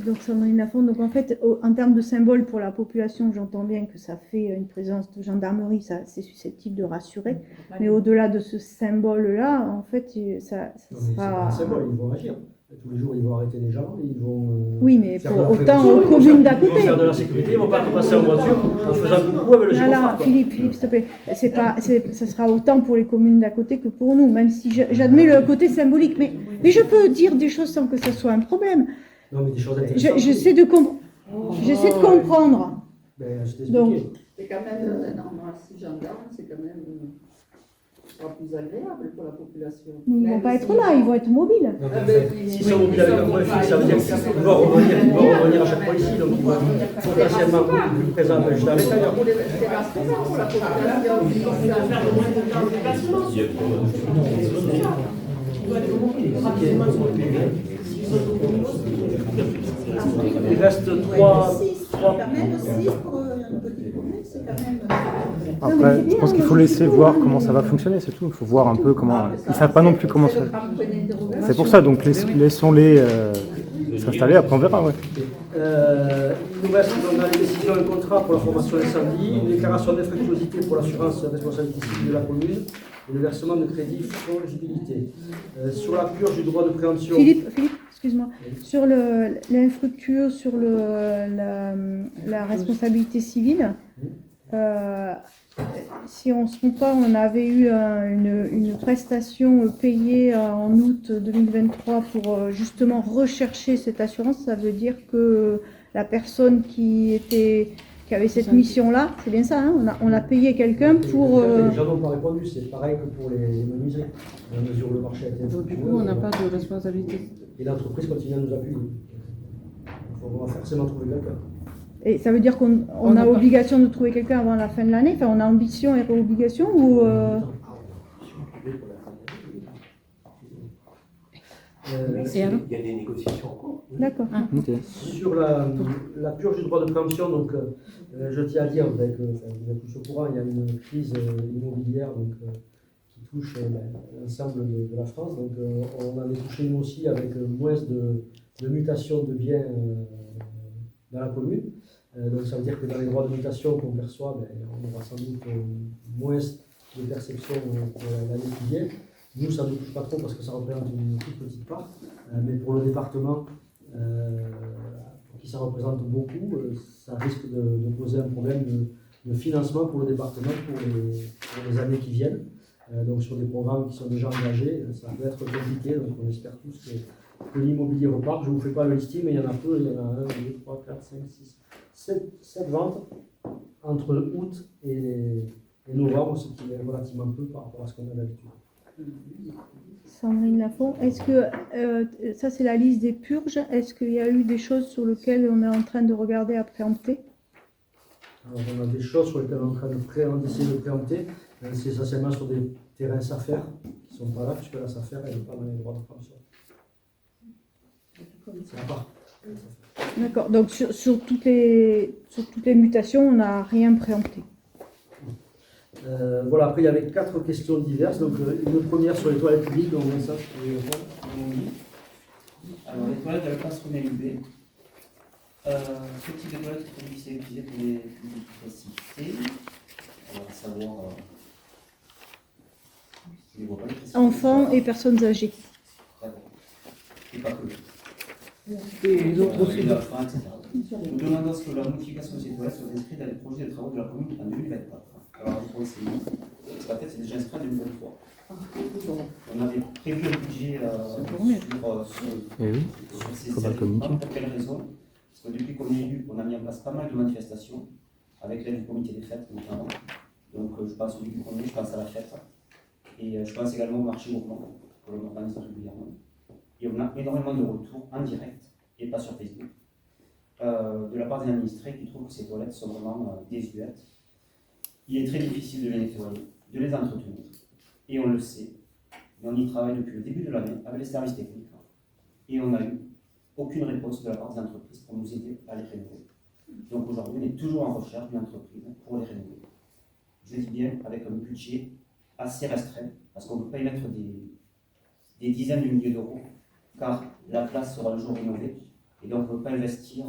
Speaker 3: Donc Sandrine Lafont, donc en fait, en termes de symbole pour la population, j'entends bien que ça fait une présence de gendarmerie, c'est susceptible de rassurer, mais au-delà de ce symbole-là, en fait, ça sera...
Speaker 1: C'est pas un symbole, ils vont agir. Tous les jours, ils vont arrêter les gens, ils vont...
Speaker 3: oui, mais pour autant aux communes d'à côté.
Speaker 1: Ils vont faire de la sécurité, ils ne vont pas passer en voiture en faisant coucou avec le gyrophare.
Speaker 3: Philippe, s'il te plaît, ça sera autant pour les communes d'à côté que pour nous, même si j'admets le côté symbolique, mais je peux dire des choses sans que ce soit un problème.
Speaker 1: Non, mais des choses intéressantes.
Speaker 3: J'essaie de comprendre.
Speaker 1: Donc,
Speaker 15: c'est quand même un endroit si gendarme, c'est quand même plus agréable pour la population.
Speaker 3: Ils ne vont pas être là, ils vont être mobiles.
Speaker 1: S'ils sont mobiles avec un point fixe, ça veut dire qu'ils vont revenir à chaque fois ici, donc ils vont être potentiellement beaucoup plus présents que juste à l'extérieur.
Speaker 15: C'est rassurant pour la population.
Speaker 1: Il reste 3.
Speaker 14: Quand même 6 pour une petite commune, c'est quand même...
Speaker 7: Après, je pense qu'il faut laisser voir comment ça va fonctionner, c'est tout. Il faut voir un peu comment... Ils ne savent pas non plus comment ça... C'est pour ça, donc laissons-les s'installer, après on verra. Ouais.
Speaker 1: Il nous reste dans les décisions un contrat pour la formation incendie, une déclaration d'infructuosité pour l'assurance responsabilité civile de la commune et le versement de crédit fongibilité. Sur la purge du droit de préemption...
Speaker 3: Philippe, excuse-moi, sur l'infructueux, sur la responsabilité civile, si on ne se trompe pas, on avait eu une prestation payée en août 2023 pour justement rechercher cette assurance. Ça veut dire que la personne qui avait cette mission-là, c'est bien ça, hein, on a payé quelqu'un pour...
Speaker 1: Les gens n'ont pas répondu, c'est pareil que pour les menuiseries. Dans la mesure où le marché a été infructueux,
Speaker 2: du coup, on n'a pas de responsabilité.
Speaker 1: Et l'entreprise continue à nous appuyer. On va forcément trouver quelqu'un.
Speaker 3: Et ça veut dire qu'on a obligation de trouver quelqu'un avant la fin de l'année? Enfin, on a ambition et obligation ou
Speaker 2: Et alors
Speaker 10: Il y a des négociations en cours.
Speaker 3: D'accord.
Speaker 1: Sur la purge du droit de préemption, donc, je tiens à dire, vous êtes tous au courant, il y a une crise immobilière donc, qui touche l'ensemble de la France. Donc, on en est touché nous aussi avec moins de mutations de biens dans la commune. Donc, ça veut dire que dans les droits de mutation qu'on perçoit, on aura sans doute moins de perception pour l'année qui vient. Nous, ça ne nous touche pas trop parce que ça représente une toute petite part. Mais pour le département, pour qui ça représente beaucoup, ça risque de poser un problème de financement pour le département pour les années qui viennent. Donc sur des programmes qui sont déjà engagés, ça peut être compliqué. Donc on espère tous que l'immobilier repart. Je ne vous fais pas le listing, mais il y en a peu. Il y en a 1, 2, 3, 4, 5, 6, 7 ventes entre août et novembre, ce qui est relativement peu par rapport à ce qu'on a d'habitude.
Speaker 3: Sandrine Lafont, est-ce que, ça c'est la liste des purges, est-ce qu'il y a eu des choses sur lesquelles on est en train de regarder à préempter?
Speaker 1: Alors, on a des choses sur lesquelles on est en train d'essayer de préempter, c'est essentiellement sur des terrains SAFER qui ne sont pas là, puisque la SAFER elle n'est pas dans les droits de préemption. C'est à part.
Speaker 3: D'accord, donc sur toutes les mutations, on n'a rien préempté.
Speaker 1: Voilà, après il y avait 4 questions diverses. Donc une première sur les toilettes publiques, donc ça je peux répondre.
Speaker 6: Alors les toilettes avec passerelle UV. Ce type de toilette est difficile à utiliser pour les publicités. On va savoir. Je ne vois pas les précisions.
Speaker 3: Enfants et personnes âgées.
Speaker 6: D'accord. Et pas que.
Speaker 2: Et les autres aussi.
Speaker 6: Les enfants, etc. Nous demandons à ce que la modification de ces toilettes soit inscrite dans les projets de travaux de la commune en 2024. Alors, je pense que c'est peut-être c'est déjà inscrit en 2023. On avait prévu un budget sur ces services. Pour quelle raison? Parce que depuis qu'on est élu, on a mis en place pas mal de manifestations, avec l'aide du comité des fêtes notamment. Donc je pense au début premier, je pense à la fête. Et je pense également au marché gourmand, que l'on organise régulièrement. Et on a énormément de retours en direct, et pas sur Facebook, de la part des administrés qui trouvent que ces toilettes sont vraiment désuètes. Il est très difficile de les nettoyer, de les entretenir. Et on le sait. Mais on y travaille depuis le début de l'année avec les services techniques. Et on n'a eu aucune réponse de la part des entreprises pour nous aider à les rénover. Donc aujourd'hui, on est toujours en recherche d'une entreprise pour les rénover. Je dis bien avec un budget assez restreint, parce qu'on ne peut pas y mettre des dizaines de milliers d'euros, car la place sera un jour rénovée. Et donc on ne peut pas investir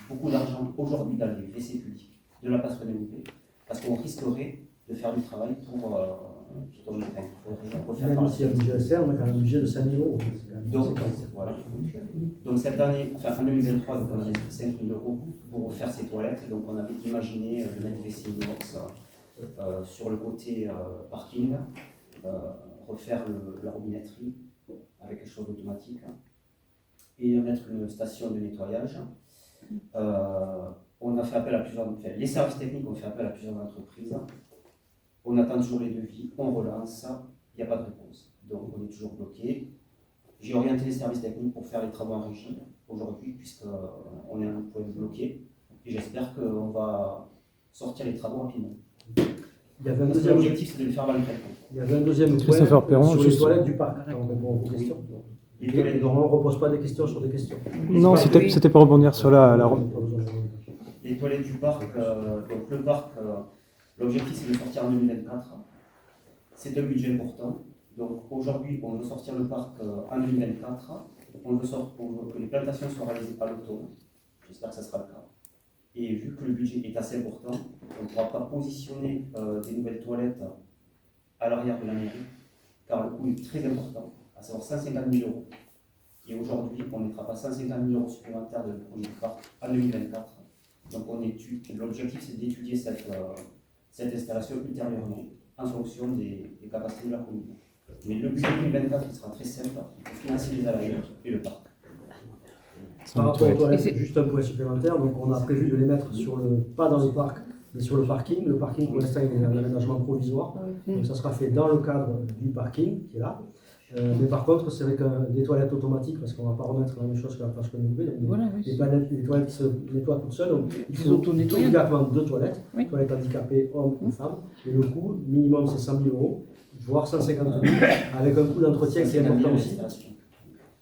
Speaker 6: beaucoup d'argent aujourd'hui dans les WC publics de la place rénovée. Parce qu'on risquerait de faire du travail pour refaire.
Speaker 1: Même si un budget externe, on a quand même un budget de 5 000 euros.
Speaker 6: Donc, voilà. Donc cette année, enfin en 2023, donc on a investi 5 000 euros pour refaire ces toilettes. Donc on avait imaginé de mettre des inox sur le côté parking, refaire la robinetterie avec quelque chose d'automatique et mettre une station de nettoyage. On a fait appel à plusieurs, les services techniques ont fait appel à plusieurs entreprises. On attend toujours les devis, on relance, il n'y a pas de réponse. Donc on est toujours bloqué. J'ai orienté les services techniques pour faire les travaux en régie aujourd'hui, puisqu'on est un point bloqué. Et j'espère qu'on va sortir les travaux rapidement.
Speaker 1: Il y avait un deuxième
Speaker 6: objectif, c'est de le faire dans le traitement.
Speaker 1: Il y avait un deuxième point sur les toilettes du parc. On répond aux questions. On ne repose pas des questions sur des questions.
Speaker 7: Non, c'était pour rebondir sur la...
Speaker 6: Les toilettes du parc, donc le parc, l'objectif c'est de sortir en 2024. C'est un budget important. Donc aujourd'hui, on veut sortir le parc en 2024. On veut que les plantations soient réalisées à l'automne. J'espère que ça sera le cas. Et vu que le budget est assez important, on ne pourra pas positionner des nouvelles toilettes à l'arrière de la mairie, car le coût est très important, à savoir 150 000 euros. Et aujourd'hui, on ne mettra pas 150 000 euros supplémentaires de projet du parc en 2024. Donc l'objectif c'est d'étudier cette installation ultérieurement en fonction des capacités de la commune. Mais le budget 2024 sera très simple pour financer les ALAE et le parc.
Speaker 1: Par rapport aux toilettes, juste un point supplémentaire, donc on a prévu de les mettre pas dans le parc, mais sur le parking. Le parking pour l'instant il est un aménagement provisoire, donc ça sera fait dans le cadre du parking qui est là. Mais par contre, c'est avec des toilettes automatiques, parce qu'on ne va pas remettre la même chose que la plage renouvelée. Voilà, les toilettes qui se nettoient toutes seules. Donc, il faut obligatoirement 2 toilettes, toilettes handicapées, hommes ou femmes. Et le coût minimum, c'est 100 000 euros, voire 150 000, avec un coût d'entretien qui est important aussi.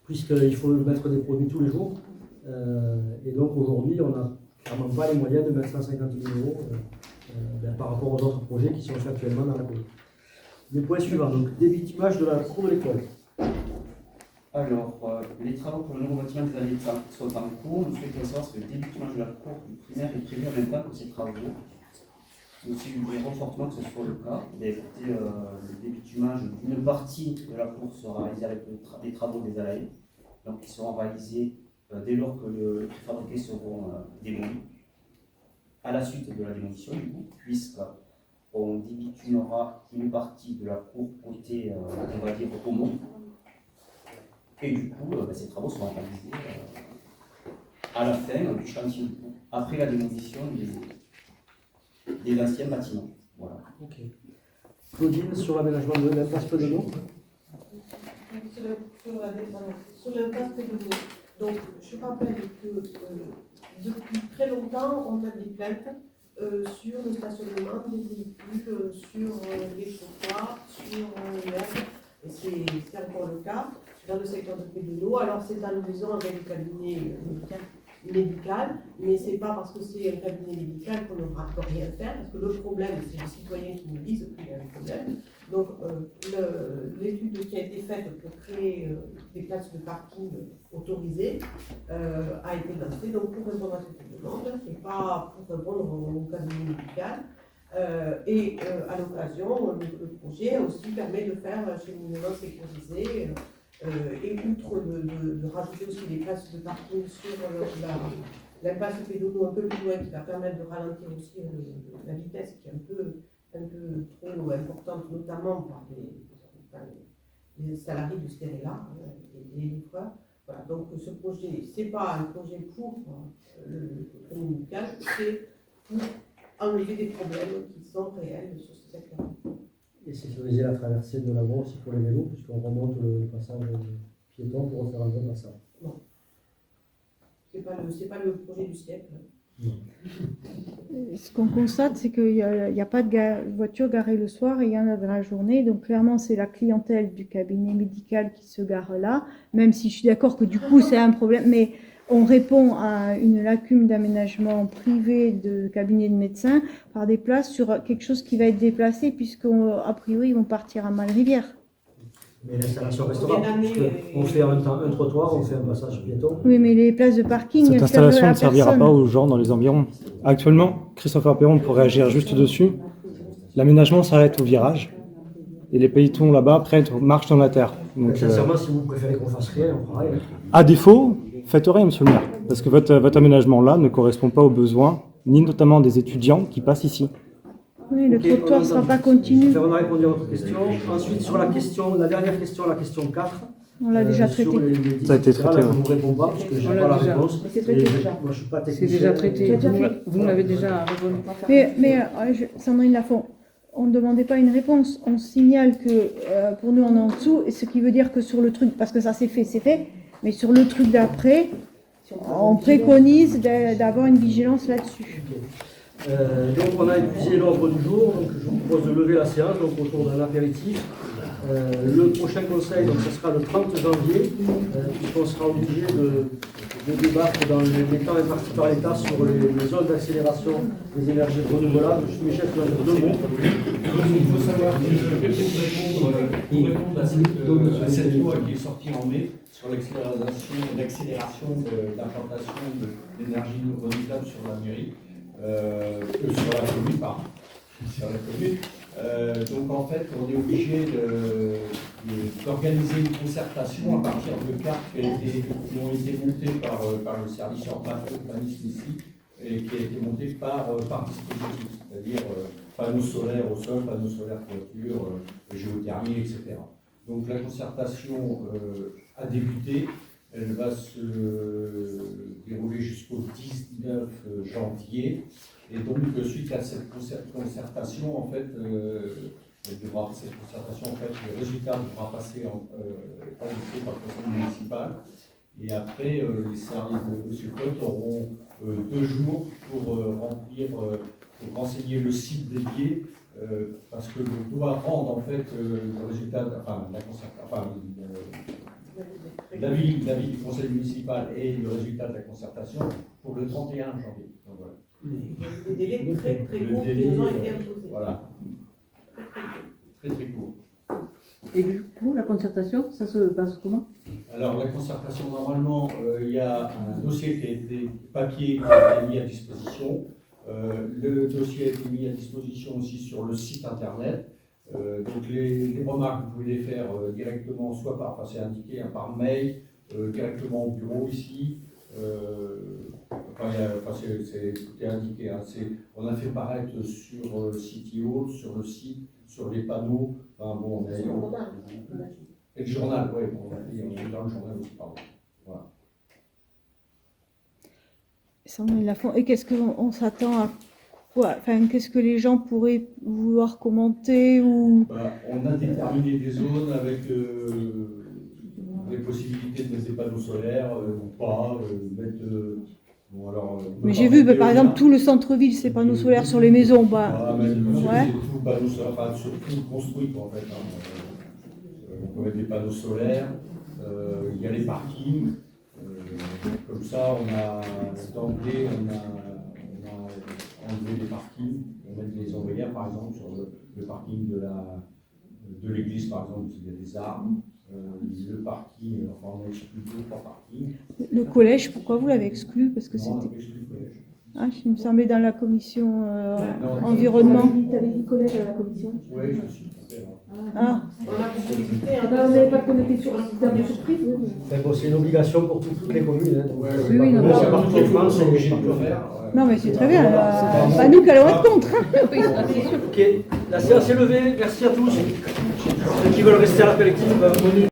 Speaker 1: puisqu'il faut mettre des produits tous les jours. Et donc aujourd'hui, on n'a clairement pas les moyens de mettre 150 000 euros par rapport aux autres projets qui sont faits actuellement dans la commune. Le point suivant, donc débitumage de la cour de l'école.
Speaker 6: Alors, les travaux pour le nouveau bâtiment des années sont en cours. Nous souhaitons savoir si le débitumage de la cour du primaire est prévu en même temps que ces travaux. Nous suggérons fortement que ce soit le cas. Le débitumage d'une partie de la cour sera réalisé avec des travaux des ALAE, donc ils seront réalisés dès lors que les préfabriqués seront démolis. À la suite de la démolition, du coup, puisqu'on débitumera une partie de la cour côté, on va dire, Aumont. Et du coup, ces travaux seront réalisés à la fin du chantier, après la démolition des anciens bâtiments. Voilà.
Speaker 1: Ok. Claudine, sur l'aménagement de l'impasse de l'eau.
Speaker 11: Sur l'impasse de l'eau. Donc, je rappelle que depuis très longtemps, on a des plaintes sur le stationnement des véhicules, sur les trottoirs, sur l'herbe. Et c'est encore le cas dans le secteur de Pédolo. Alors, c'est en liaison avec le cabinet médical, mais ce n'est pas parce que c'est un cabinet médical qu'on n'aura rien faire, parce que le problème, c'est les citoyens qui nous disent qu'il y a un problème. Donc, l'étude qui a été faite pour créer des places de parking autorisées a été lancée donc, pour répondre à cette demande, et pas pour répondre au cabinet médical. À l'occasion, le projet aussi permet de faire un cheminement sécurisé. Et outre de rajouter aussi des places de parking sur l'impasse Pédolo un peu plus loin, qui va permettre de ralentir aussi la vitesse qui est un peu trop importante, notamment par les salariés du Stérella et les livreurs. Voilà, donc ce projet, ce n'est pas un projet pour le médical, c'est pour enlever des problèmes qui sont réels sur ce secteur.
Speaker 1: Et sécuriser la traversée de la voie aussi pour les vélos, puisqu'on remonte le passage piéton pour refaire un bon passage.
Speaker 11: Non. C'est pas le projet du siècle.
Speaker 3: Ce qu'on constate, c'est qu'il n'y a pas de voiture garée le soir et il y en a dans la journée. Donc clairement, c'est la clientèle du cabinet médical qui se gare là, même si je suis d'accord que du coup, c'est un problème. Mais on répond à une lacune d'aménagement privé de cabinet de médecins par des places sur quelque chose qui va être déplacé, puisqu'à priori, ils vont partir à Malrivière.
Speaker 1: Mais l'installation restera. On fait en même temps un trottoir, on fait un passage piéton.
Speaker 3: Oui, mais les places de parking...
Speaker 7: Cette installation ne servira pas aux gens dans les environs. Actuellement, Christopher Perron pourrait agir juste dessus. L'aménagement s'arrête au virage. Et les pétons là-bas, après, marchent dans la terre. Donc,
Speaker 1: sincèrement, si vous préférez qu'on fasse rien, on fera rien.
Speaker 7: À défaut, faites rien, monsieur le maire. Parce que votre aménagement-là ne correspond pas aux besoins, ni notamment des étudiants qui passent ici.
Speaker 3: Oui, le trottoir ne sera pas continu.
Speaker 1: On a répondu à votre question. Ensuite, sur la dernière question, la question 4.
Speaker 3: On l'a déjà traité.
Speaker 1: Ça a été traité. Je ne vous réponds pas parce que je n'ai pas la réponse.
Speaker 5: C'est traité déjà.
Speaker 1: Moi, je ne suis pas technicien.
Speaker 5: C'est déjà traité. Vous m'avez déjà répondu.
Speaker 3: Mais Sandrine Lafont, on ne demandait pas une réponse. On signale que pour nous, on est en dessous. Et ce qui veut dire que sur le truc, parce que ça c'est fait. Mais sur le truc d'après, on préconise d'avoir une vigilance là-dessus.
Speaker 1: Donc on a épuisé l'ordre du jour, donc je vous propose de lever la séance donc autour d'un apéritif. Le prochain conseil, donc, ce sera le 30 janvier, puisqu'on sera obligé de débattre dans les temps impartis par l'État sur les zones d'accélération des énergies renouvelables. Je suis mes chefs dans deux mots.
Speaker 12: Il faut savoir que pour répondre à cette loi qui est sortie en mai sur l'accélération de l'implantation d'énergie renouvelable sur la mairie. Sur la commune, pardon. Sur la commune. Donc en fait, on est obligé d'organiser une concertation à partir de cartes qui ont été montées par le service urbanisme ici et qui a été montée par dispositif, c'est-à-dire panneaux solaires au sol, panneaux solaires toiture, géothermie, etc. Donc la concertation a débuté. Elle va se dérouler jusqu'au 19 janvier. Et donc, suite à cette concertation, en fait, le résultat devra passer par le conseil municipal. Et après, les services de M. Cotte auront 2 jours pour pour renseigner le site dédié, parce que l'on doit rendre, en fait, le résultat, l'avis du conseil municipal et le résultat de la concertation pour le 31 janvier. Donc, voilà.
Speaker 11: Des délais très très
Speaker 12: Le
Speaker 11: courts qui
Speaker 12: délai,
Speaker 11: nous ont été imposés.
Speaker 12: voilà. Très très court.
Speaker 2: Et du coup, la concertation, ça se passe comment?
Speaker 12: Alors, la concertation, normalement, il y a un dossier qui a été papier qui a été mis à disposition. Le dossier a été mis à disposition aussi sur le site internet. Donc, les remarques, vous pouvez les faire directement, soit par, enfin, c'est indiqué hein, par mail, directement au bureau ici. Tout est indiqué. Hein, on a fait paraître sur City Hall, sur le site, sur les panneaux. Enfin, bon, et le journal, oui, on est dans le journal aussi, pardon. Voilà.
Speaker 3: Sandrine Lafont, et qu'est-ce qu'on s'attend à quoi? Enfin, qu'est-ce que les gens pourraient vouloir commenter ou...
Speaker 12: On a déterminé des zones avec les possibilités de mettre des panneaux solaires ou pas, bon, alors,
Speaker 3: Mais j'ai vu, par exemple, tout le centre-ville, ces panneaux solaires sur les maisons.
Speaker 12: Ouais.
Speaker 3: Ouais.
Speaker 12: Tout panneau solaire, enfin, surtout construit en fait. Hein. On peut mettre des panneaux solaires, il y a les parkings. Comme ça, on a d'emblée, on a enlevé les parkings, on met des ombrières par exemple sur le parking de l'église par exemple, il y a des arbres. Le parking, enfin on a exclu 2-3 parkings.
Speaker 3: Le collège, pourquoi vous l'avez exclu? Parce que
Speaker 12: Non, on
Speaker 3: c'était...
Speaker 12: a exclu le collège.
Speaker 3: Ah, il me semblait dans la commission environnement.
Speaker 5: Tu avais dit collège à la commission?
Speaker 12: Oui, je me suis trompé.
Speaker 3: Ah.
Speaker 5: On n'avait pas connecté sur un système de surprise.
Speaker 1: Bon, c'est une obligation pour toutes les communes. Hein, donc,
Speaker 3: Oui, non,
Speaker 1: c'est partout en France, c'est obligé de le faire.
Speaker 3: Non, mais c'est très bien. Pas nous qui allons être contre.
Speaker 1: Ok, la séance est levée. Merci à tous. Ceux qui veulent rester à la collective.